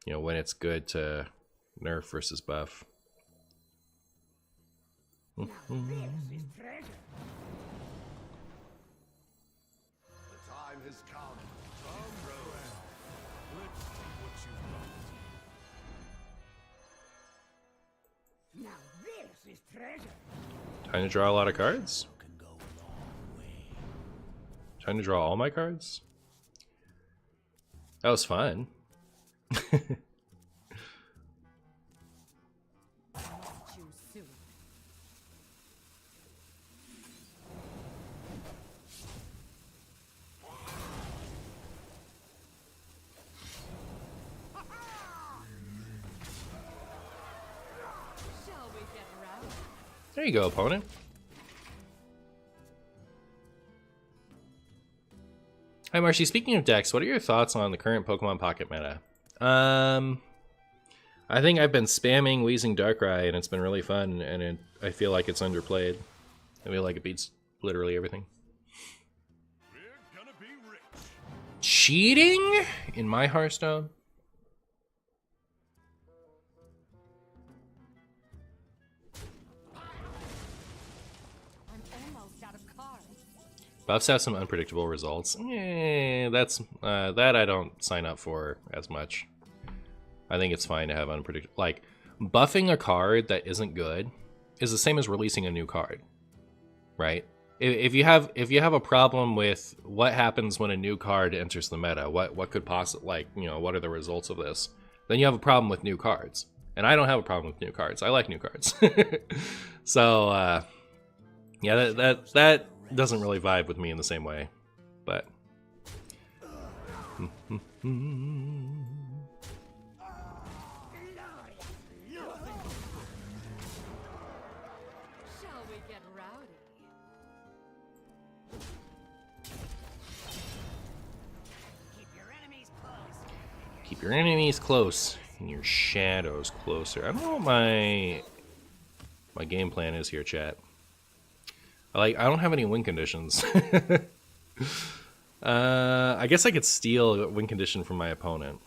you know, when it's good to nerf versus buff. The time has come. Come, friend. Let's see what you've got. Now this is treasure. Time to draw a lot of cards? Time to draw all my cards? That was fun. Too soon. Shall we get around? There you go, opponent. Hi, Marcy. Speaking of decks, what are your thoughts on the current Pokemon Pocket meta? I think I've been spamming Wheezing Darkrai, and it's been really fun, and I feel like it's underplayed. I feel like it beats literally everything. We're gonna be rich. Cheating in my Hearthstone? I'm almost out of cards. Buffs have some unpredictable results. That's that I don't sign up for as much. I think it's fine to have unpredictable. Like, buffing a card that isn't good is the same as releasing a new card, right? If you have a problem with what happens when a new card enters the meta, what could possibly, like, you know, what are the results of this? Then you have a problem with new cards, and I don't have a problem with new cards. I like new cards. So yeah, that doesn't really vibe with me in the same way, but. Shall we get rowdy? Keep your enemies close and your shadows closer. I don't know what my game plan is here, chat. I don't have any win conditions. I guess I could steal a win condition from my opponent.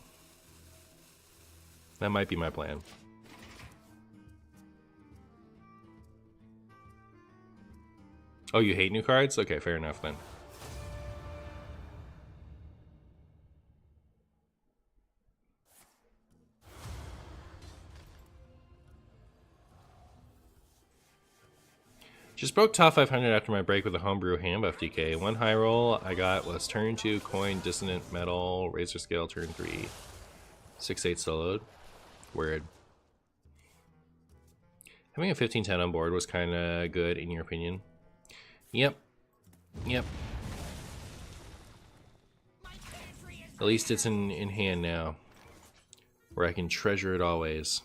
That might be my plan. Oh, you hate new cards? Okay, fair enough then. Just broke top 500 after my break with a homebrew hand buff DK. One high roll I got was turn 2, coin, dissonant metal, razor scale, turn 3. 6-8 soloed. Weird. Having a 15-10 on board was kind of good, in your opinion. Yep. Yep. At least it's in hand now, where I can treasure it always.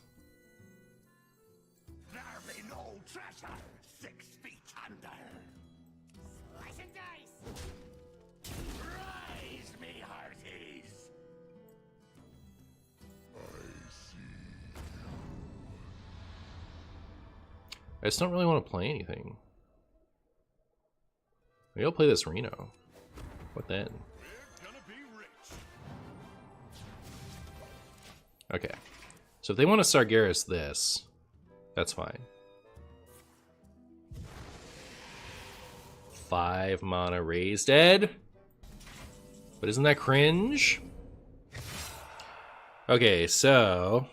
There be no treasure 6 feet under. Slice and dice. Rise, me hearties. I just don't really want to play anything. Maybe I'll play this Reno. What then? We're gonna be rich. Okay. So if they want to Sargeras this, that's fine. 5 mana raised dead. But isn't that cringe? Okay, so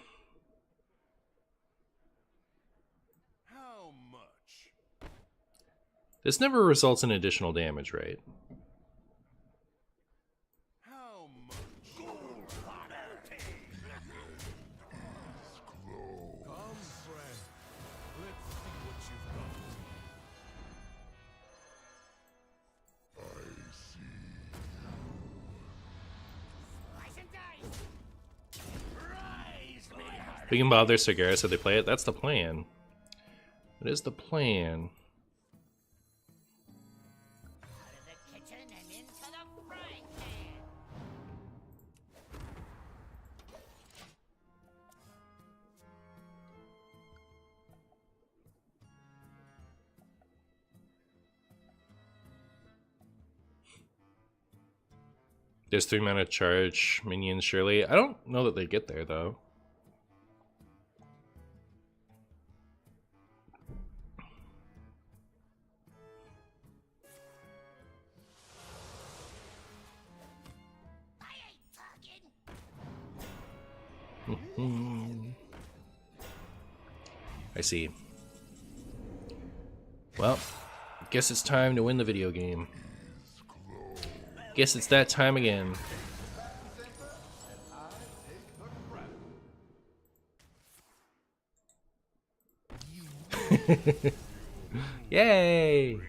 How much? this never results in additional damage, right? How much? Gold water. Come, friend. Let's see what you've got. Slice and dice. Rise, me hearties. We can bother Sargeras if they play it. That's the plan. That is the plan. Out of the kitchen and into the frying pan. There's 3 mana charge minions, surely. I don't know that they get there, though. I ain't talking. I see. Well, guess it's time to win the video game. Guess it's that time again. Yay! Let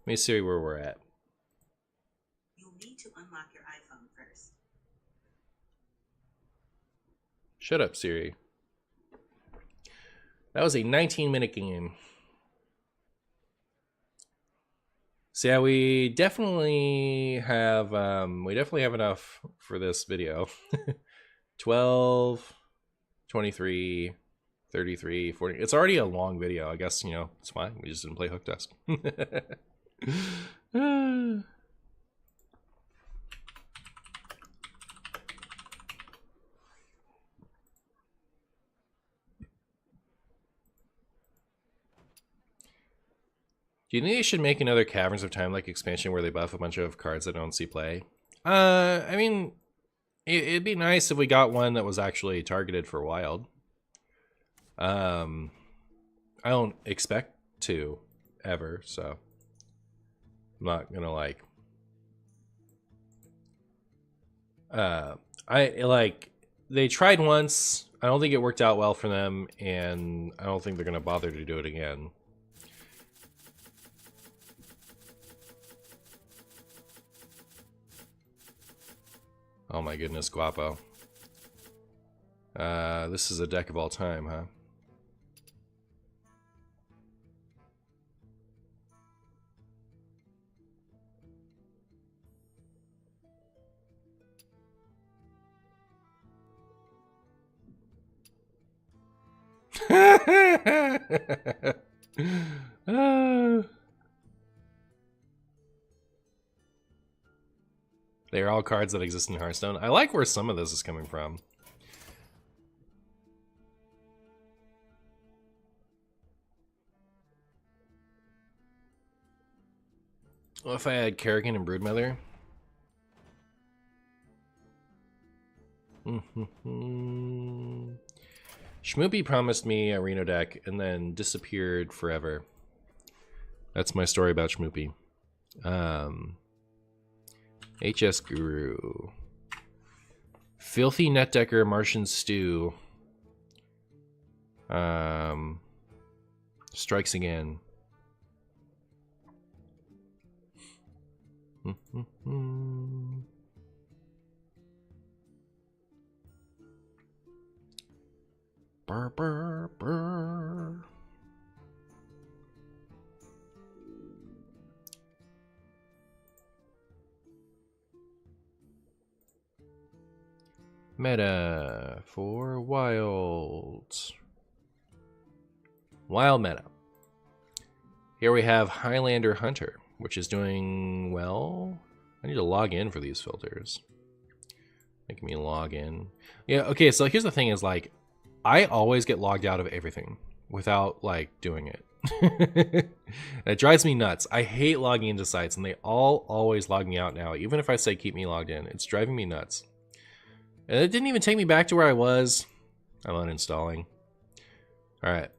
me see where we're at. You'll need to unlock your iPhone first. Shut up, Siri. That was a 19-minute game. So yeah, we definitely have enough for this video. 12, 23, 33, 40. It's already a long video. I guess, you know, it's fine. We just didn't play Hook Desk. Do you think they should make another Caverns of Time like expansion where they buff a bunch of cards that don't see play? I mean, it'd be nice if we got one that was actually targeted for Wild. I don't expect to ever, so I'm not gonna they tried once. I don't think it worked out well for them, and I don't think they're gonna bother to do it again. Oh my goodness, Guapo. This is a deck of all time, huh? They are all cards that exist in Hearthstone. I like where some of this is coming from. Well, if I had Kerrigan and Broodmother. Schmoopy promised me a Reno deck and then disappeared forever. That's my story about Schmoopy. HS Guru. Filthy Netdecker, Martian Stew. Strikes again. Brr, brr, brr. Meta for wild. Wild meta. Here we have Highlander Hunter, which is doing well. I need to log in for these filters. Make me log in. Yeah, okay, so here's the thing is like, I always get logged out of everything without like doing it. It drives me nuts. I hate logging into sites and they all always log me out now. Even if I say keep me logged in, it's driving me nuts. And it didn't even take me back to where I was. I'm uninstalling. Alright.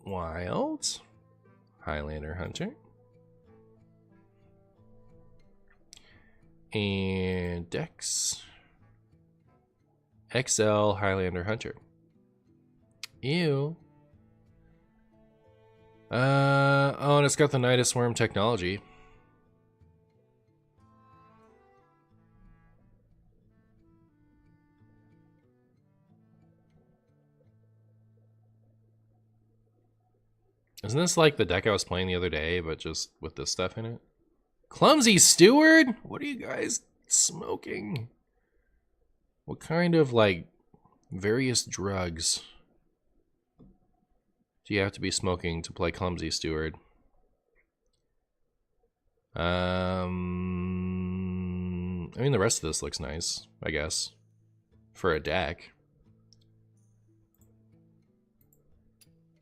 Wild. Highlander Hunter. And Dex. XL Highlander Hunter. Ew. Oh, and it's got the Nidus Worm technology. Isn't this like the deck I was playing the other day, but just with this stuff in it? Clumsy Steward? What are you guys smoking? What kind of, like, various drugs do you have to be smoking to play Clumsy Steward? I mean, the rest of this looks nice, I guess, for a deck.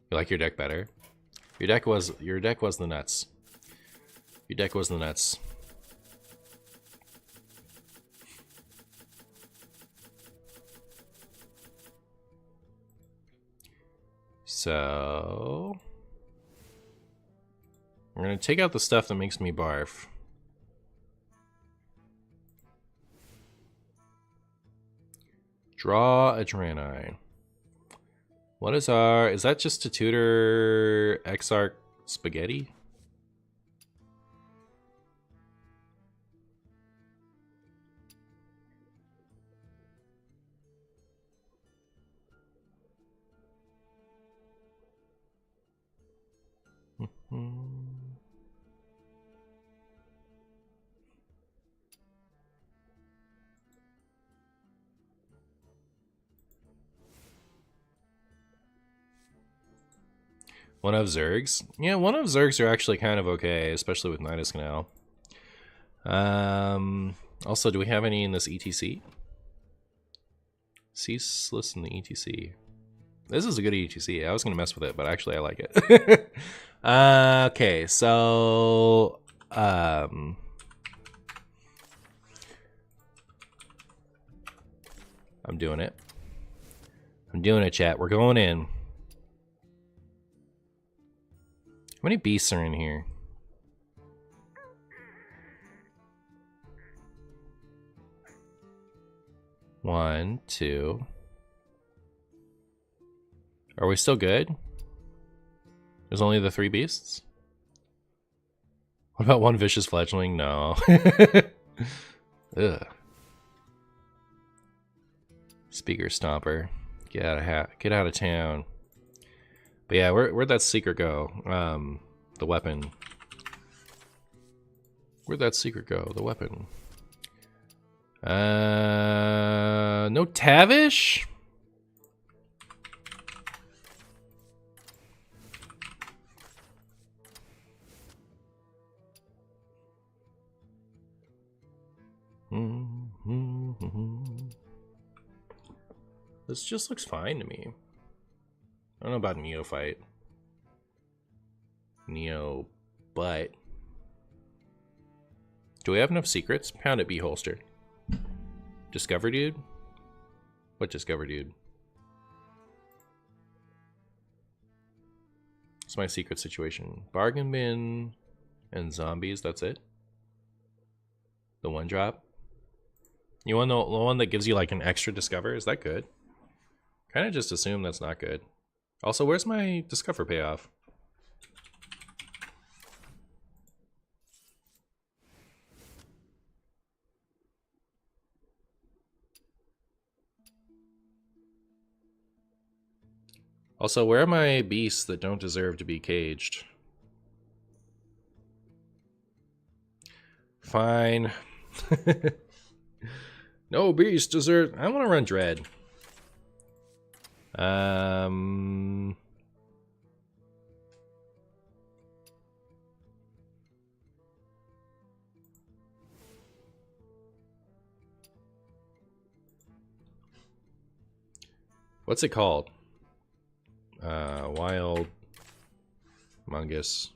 You like your deck better? Your deck was the nuts. Your deck was the nuts. So we're gonna take out the stuff that makes me barf. Draw a Draenei. What is our... Is that just to tutor Exarch Spaghetti? One of Zergs. Yeah, one of Zergs are actually kind of okay, especially with Nidus Canal. Also, do we have any in this ETC? Ceaseless in the ETC. This is a good ETC. I was going to mess with it, but actually I like it. Okay, so... I'm doing it. I'm doing it, chat. We're going in. How many beasts are in here? 1, 2. Are we still good? There's only the 3 beasts? What about 1 vicious fledgling? No. Ugh. Speaker stomper. Get out of town. But yeah, where'd that secret go? The weapon. Where'd that secret go? The weapon. No Tavish? This just looks fine to me. I don't know about Neophyte. Neo, but do we have enough secrets? Pound it, be holstered. Discover dude? What discover dude? What's my secret situation? Bargain bin and zombies, that's it? The 1 drop? You want the one that gives you like an extra discover? Is that good? Kind of just assume that's not good. Also, where's my discover payoff? Also, where are my beasts that don't deserve to be caged? Fine. No beast deserve. I want to run Dread. What's it called? Wild Mungus.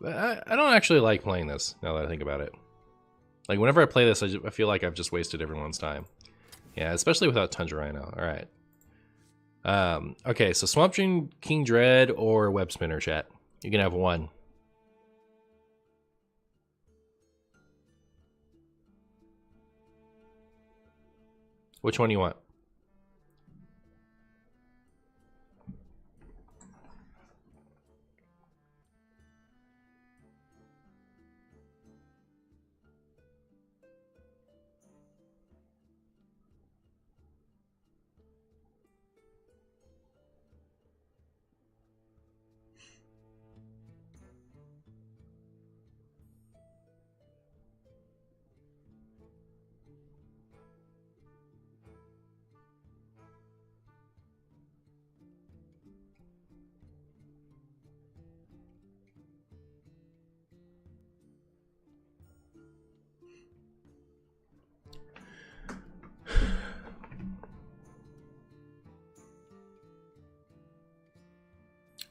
I don't actually like playing this, now that I think about it. Like, whenever I play this, I feel like I've just wasted everyone's time. Yeah, especially without Tundra Rhino. Alright. Okay, so Swamp Dream, King Dread, or Web Spinner, chat. You can have one. Which one do you want?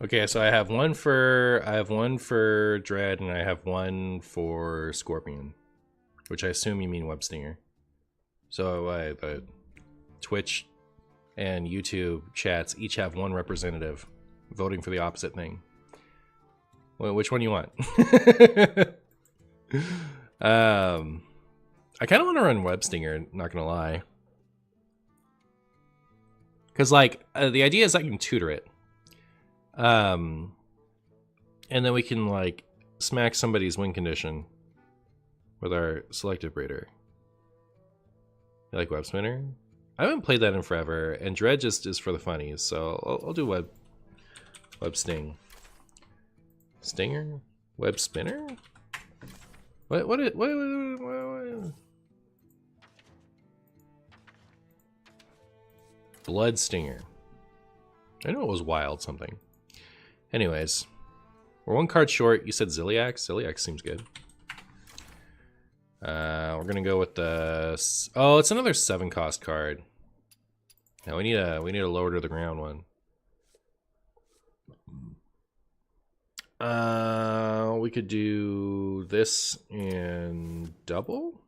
Okay, so I have one for Dread and I have one for Scorpion, which I assume you mean Webstinger. So the Twitch and YouTube chats each have one representative voting for the opposite thing. Well, which one do you want? I kind of want to run Webstinger, not gonna lie, because like the idea is I can tutor it. And then we can like smack somebody's win condition with our selective breeder. You like Web Spinner? I haven't played that in forever, and Dread just is for the funnies, so I'll do Web Sting. Stinger? Web Spinner? What? Blood Stinger. I know it was wild something. Anyways, we're 1 card short. You said Ziliax? Ziliax seems good. We're gonna go with the... Oh, it's another 7-cost card. Now we need a lower to the ground one. We could do this and double?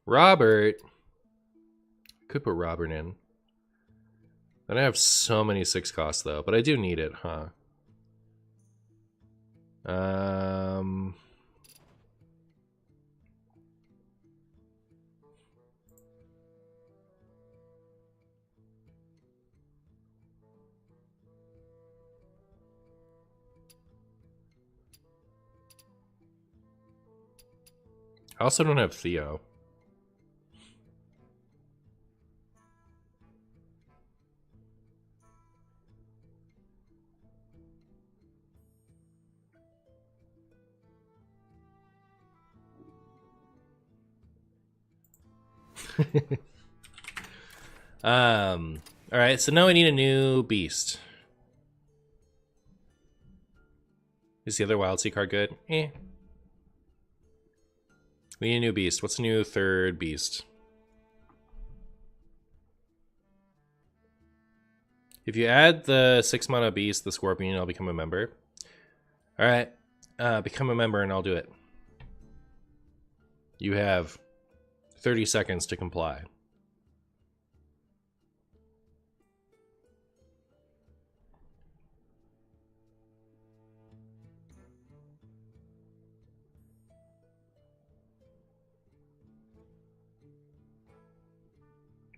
Robert. Could put Robert in. Then I have so many 6 costs though, but I do need it, huh? Um. I also don't have Theo. All right, so now I need a new beast. Is the other Wild Sea card good? Eh. We need a new beast. What's a new third beast? If you add the 6 mana beast, the Scorpion, I'll become a member. All right, become a member and I'll do it. You have 30 seconds to comply.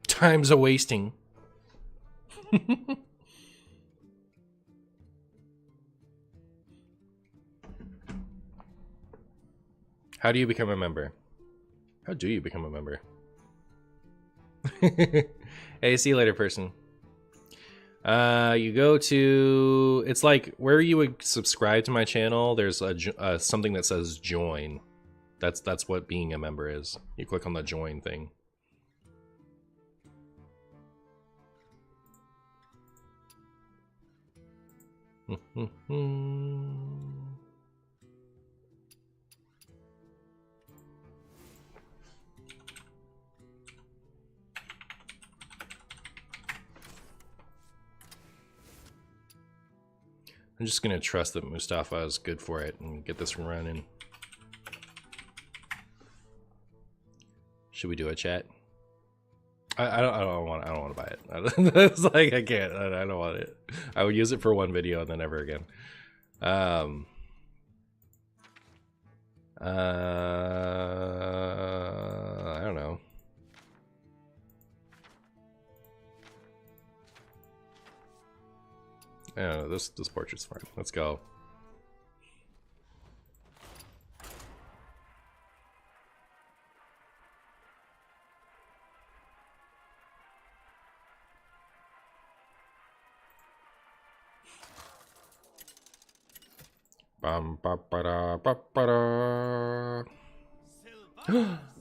Time's a wasting. How do you become a member? How do you become a member? Hey, see you later, person. You go to, it's like where you would subscribe to my channel. There's a something that says join. That's what being a member is. You click on the join thing. I'm just gonna trust that Mustafa is good for it and get this running. Should we do a chat? I don't want to buy it. It's like I can't. I don't want it. I would use it for one video and then never again. I don't know. I don't know. This portrait's fine. Let's go.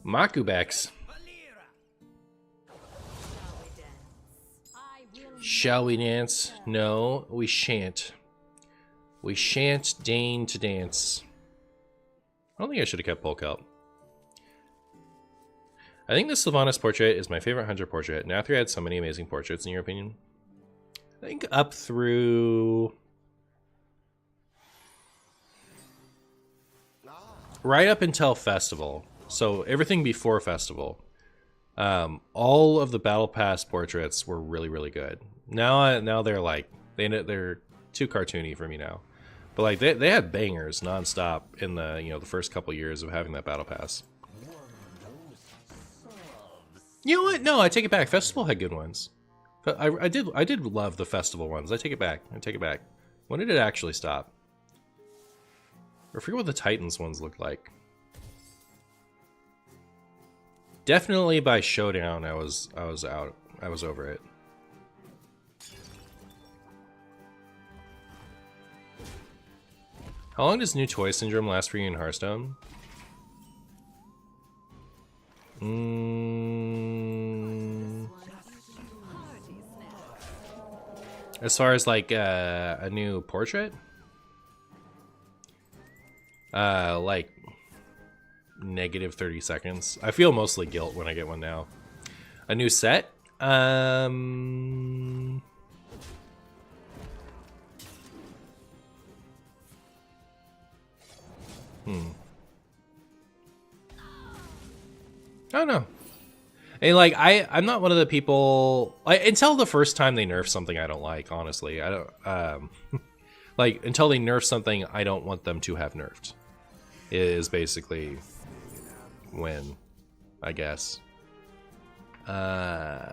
Makubex. Shall we dance? No, we shan't. We shan't deign to dance. I don't think I should have kept Polk out. I think the Sylvanas portrait is my favorite hunter portrait. Nathria had so many amazing portraits, in your opinion. I think up through... right up until Festival. So everything before Festival. All of the Battle Pass portraits were really, really good. Now they're like, they're too cartoony for me now. But like they had bangers nonstop in the the first couple years of having that Battle Pass. You know what? No, I take it back. Festival had good ones. But I did love the Festival ones. I take it back. I take it back. When did it actually stop? I forget what the Titans ones looked like. Definitely by Showdown, I was out. I was over it. How long does New Toy Syndrome last for you in Hearthstone? As far as like a new portrait? Like negative 30 seconds. I feel mostly guilt when I get one now. A new set? I don't know. And like I'm not one of the people until the first time they nerf something I don't like, honestly. I don't Like, until they nerf something I don't want them to have nerfed. Is basically when, I guess. None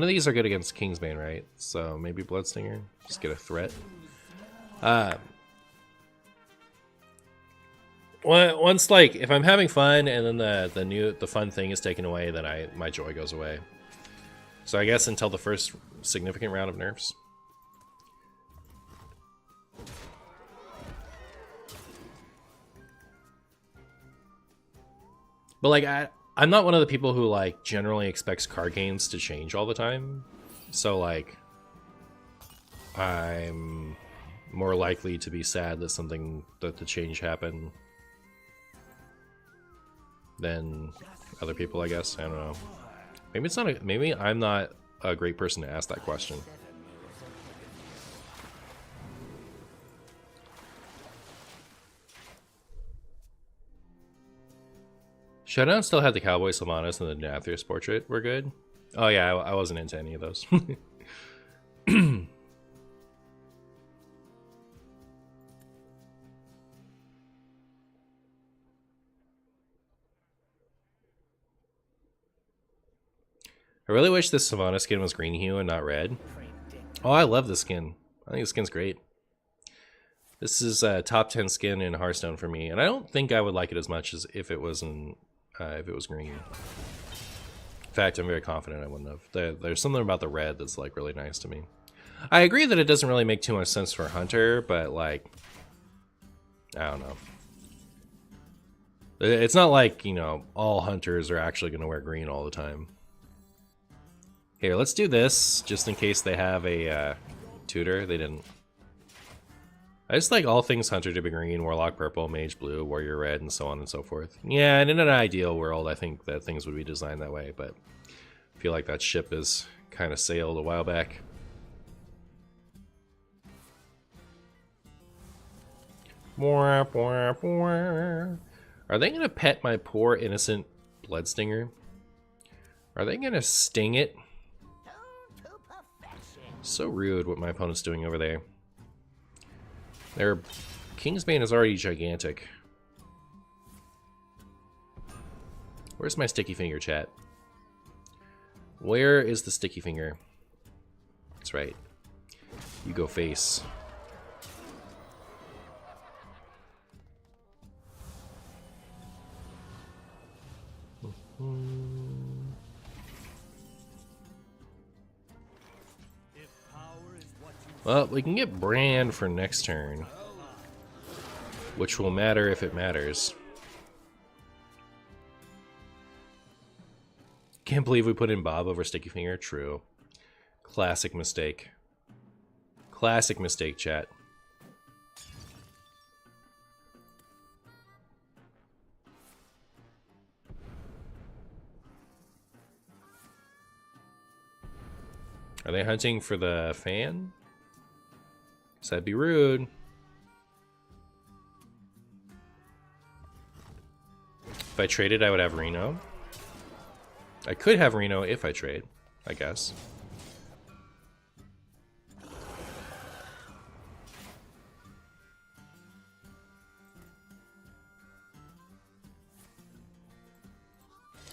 of these are good against Kingsbane, right? So maybe Bloodstinger. Just get a threat. Once, like, if I'm having fun and then the fun thing is taken away, then my joy goes away. So I guess until the first significant round of nerfs. But like I'm not one of the people who like generally expects card games to change all the time. So like I'm more likely to be sad that the change happened than other people, I guess. I don't know. Maybe I'm not a great person to ask that question. Showdown still had the Cowboy Sylvanas and the Nathrius portrait were good. Oh yeah, I wasn't into any of those. I really wish this Sylvana skin was green hue and not red. Oh, I love this skin. I think the skin's great. This is a top 10 skin in Hearthstone for me, and I don't think I would like it as much as if it was green. In fact, I'm very confident I wouldn't have. There's something about the red that's like really nice to me. I agree that it doesn't really make too much sense for Hunter, but like, I don't know. It's not like, you know, all Hunters are actually going to wear green all the time. Here, let's do this, just in case they have a tutor. They didn't. I just like all things Hunter to be green, Warlock purple, Mage blue, Warrior red, and so on and so forth. Yeah, and in an ideal world, I think that things would be designed that way, but I feel like that ship has kind of sailed a while back. Are they going to pet my poor innocent Bloodstinger? Are they going to sting it? So rude what my opponent's doing over there. Their Kingsbane is already gigantic. Where's my sticky finger, chat? Where is the sticky finger? That's right. You go face. Well, we can get Brand for next turn, which will matter if it matters. Can't believe we put in Bob over Sticky Finger. True. Classic mistake. Classic mistake, chat. Are they hunting for the fan? So that'd be rude. If I traded, I would have Reno. I could have Reno if I trade, I guess.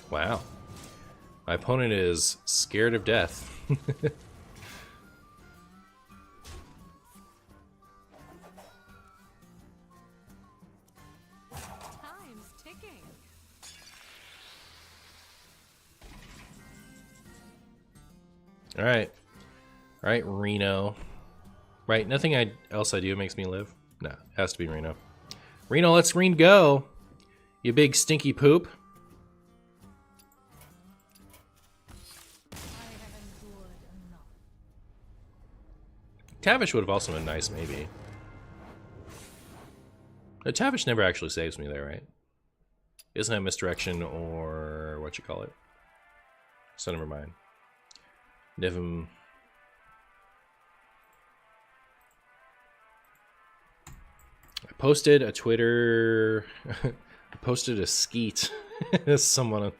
Wow. My opponent is scared of death. Alright. Alright, Reno. Right, nothing else I do makes me live. No, it has to be Reno. Reno, let's green go! You big stinky poop. Tavish would have also been nice, maybe. No, Tavish never actually saves me there, right? He doesn't have misdirection or what you call it. So never mind. Nevim. I posted a Twitter. I posted a skeet. Someone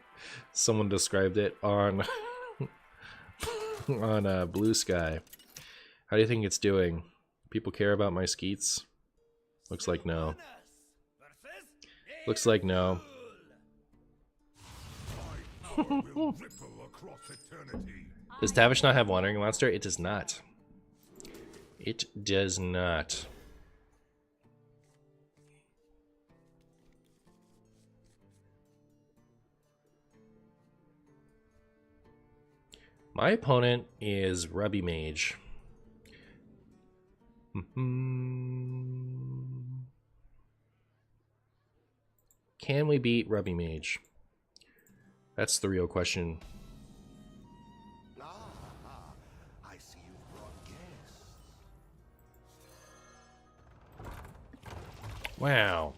described it on on Blue Sky. How do you think it's doing? People care about my skeets? Looks like no. Looks like no. Will ripple across eternity. Does Tavish not have Wandering Monster? It does not. It does not. My opponent is Rubby Mage. Can we beat Rubby Mage? That's the real question. I see you brought guests. Wow.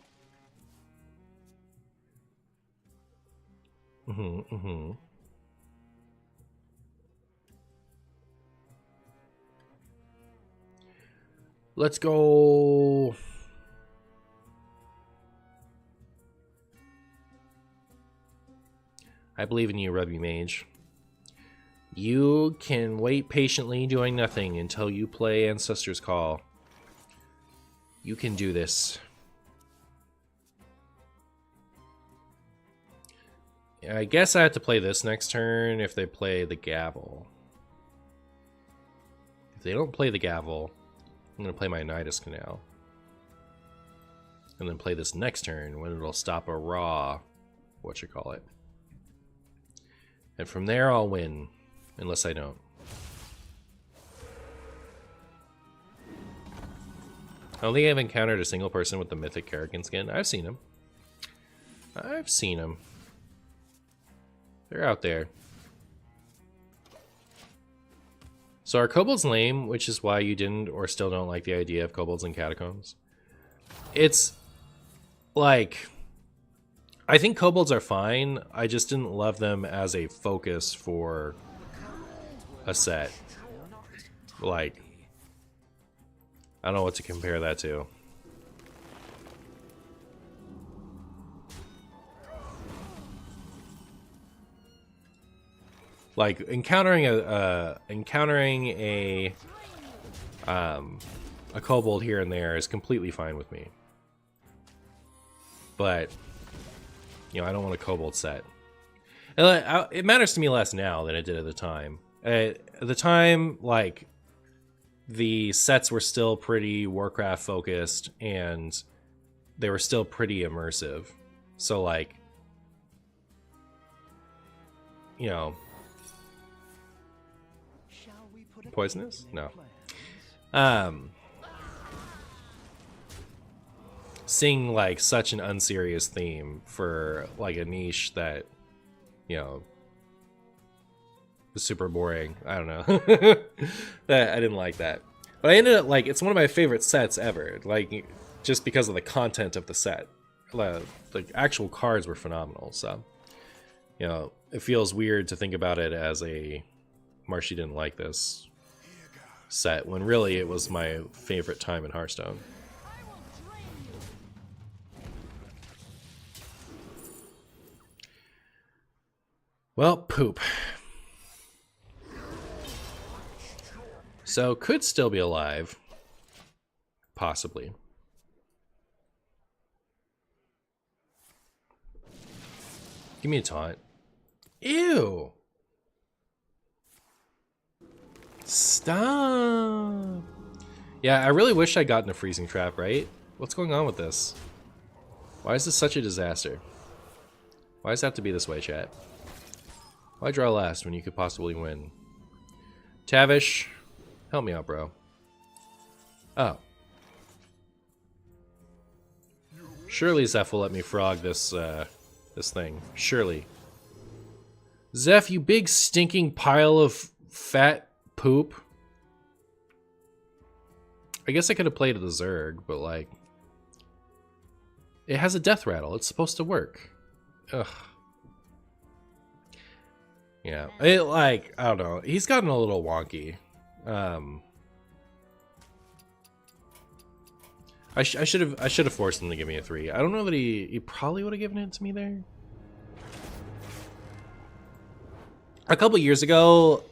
Let's go. I believe in you, Rubby Mage. You can wait patiently doing nothing until you play Ancestor's Call. You can do this. I guess I have to play this next turn if they play the Gavel. If they don't play the Gavel, I'm going to play my Nidus Canal. And then play this next turn when it'll stop a raw, whatchamacallit. And from there I'll win, unless I don't. I don't think I've encountered a single person with the mythic Karrakin skin. I've seen them. I've seen them. They're out there. So are kobolds lame, which is why you didn't or still don't like the idea of kobolds in catacombs? It's like, I think kobolds are fine. I just didn't love them as a focus for a set. Like, I don't know what to compare that to. Like encountering a kobold here and there is completely fine with me. But you know, I don't want a kobold set. It matters to me less now than it did at the time. At the time, like, the sets were still pretty Warcraft focused and they were still pretty immersive. So like, you know, poisonous? No. Seeing like such an unserious theme for like a niche that, you know, was super boring. I don't know. That I didn't like that. But I ended up like, it's one of my favorite sets ever. Like, just because of the content of the set. The actual cards were phenomenal. So, you know, it feels weird to think about it as a Marshy didn't like this set when really it was my favorite time in Hearthstone. Well, poop. So could still be alive, possibly. Give me a taunt. Ew. Stop. Yeah, I really wish I'd gotten a freezing trap, right? What's going on with this? Why is this such a disaster? Why does it have to be this way, chat? Why draw last when you could possibly win? Tavish, help me out, bro. Oh. Surely Zeph will let me frog this this thing. Surely. Zeph, you big stinking pile of fat poop. I guess I could have played the Zerg, but like, it has a death rattle. It's supposed to work. Ugh. Yeah, it like, I don't know. He's gotten a little wonky. I should have forced him to give me a 3. I don't know that he probably would have given it to me there. A couple years ago,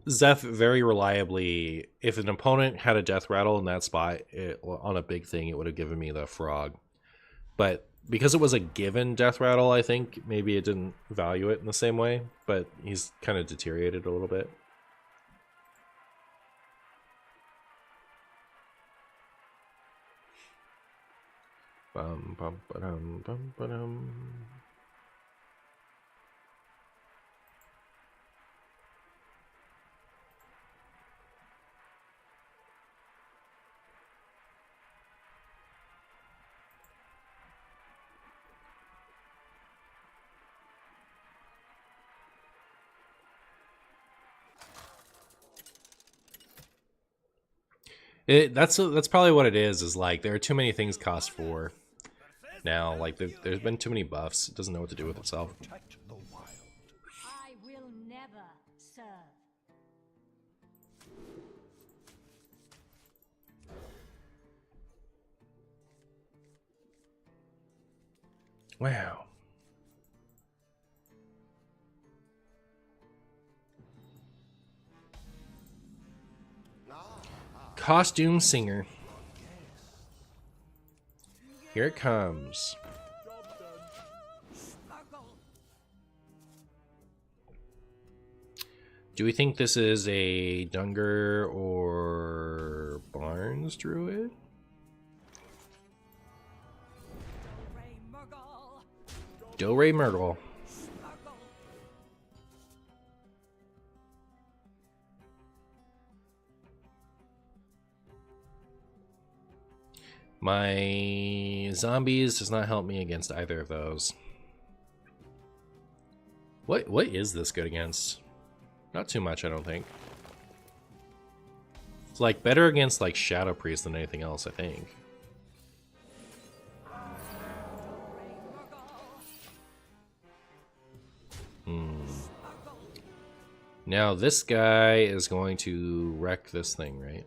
Zeph very reliably, if an opponent had a death rattle in that spot on a big thing, it would have given me the frog. But because it was a given death rattle, I think maybe it didn't value it in the same way, but he's kind of deteriorated a little bit. Bum, bum, ba-dum, bum, ba-dum. That's probably what it is like there are too many things cost 4 now. Like there's been too many buffs. It doesn't know what to do with itself. I will never serve. Wow. Costume singer. Here it comes. Do we think this is a Dunger or Barnes Druid? Do-Ray Murgle. My zombies does not help me against either of those. What is this good against? Not too much, I don't think. It's like better against like Shadow Priest than anything else, I think. Now this guy is going to wreck this thing, right?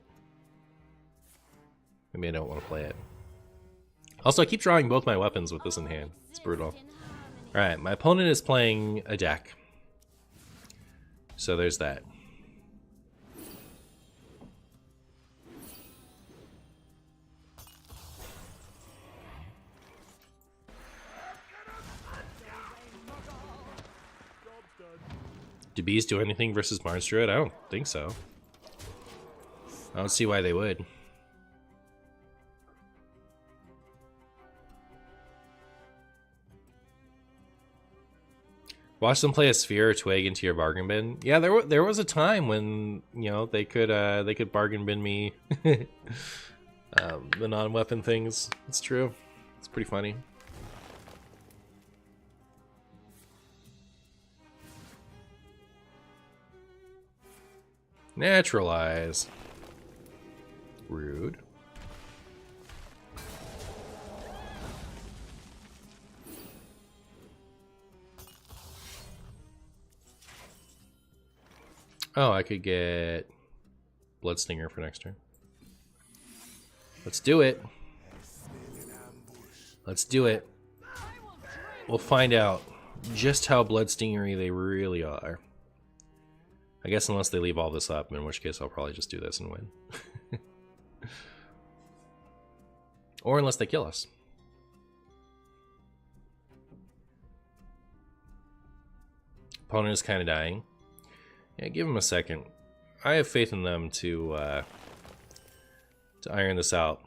Maybe I don't want to play it. Also, I keep drawing both my weapons with this in hand. It's brutal. Alright, my opponent is playing a deck. So there's that. Do bees do anything versus Mars Druid? I don't think so. I don't see why they would. Watch them play a sphere or twig into your bargain bin. Yeah, there was a time when, you know, they could bargain bin me the non-weapon things. It's true. It's pretty funny. Naturalize. Rude. Oh, I could get Bloodstinger for next turn. Let's do it. Let's do it. We'll find out just how Bloodstingery they really are. I guess unless they leave all this up, in which case I'll probably just do this and win. Or unless they kill us. Opponent is kind of dying. Yeah, give them a second. I have faith in them to iron this out.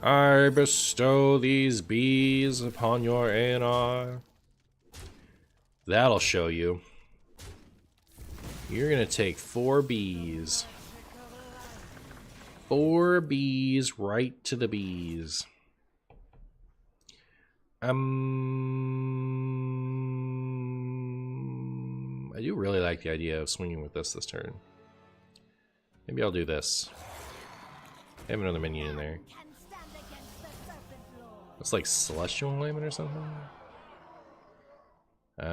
I bestow these bees upon your ANR. That'll show you. You're gonna take 4 bees. 4 bees right to the bees. I do really like the idea of swinging with this turn. Maybe I'll do this. I have another minion in there. It's like Celestial Alignment or something. Do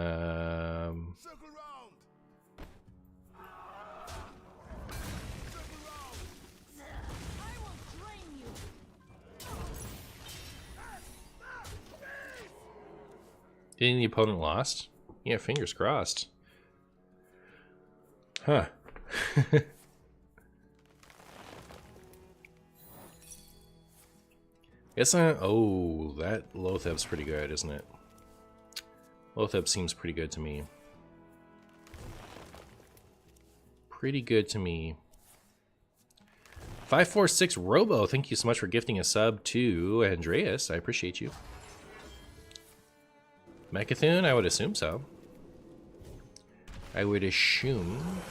you think the opponent lost? Yeah, fingers crossed. Huh. Guess I... Oh, that Lotheb's pretty good, isn't it? Lotheb seems pretty good to me. Pretty good to me. 546 Robo, thank you so much for gifting a sub to Andreas. I appreciate you. Mechathune, I would assume so. I would assume.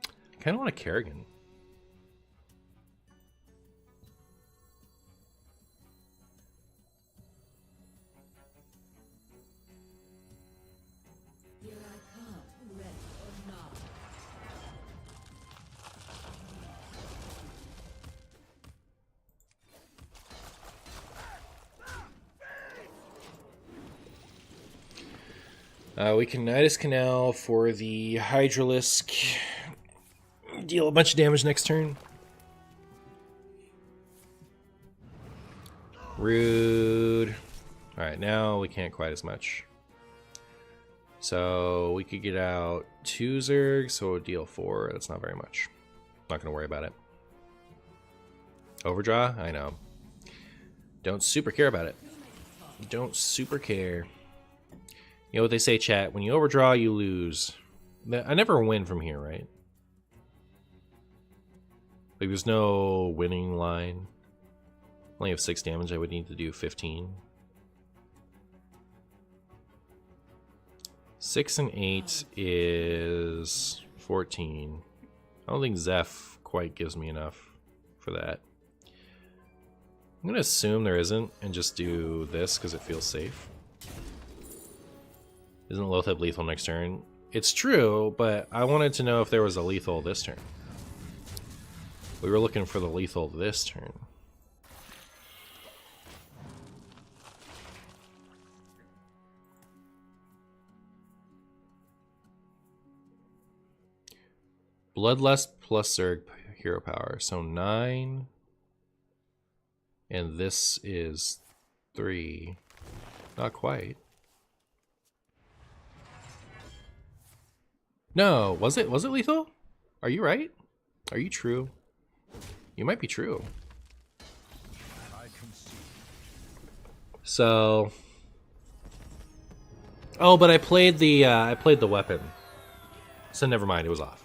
I kind of want a Kerrigan. Here I come, ready or not. We can Nidus Canal for the Hydralisk. Deal a bunch of damage next turn. Rude. Alright, now we can't quite as much. So we could get out 2 Zerg, so deal 4. That's not very much. Not going to worry about it. Overdraw? I know. Don't super care about it. Don't super care. You know what they say, chat? When you overdraw, you lose. I never win from here, right? Like, there's no winning line. I only have 6 damage. I would need to do 15. 6 and 8 is 14. I don't think Zeph quite gives me enough for that. I'm going to assume there isn't and just do this because it feels safe. Isn't Lotheb lethal next turn? It's true, but I wanted to know if there was a lethal this turn. We were looking for the lethal this turn. Bloodlust plus Zerg hero power. So 9. And this is 3. Not quite. No, was it lethal? Are you right? Are you true? You might be true. So, oh, but I played the weapon. So never mind, it was off.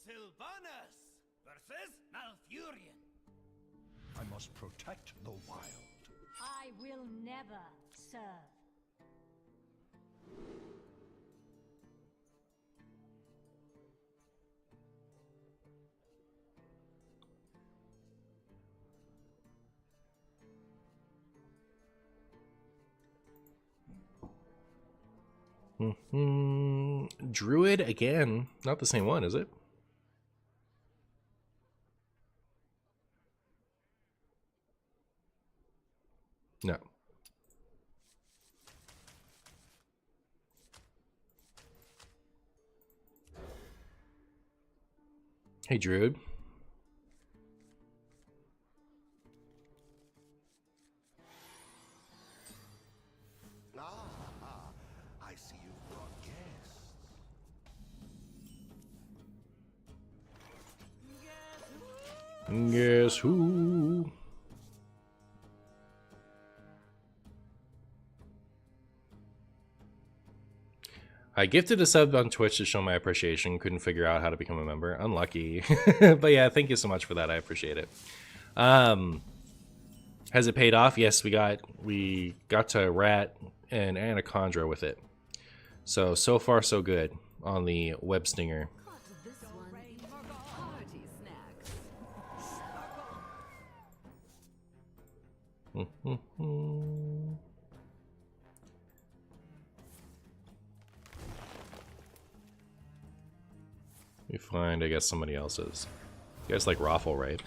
Sylvanas versus Malfurion. I must protect the wild. I will never serve. Druid again. Not the same one, is it? No. Hey, Druid. I see you've brought guests. Guess who? I gifted a sub on Twitch to show my appreciation. Couldn't figure out how to become a member. Unlucky. But yeah, thank you so much for that. I appreciate it. Has it paid off? Yes, we got to Rat and Anaconda with it. So far so good on the Webstinger. This one is party snacks. We find, I guess, somebody else's. You guys like Raffle, right?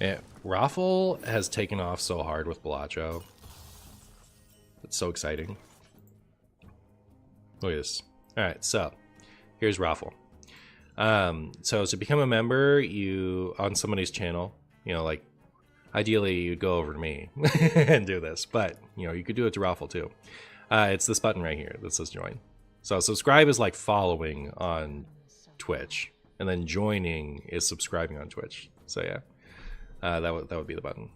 Yeah, Raffle has taken off so hard with Balacho. It's so exciting. Look at this. Alright, so here's Raffle. So to become a member, you on somebody's channel, you know, like ideally you'd go over to me and do this, but you know, you could do it to Raffle too. It's this button right here that says join. So subscribe is like following on Twitch, and then joining is subscribing on Twitch. So yeah, that would be the button.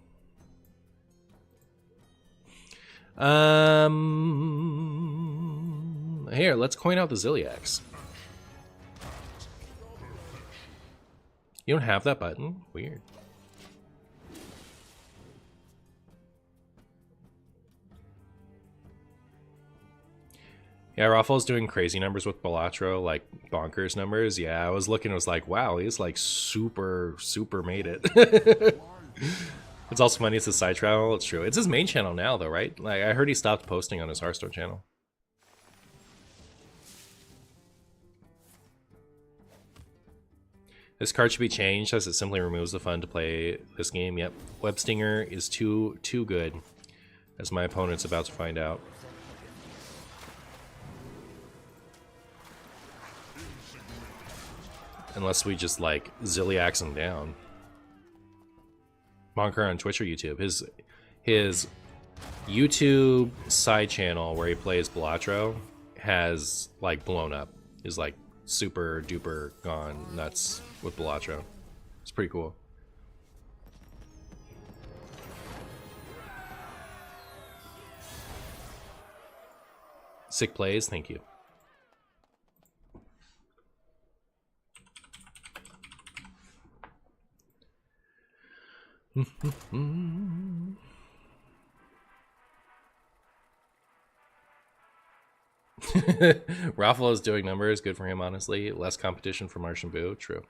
Here, let's coin out the Ziliax. You don't have that button? Weird. Yeah, Raffle's doing crazy numbers with Balatro, like bonkers numbers. Yeah, I was looking, it was like, wow, he's like super made it. It's also funny, it's a side channel, it's true. It's his main channel now though, right? Like, I heard he stopped posting on his Hearthstone channel. This card should be changed as it simply removes the fun to play this game. Yep, Webstinger is too good, as my opponent's about to find out. Unless we just like Ziliax him down. Bonker on Twitch or YouTube. His YouTube side channel where he plays Balatro has like blown up. Is like super duper gone nuts with Balatro. It's pretty cool. Sick plays, thank you. Raffle is doing numbers, good for him, honestly. Less competition for Martian Boo, true.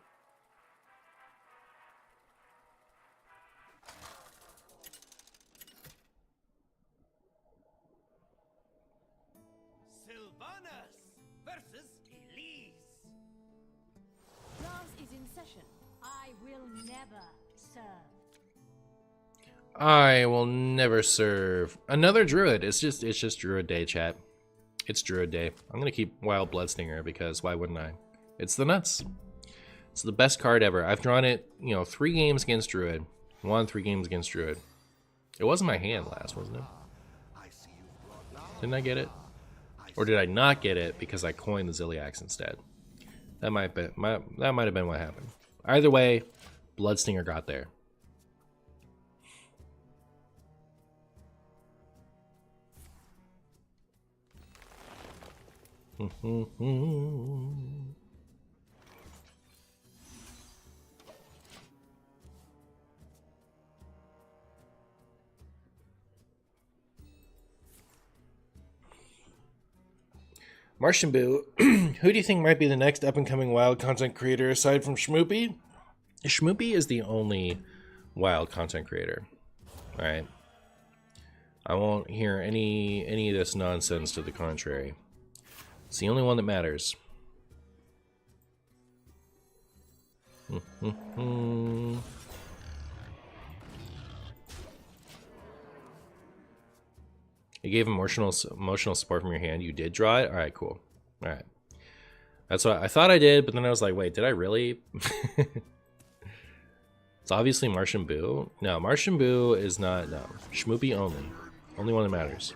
Sylvanas versus Elise. Class is in session. I will never serve. I will never serve another druid. It's just druid day, chat. It's druid day. I'm gonna keep Wild Bloodstinger because why wouldn't I? It's the nuts. It's the best card ever. I've drawn it, you know, 3 games against druid. Won 3 games against druid. It wasn't my hand last, wasn't it? Didn't I get it? Or did I not get it because I coined the Ziliax instead? That might have been what happened. Either way, Bloodstinger got there. Martian Boo, who do you think might be the next up-and-coming wild content creator aside from Schmoopy? Schmoopy is the only wild content creator. Alright. I won't hear any of this nonsense to the contrary. It's the only one that matters. You gave emotional support from your hand. You did draw it? Alright, cool. Alright. That's what I thought I did, but then I was like, wait, did I really? It's obviously Martian Boo. No, Martian Boo is not, no. Schmoopy only. Only one that matters.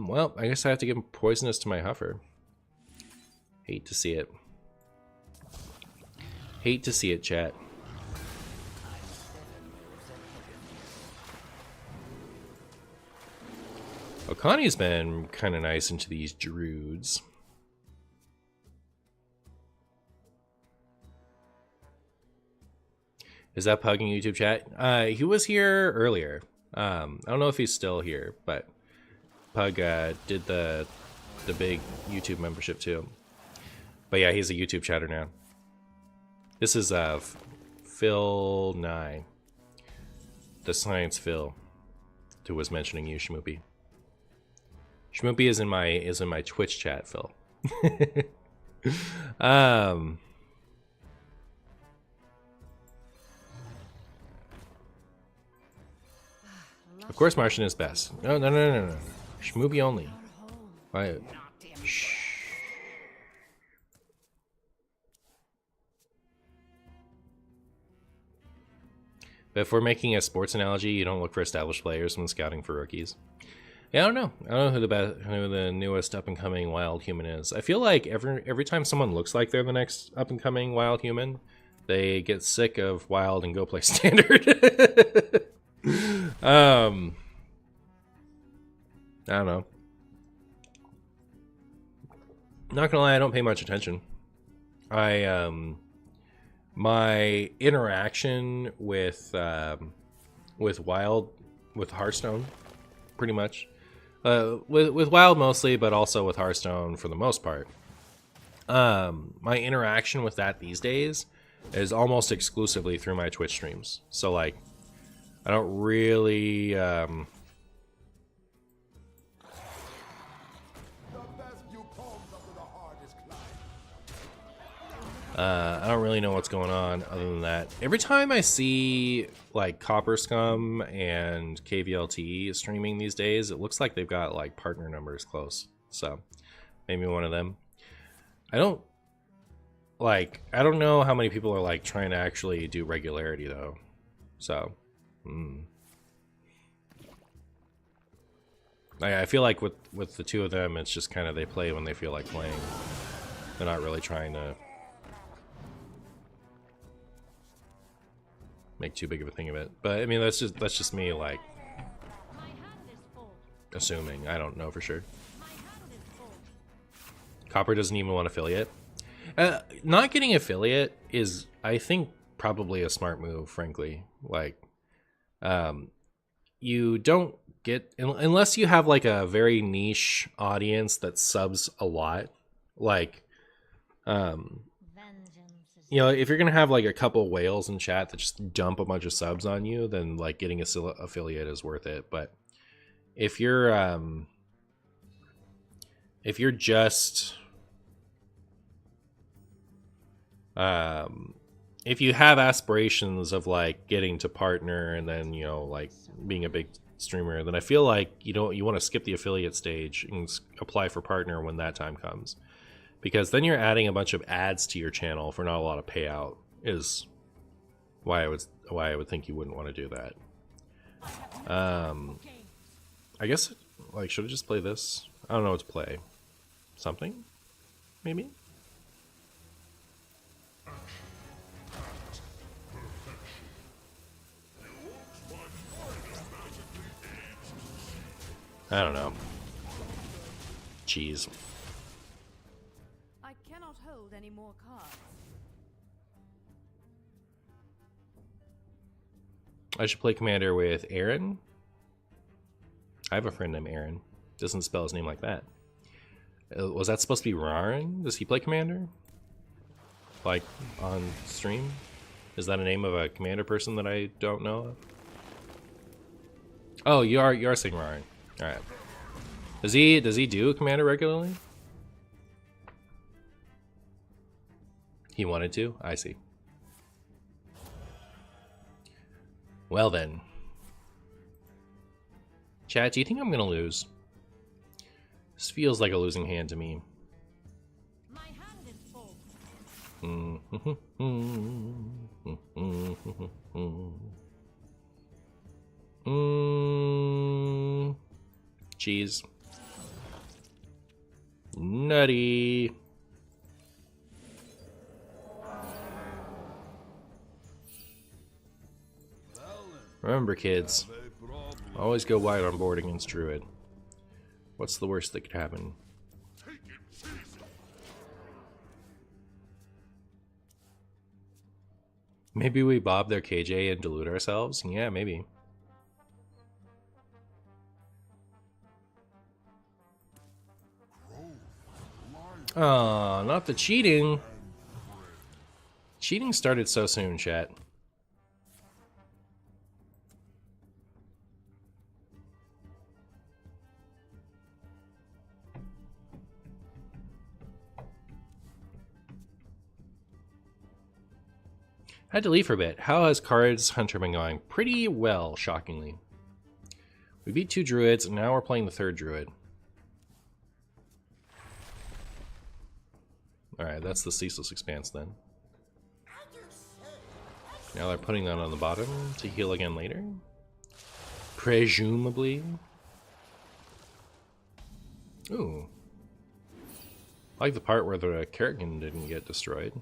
Well, I guess I have to give Poisonous to my Huffer. Hate to see it. Hate to see it, chat. Okani's been kind of nice into these druids. Is that Pug in YouTube chat? He was here earlier. I don't know if he's still here, but Pug did the big YouTube membership too. But yeah, he's a YouTube chatter now. This is Phil 9, the science Phil, who was mentioning you, Shmoopy. Shmoopy is in my Twitch chat, Phil. Of course, Martian is best. No. Shmoopy only. Why? Shh. But if we're making a sports analogy, you don't look for established players when scouting for rookies. Yeah, I don't know. I don't know who the newest up-and-coming wild human is. I feel like every time someone looks like they're the next up-and-coming wild human, they get sick of wild and go play standard. I don't know. Not gonna lie, I don't pay much attention. My interaction with Hearthstone, pretty much. With WoW mostly, but also with Hearthstone for the most part. My interaction with that these days is almost exclusively through my Twitch streams. So like, I don't really I don't really know what's going on other than that. Every time I see like Copper Scum and KVLT streaming these days, it looks like they've got like partner numbers close. So maybe one of them. I don't know how many people are like trying to actually do regularity though. So I feel like with the two of them, it's just kind of they play when they feel like playing. They're not really trying to make too big of a thing of it. But I mean, that's just me like assuming. I don't know for sure. Copper doesn't even want affiliate. Not getting affiliate is, I think, probably a smart move, frankly. Like, you don't get, unless you have like a very niche audience that subs a lot, like, you know, if you're gonna have like a couple whales in chat that just dump a bunch of subs on you, then like getting a affiliate is worth it. But if you're just if you have aspirations of like getting to partner and then, you know, like being a big streamer, then I feel like you want to skip the affiliate stage and apply for partner when that time comes. Because then you're adding a bunch of ads to your channel for not a lot of payout, is why I would think you wouldn't want to do that. I guess, like, should I just play this? I don't know what to play. Something? Maybe? I don't know. Cheese. I cannot hold any more cards. I should play Commander with Aaron. I have a friend named Aaron. Doesn't spell his name like that. Was that supposed to be Raren? Does he play Commander? Like, on stream? Is that a name of a Commander person that I don't know of? Oh, you are saying Raren. Alright. Does he do Commander regularly? He wanted to? I see. Well then. Chat, do you think I'm gonna lose? This feels like a losing hand to me. My hand is full. Cheese. Nutty. Remember, kids, always go wide on board against Druid. What's the worst that could happen? Maybe we bob their KJ and dilute ourselves? Yeah, maybe. Aw, not the cheating. Cheating started so soon, chat. Had to leave for a bit. How has Cards Hunter been going? Pretty well, shockingly. We beat 2 druids, and now we're playing the 3rd druid. Alright, that's the Ceaseless Expanse then. Now they're putting that on the bottom to heal again later. Presumably. Ooh. I like the part where the Kerrigan didn't get destroyed.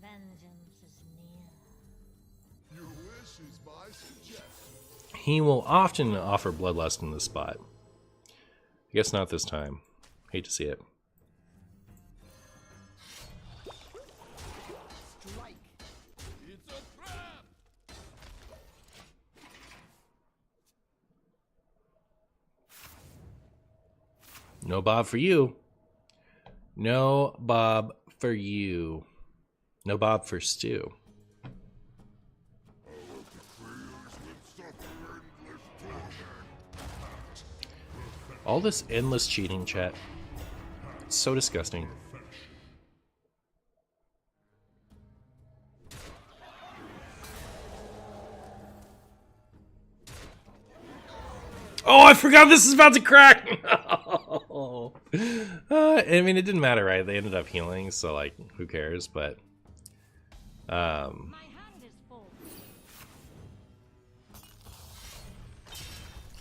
Vengeance is near. Your wish is my suggestion. He will often offer Bloodlust in this spot. I guess not this time. Hate to see it. Strike. It's a trap. No Bob for you. No Bob for you. No Bob for Stu. All this endless cheating, chat. It's so disgusting. Oh, I forgot this is about to crack! I mean, it didn't matter, right? They ended up healing, so, like, who cares? But, My hand is full.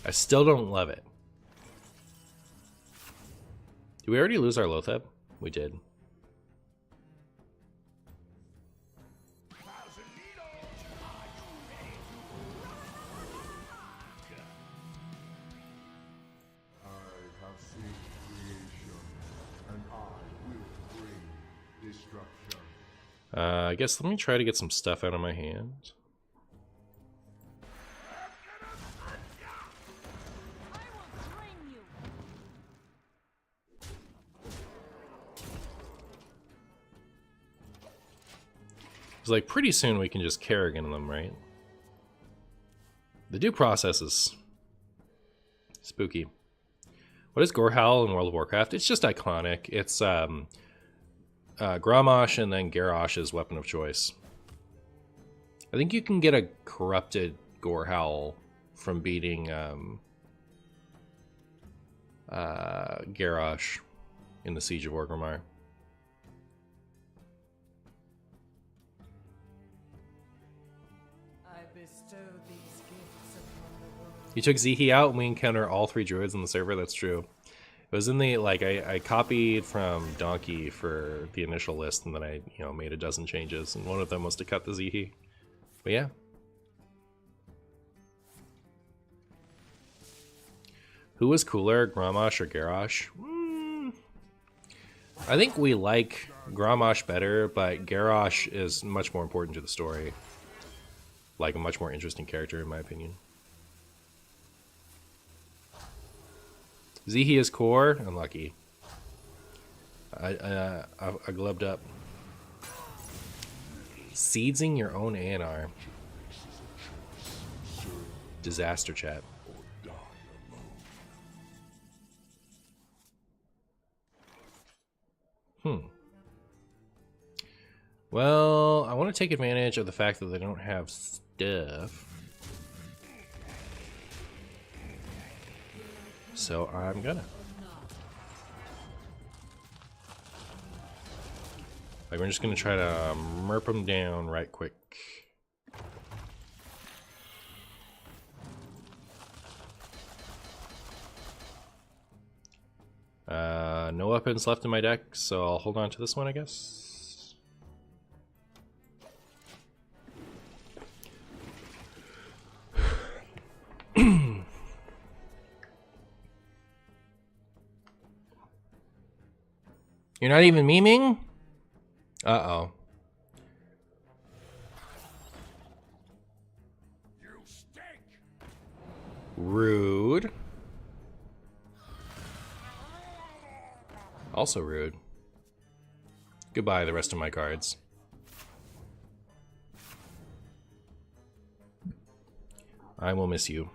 I still don't love it. Did we already lose our Lotheb? We did. I have seen creation, and I will bring destruction. I guess let me try to get some stuff out of my hand. I will train you. It's like pretty soon we can just Kerrigan them, right? The due process is spooky. What is Gorehowl in World of Warcraft? It's just iconic. It's Grommash and then Garrosh's weapon of choice. I think you can get a corrupted Gorehowl from beating Garrosh in the Siege of Orgrimmar. I bestow these gifts upon the world. You took Zihi out and we encounter all 3 druids on the server. That's true. It was in the, like, I copied from Donkey for the initial list, and then I, made a dozen changes, and one of them was to cut the Zihi. But yeah. Who was cooler, Grommash or Garrosh? I think we like Grommash better, but Garrosh is much more important to the story. Like, a much more interesting character, in my opinion. Zihi is core. Unlucky. I glubbed up. Seedsing your own ANR. Disaster, chat. Well, I want to take advantage of the fact that they don't have stuff. So I'm gonna. Like, we're just gonna try to merp them down right quick. No weapons left in my deck, so I'll hold on to this one, I guess. You're not even memeing? Uh-oh. You stink! Rude. Also rude. Goodbye, the rest of my cards. I will miss you.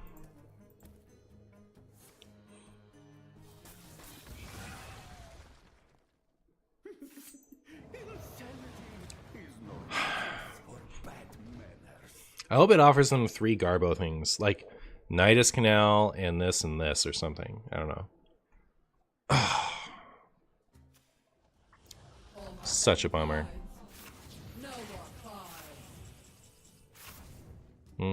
I hope it offers them 3 Garbo things, like Nidus Canal and this or something. I don't know. Such a bummer. No more cards. No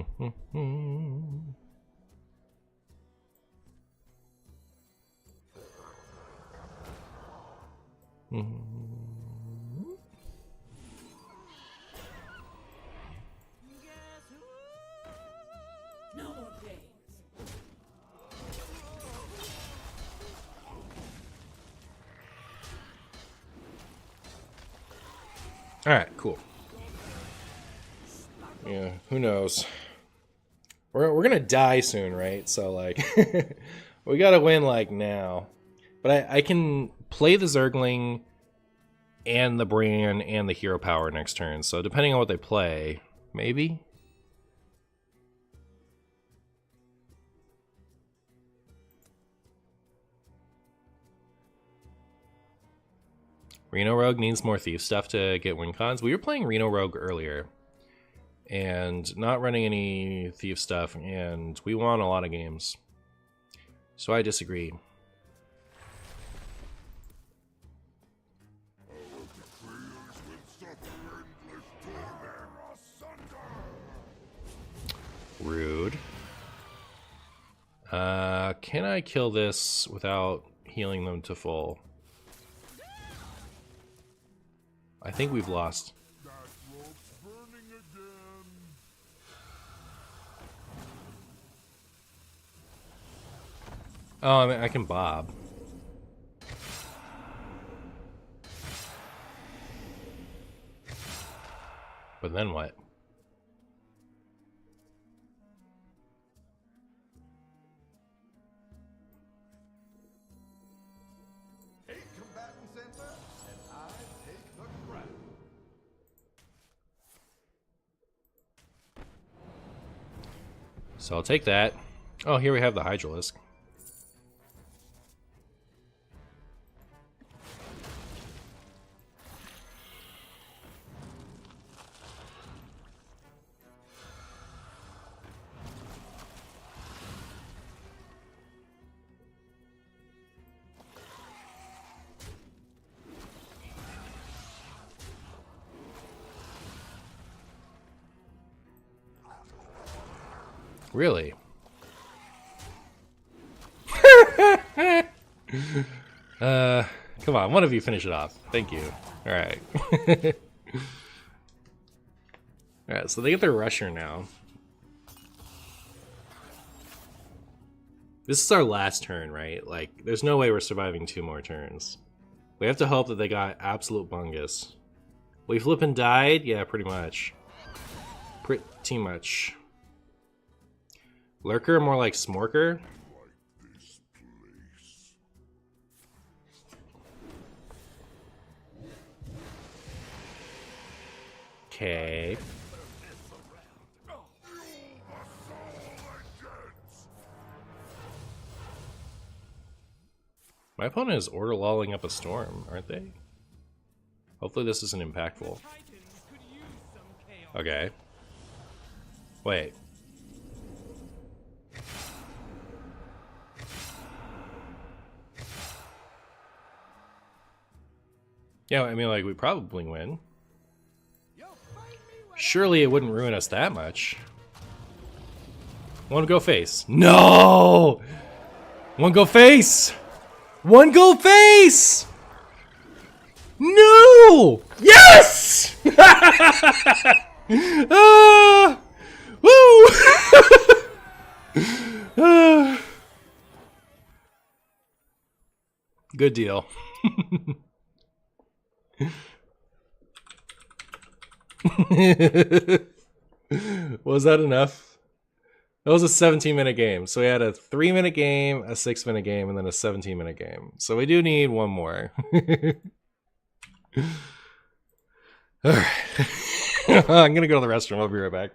more games. Alright, cool. Yeah, who knows? We're gonna die soon, right? So, like, we gotta win, like, now. But I can play the Zergling and the Bran and the Hero Power next turn, so depending on what they play, maybe? Reno Rogue needs more Thief stuff to get win cons. We were playing Reno Rogue earlier and not running any Thief stuff, and we won a lot of games. So I disagree. Rude. Can I kill this without healing them to full? I think we've lost. That rope's burning again. Oh, I mean, I can bob. But then what? Eight combatants enter, and I take the crown. So I'll take that. Oh, here we have the Hydralisk. Really? Come on, one of you finish it off. Thank you. Alright. Alright, so they get their Rusher now. This is our last turn, right? Like, there's no way we're surviving 2 more turns. We have to hope that they got absolute bungus. We flippin' died? Yeah, pretty much. Pretty much. Lurker, more like Smorker? This place. Okay. My opponent is order lolling up a storm, aren't they? Hopefully this isn't impactful. Okay. Wait. Yeah, I mean, like, we probably win. Surely it wouldn't ruin us that much. One go face. No! One go face! One go face! No! Yes! Ah! Woo! Ah. Good deal. Was that enough? That was a 17-minute game. So we had a 3-minute game, a 6-minute game, and then a 17-minute game. So we do need one more. All right. I'm gonna go to the restroom. I'll be right back.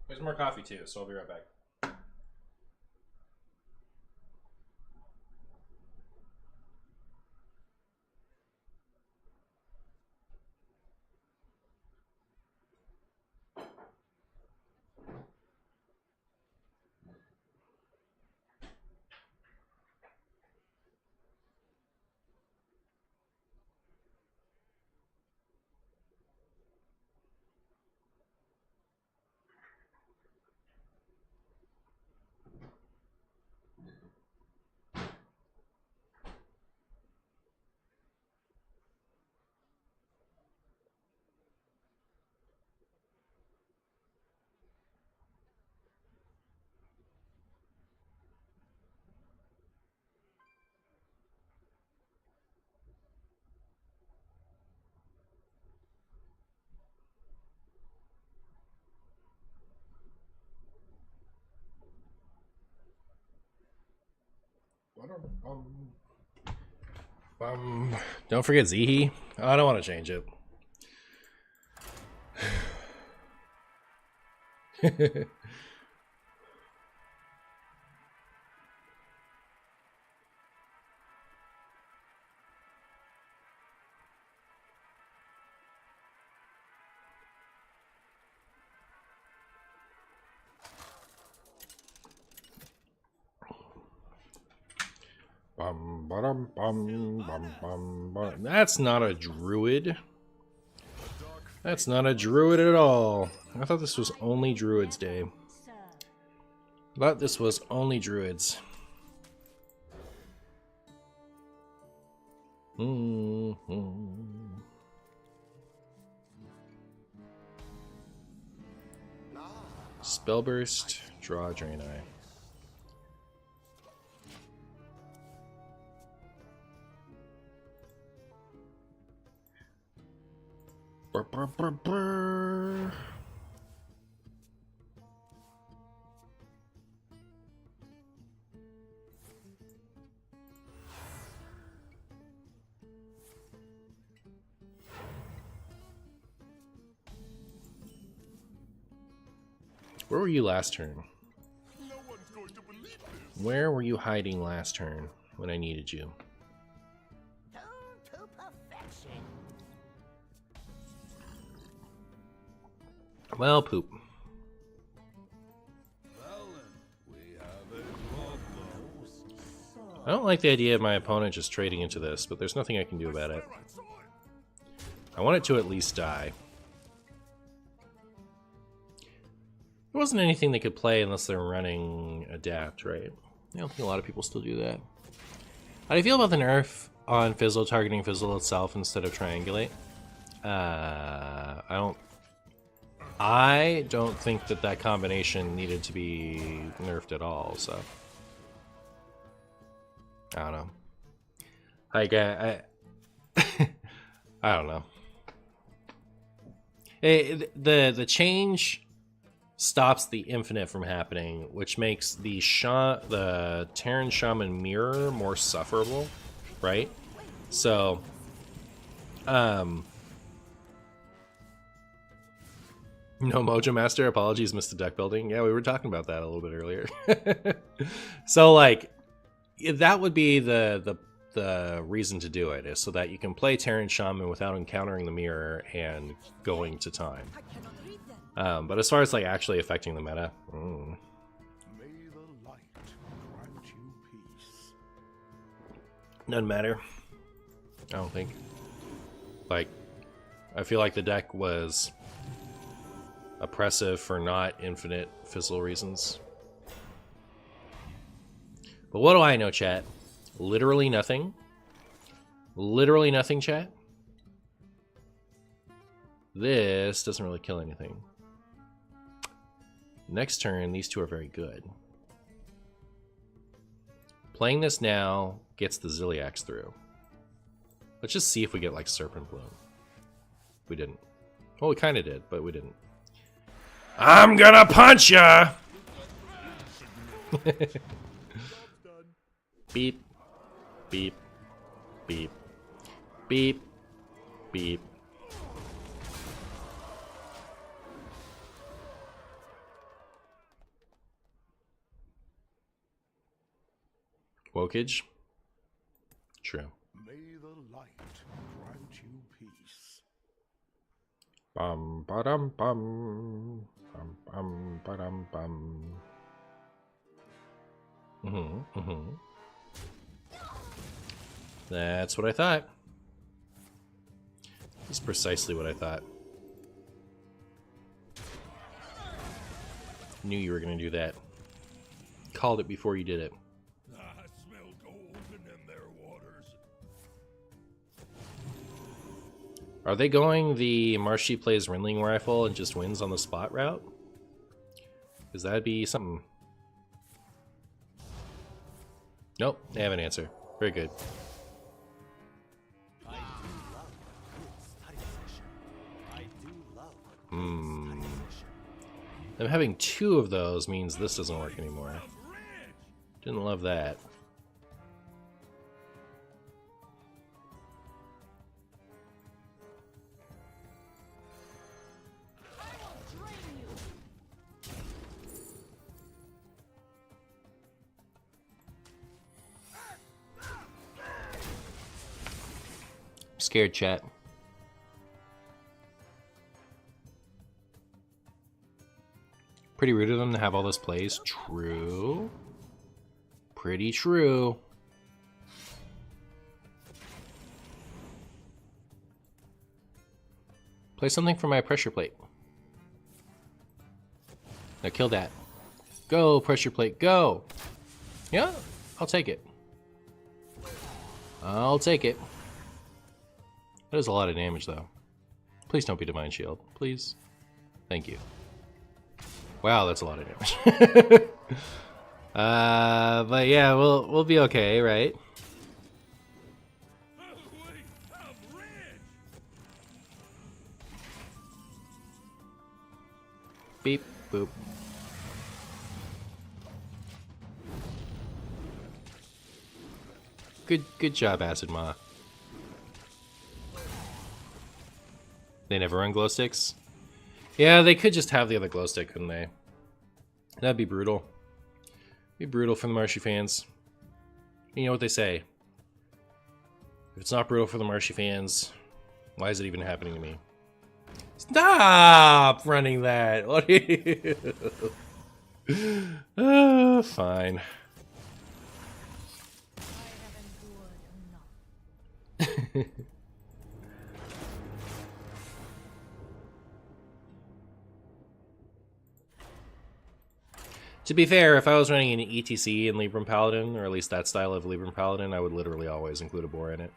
There's more coffee too, so I'll be right back. Don't forget Zihi. Oh, I don't want to change it. That's not a druid. That's not a druid at all. I thought this was only druids day. Sir. I thought this was only druids. Spellburst, draw, drain eye. Where were you last turn? No one's going to believe this. Where were you hiding last turn when I needed you? To perfection. Well, poop. I don't like the idea of my opponent just trading into this, but there's nothing I can do about it. I want it to at least die. There wasn't anything they could play unless they're running Adapt, right? I don't think a lot of people still do that. How do you feel about the nerf on Fizzle targeting Fizzle itself instead of Triangulate? I don't think that combination needed to be nerfed at all, so... I don't know. Like, I don't know. The change stops the infinite from happening, which makes the Terran Shaman mirror more sufferable, right? So, no Mojo Master, apologies, missed the deck building. Yeah, we were talking about that a little bit earlier. So, like, that would be the reason to do it, is so that you can play Terran Shaman without encountering the mirror and going to time. But as far as like actually affecting the meta, May the light grant you peace. doesn't matter. I don't think. Like, I feel like the deck was oppressive for not infinite Fizzle reasons. But what do I know, chat? Literally nothing. Literally nothing, chat. This doesn't really kill anything. Next turn, these two are very good. Playing this now gets the Ziliax through. Let's just see if we get like Serpent Bloom. We didn't. Well, we kind of did, but we didn't. I'm gonna punch ya! Beep. Beep. Beep. Beep. Beep. Wokage? True. May the light grant you peace. Bum ba-dum bum. Bum bum ba-dum bum. That's what I thought. That's precisely what I thought. Knew you were gonna do that. Called it before you did it. I smell gold in them there waters. Are they going the Marshy plays Rinling rifle and just wins on the spot route? Because that'd be something. Nope, they have an answer. Very good. Them having two of those means this doesn't work anymore. Didn't love that. Scared, chat. Pretty rude of them to have all those plays. True. Pretty true. Play something for my pressure plate. Now kill that. Go, pressure plate, go! Yeah, I'll take it. I'll take it. That is a lot of damage, though. Please don't be Divine Shield. Please. Thank you. Wow, that's a lot of damage. But yeah, we'll be okay, right? Beep, boop. Good job, Acid Ma. They never run glow sticks? Yeah, they could just have the other glow stick, couldn't they? That'd be brutal. Be brutal for the Marshy fans. You know what they say. If it's not brutal for the Marshy fans, why is it even happening to me? Stop running that. What are you? Fine. To be fair, if I was running an ETC in Libram Paladin, or at least that style of Libram Paladin, I would literally always include a boar in it.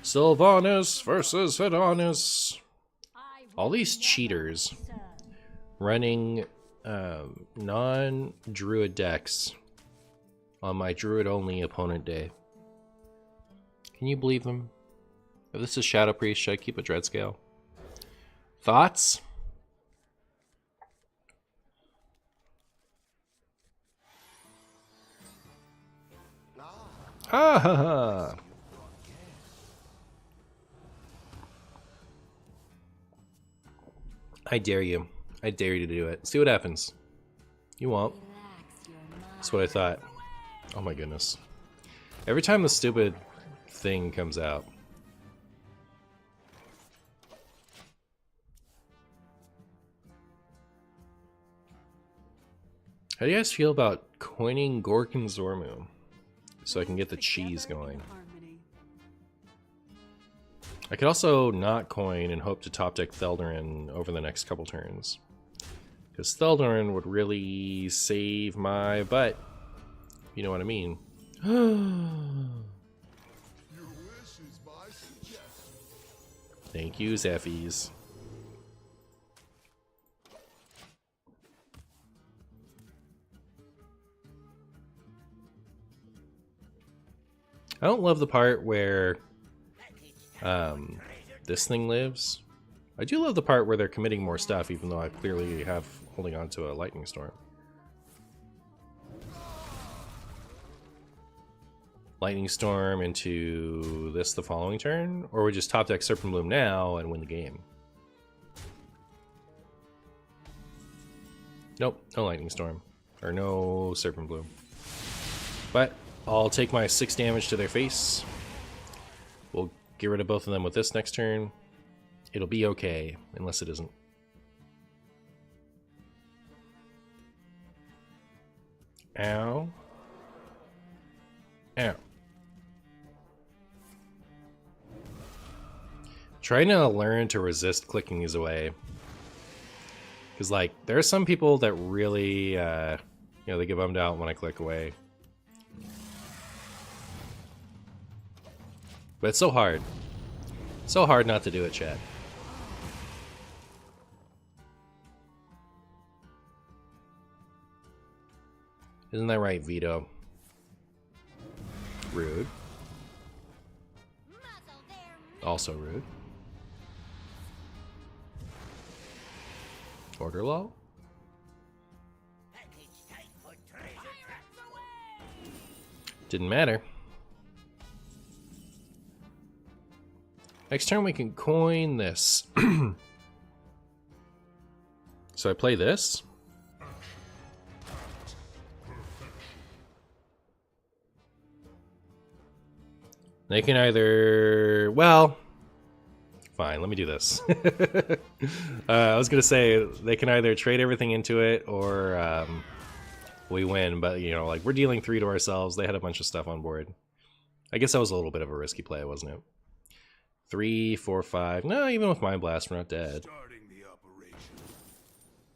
Sylvanas versus Adonis. All these cheaters running non-druid decks on my druid-only opponent day. Can you believe them? If this is Shadow Priest, should I keep a dread scale? Thoughts? Ha ha ha! I dare you. I dare you to do it. See what happens. You won't. That's what I thought. Oh my goodness. Every time the stupid thing comes out. How do you guys feel about coining Gork and Zormu? So I can get the cheese going. I could also not coin and hope to top deck Theldurin over the next couple turns. Because Theldurin would really save my butt. You know what I mean. Your wish is my suggestion. Thank you, Zephies. I don't love the part where this thing lives. I do love the part where they're committing more stuff, even though I clearly have holding on to a lightning storm. Lightning storm into this the following turn, or we just top deck Serpent Bloom now and win the game. Nope, no lightning storm, or no Serpent Bloom. But I'll take my 6 damage to their face. We'll get rid of both of them with this next turn. It'll be okay, unless it isn't. Ow. Ow. Trying to learn to resist clicking these away. Because, like, there are some people that really, they get bummed out when I click away. But it's so hard. So hard not to do it, chat. Isn't that right, Vito? Rude. Also rude. Order law? Didn't matter. Next turn we can coin this. So I play this. They can either, well, fine, let me do this. I was gonna say they can either trade everything into it or we win, but you know, like we're dealing 3 to ourselves. They had a bunch of stuff on board. I guess that was a little bit of a risky play, wasn't it? 3, 4, 5. No, even with Mind Blast, we're not dead.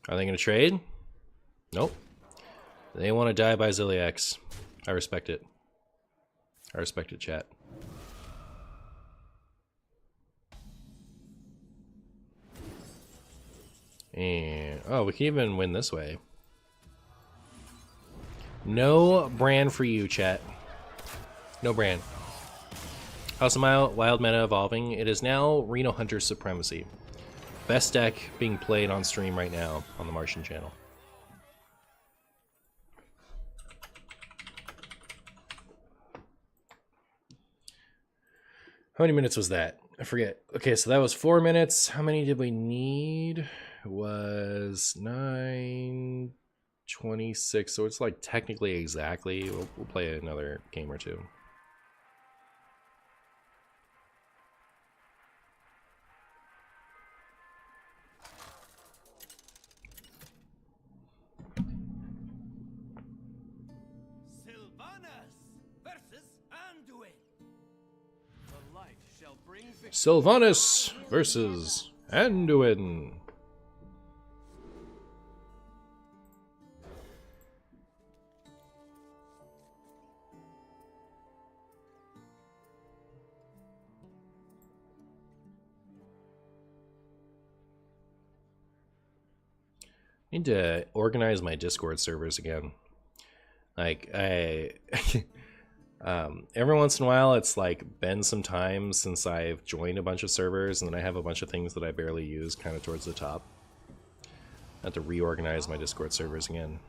Are they gonna trade? Nope. They want to die by Ziliax. I respect it. I respect it, chat. And oh, we can even win this way. No brand for you, chat. No brand. House of Wild Meta evolving. It is now Reno Hunter Supremacy. Best deck being played on stream right now on the Martian channel. How many minutes was that? I forget. Okay, so that was 4 minutes. How many did we need? It was 9:26. So it's like technically exactly. We'll play another game or two. Sylvanas versus Anduin. Need to organize my Discord servers again. Like every once in a while, it's like been some time since I've joined a bunch of servers, and then I have a bunch of things that I barely use kind of towards the top. I have to reorganize my Discord servers again.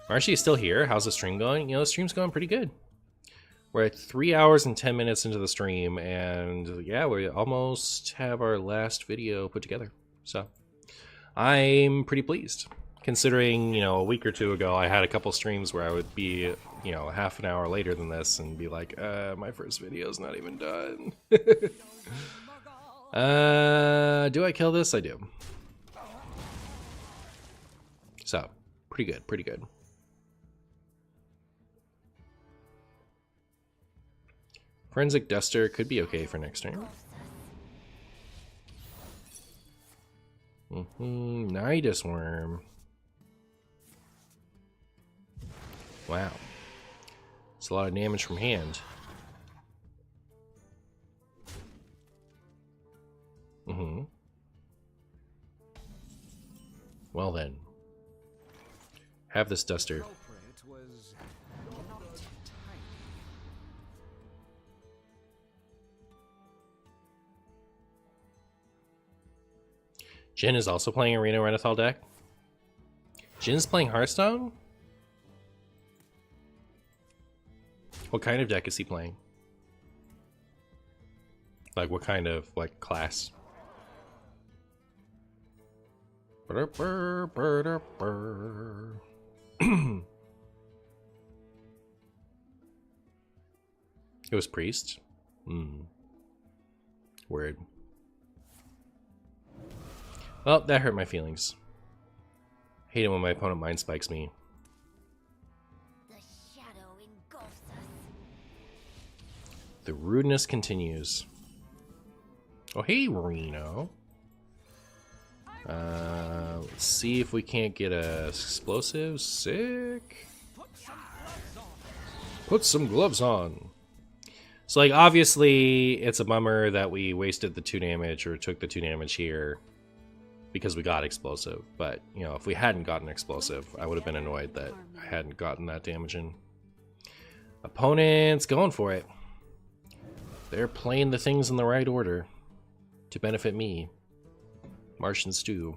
Marcy is still here. How's the stream going? You know, the stream's going pretty good. We're at 3 hours and 10 minutes into the stream, and yeah, we almost have our last video put together. So I'm pretty pleased. Considering, you know, a week or two ago, I had a couple streams where I would be, you know, half an hour later than this and be like, my first video's not even done. Do I kill this? I do. So, pretty good, pretty good. Forensic Duster could be okay for next turn. Nidus Worm. Wow. It's a lot of damage from hand. Well then. Have this Duster. Jin is also playing a Reno Renathal deck. Jin's playing Hearthstone? What kind of deck is he playing? Like, what kind of, like, class? It was Priest? Word. Well, that hurt my feelings. Hate it when my opponent mind spikes me. The shadow engulfs us. The rudeness continues. Oh, hey, Reno. Let's see if we can't get a explosive. Sick. Put some gloves on. So, like, obviously, it's a bummer that we wasted the 2 damage or took the 2 damage here because we got explosive. But, you know, if we hadn't gotten explosive, I would have been annoyed that I hadn't gotten that damage in. Opponent's going for it. They're playing the things in the right order to benefit me. Martian stew.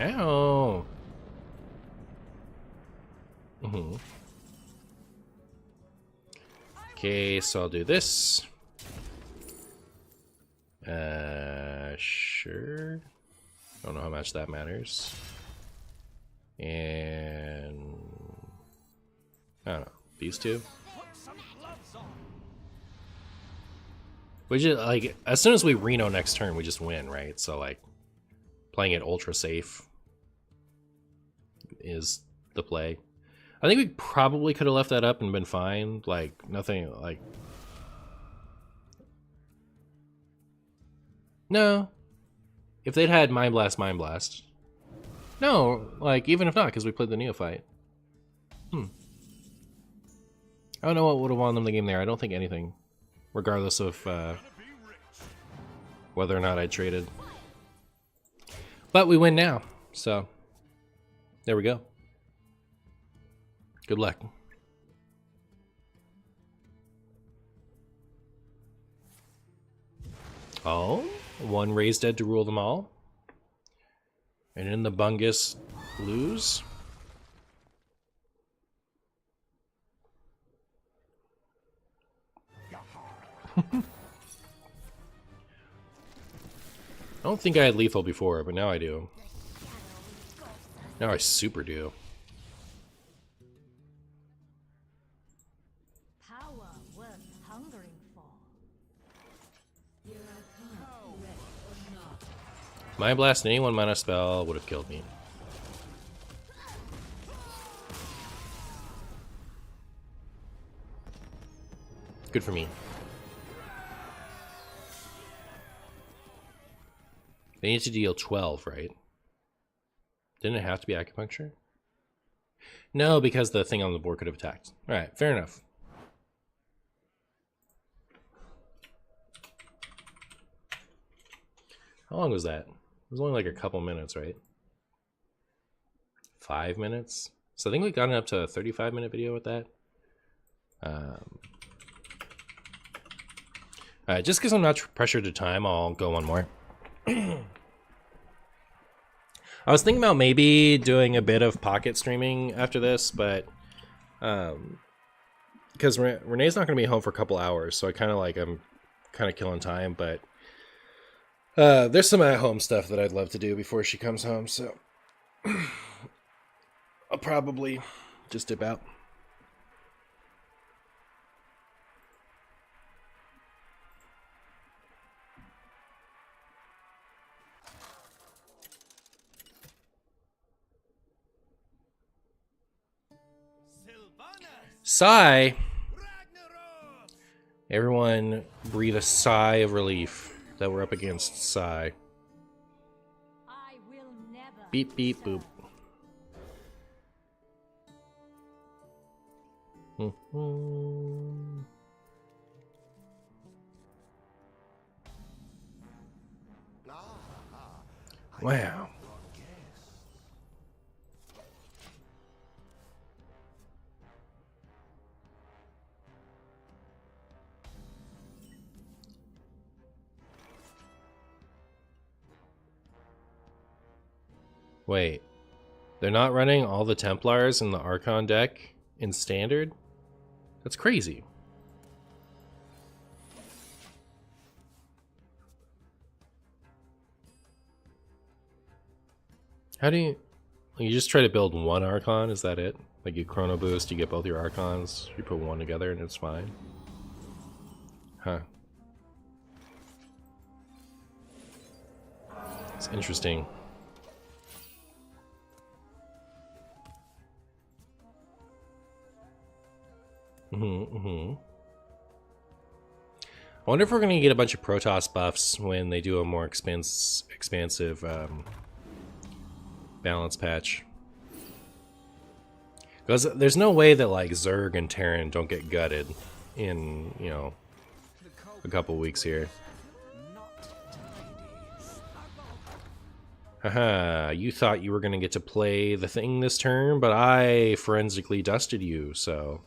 Ow. Okay, so I'll do this. Sure. Don't know how much that matters. And I don't know, these two. We just, like, as soon as we Reno next turn, we just win, right? So, like, playing it ultra safe is the play. I think we probably could have left that up and been fine. Like, nothing, like... No. If they'd had Mind Blast, Mind Blast. No, like, even if not, because we played the Neophyte. I don't know what would have won them the game there. I don't think anything. Regardless of, whether or not I traded. But we win now, so there we go. Good luck. Oh, one raised dead to rule them all. And in the Bungus lose. I don't think I had lethal before, but now I do. Now I super do. Power worth hungering for. Mind Blast and any 1-mana spell would have killed me. Good for me. They need to deal 12, right? Didn't it have to be acupuncture? No, because the thing on the board could have attacked. Alright, fair enough. How long was that? It was only like a couple minutes, right? 5 minutes? So I think we got up to a 35-minute video with that. Alright, just because I'm not pressured to time, I'll go one more. I was thinking about maybe doing a bit of pocket streaming after this, but because Renee's not going to be home for a couple hours, so I'm kind of killing time, but there's some at-home stuff that I'd love to do before she comes home, so I'll probably just dip out. Sigh. Everyone breathe a sigh of relief that we're up against Sigh. I will never Beep beep boop. Wow. Wait, they're not running all the Templars in the Archon deck in Standard? That's crazy. How do you just try to build one Archon? Is that it? Like you Chrono Boost, you get both your Archons, you put one together and it's fine? Huh. It's interesting. I wonder if we're going to get a bunch of Protoss buffs when they do a more expansive balance patch. Because there's no way that like Zerg and Terran don't get gutted in, you know, a couple weeks here. Haha, you thought you were going to get to play the thing this turn, but I forensically dusted you, so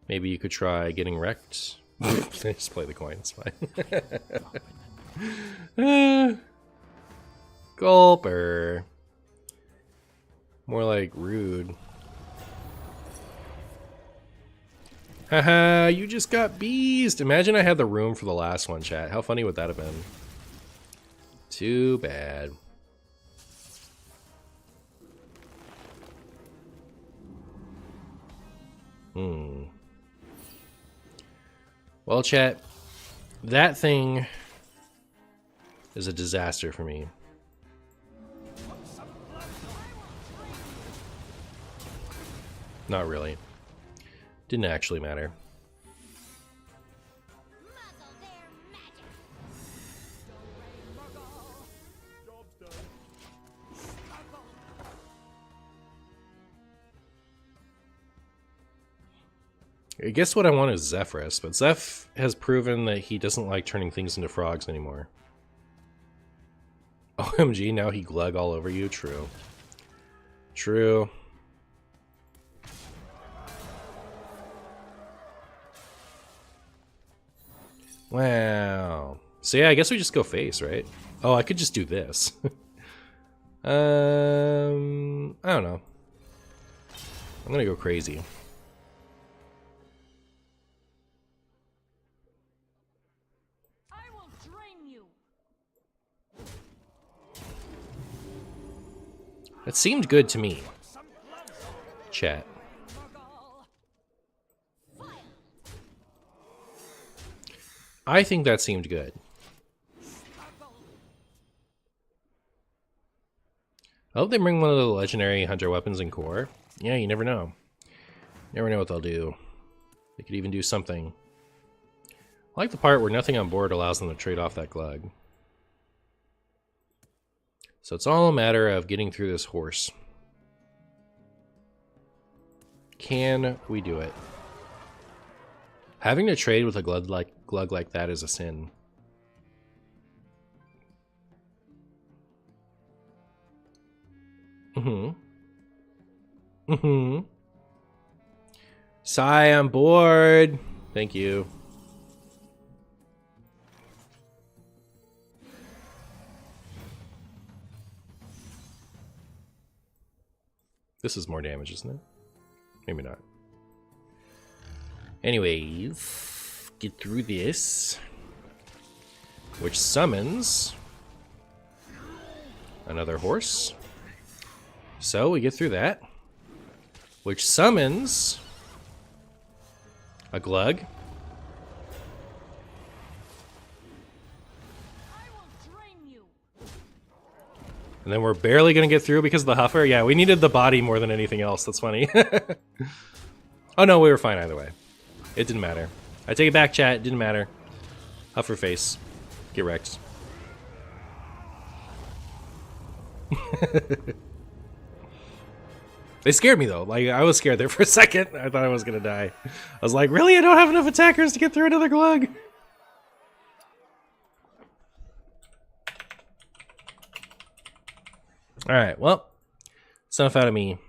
maybe you could try getting wrecked. Just play the coin, it's fine. Gulper. More like rude. Haha, you just got beezed. Imagine I had the room for the last one, chat. How funny would that have been? Too bad. Well, chat, that thing is a disaster for me. Not really. Didn't actually matter. I guess what I want is Zephyrus, but Zeph has proven that he doesn't like turning things into frogs anymore. OMG, now he glug all over you. True. True. Wow. So yeah, I guess we just go face, right? Oh, I could just do this. I don't know. I'm gonna go crazy. I will drain you. That seemed good to me. Chat. I think that seemed good. I hope they bring one of the legendary hunter weapons in core. Yeah, you never know. Never know what they'll do. They could even do something. I like the part where nothing on board allows them to trade off that glug. So it's all a matter of getting through this horse. Can we do it? Having to trade with a glug like that is a sin. Sigh, I'm bored. Thank you. This is more damage, isn't it? Maybe not. Anyways, get through this. Which summons another horse. So we get through that. Which summons a glug. I will drain you. And then we're barely gonna get through because of the huffer. Yeah, we needed the body more than anything else. That's funny. Oh no, we were fine either way. It didn't matter. I take it back, chat. It didn't matter. Huffer face. Get wrecked. They scared me though. Like, I was scared there for a second. I thought I was gonna die. I was like, really? I don't have enough attackers to get through another glug? Alright, well. It's enough out of me.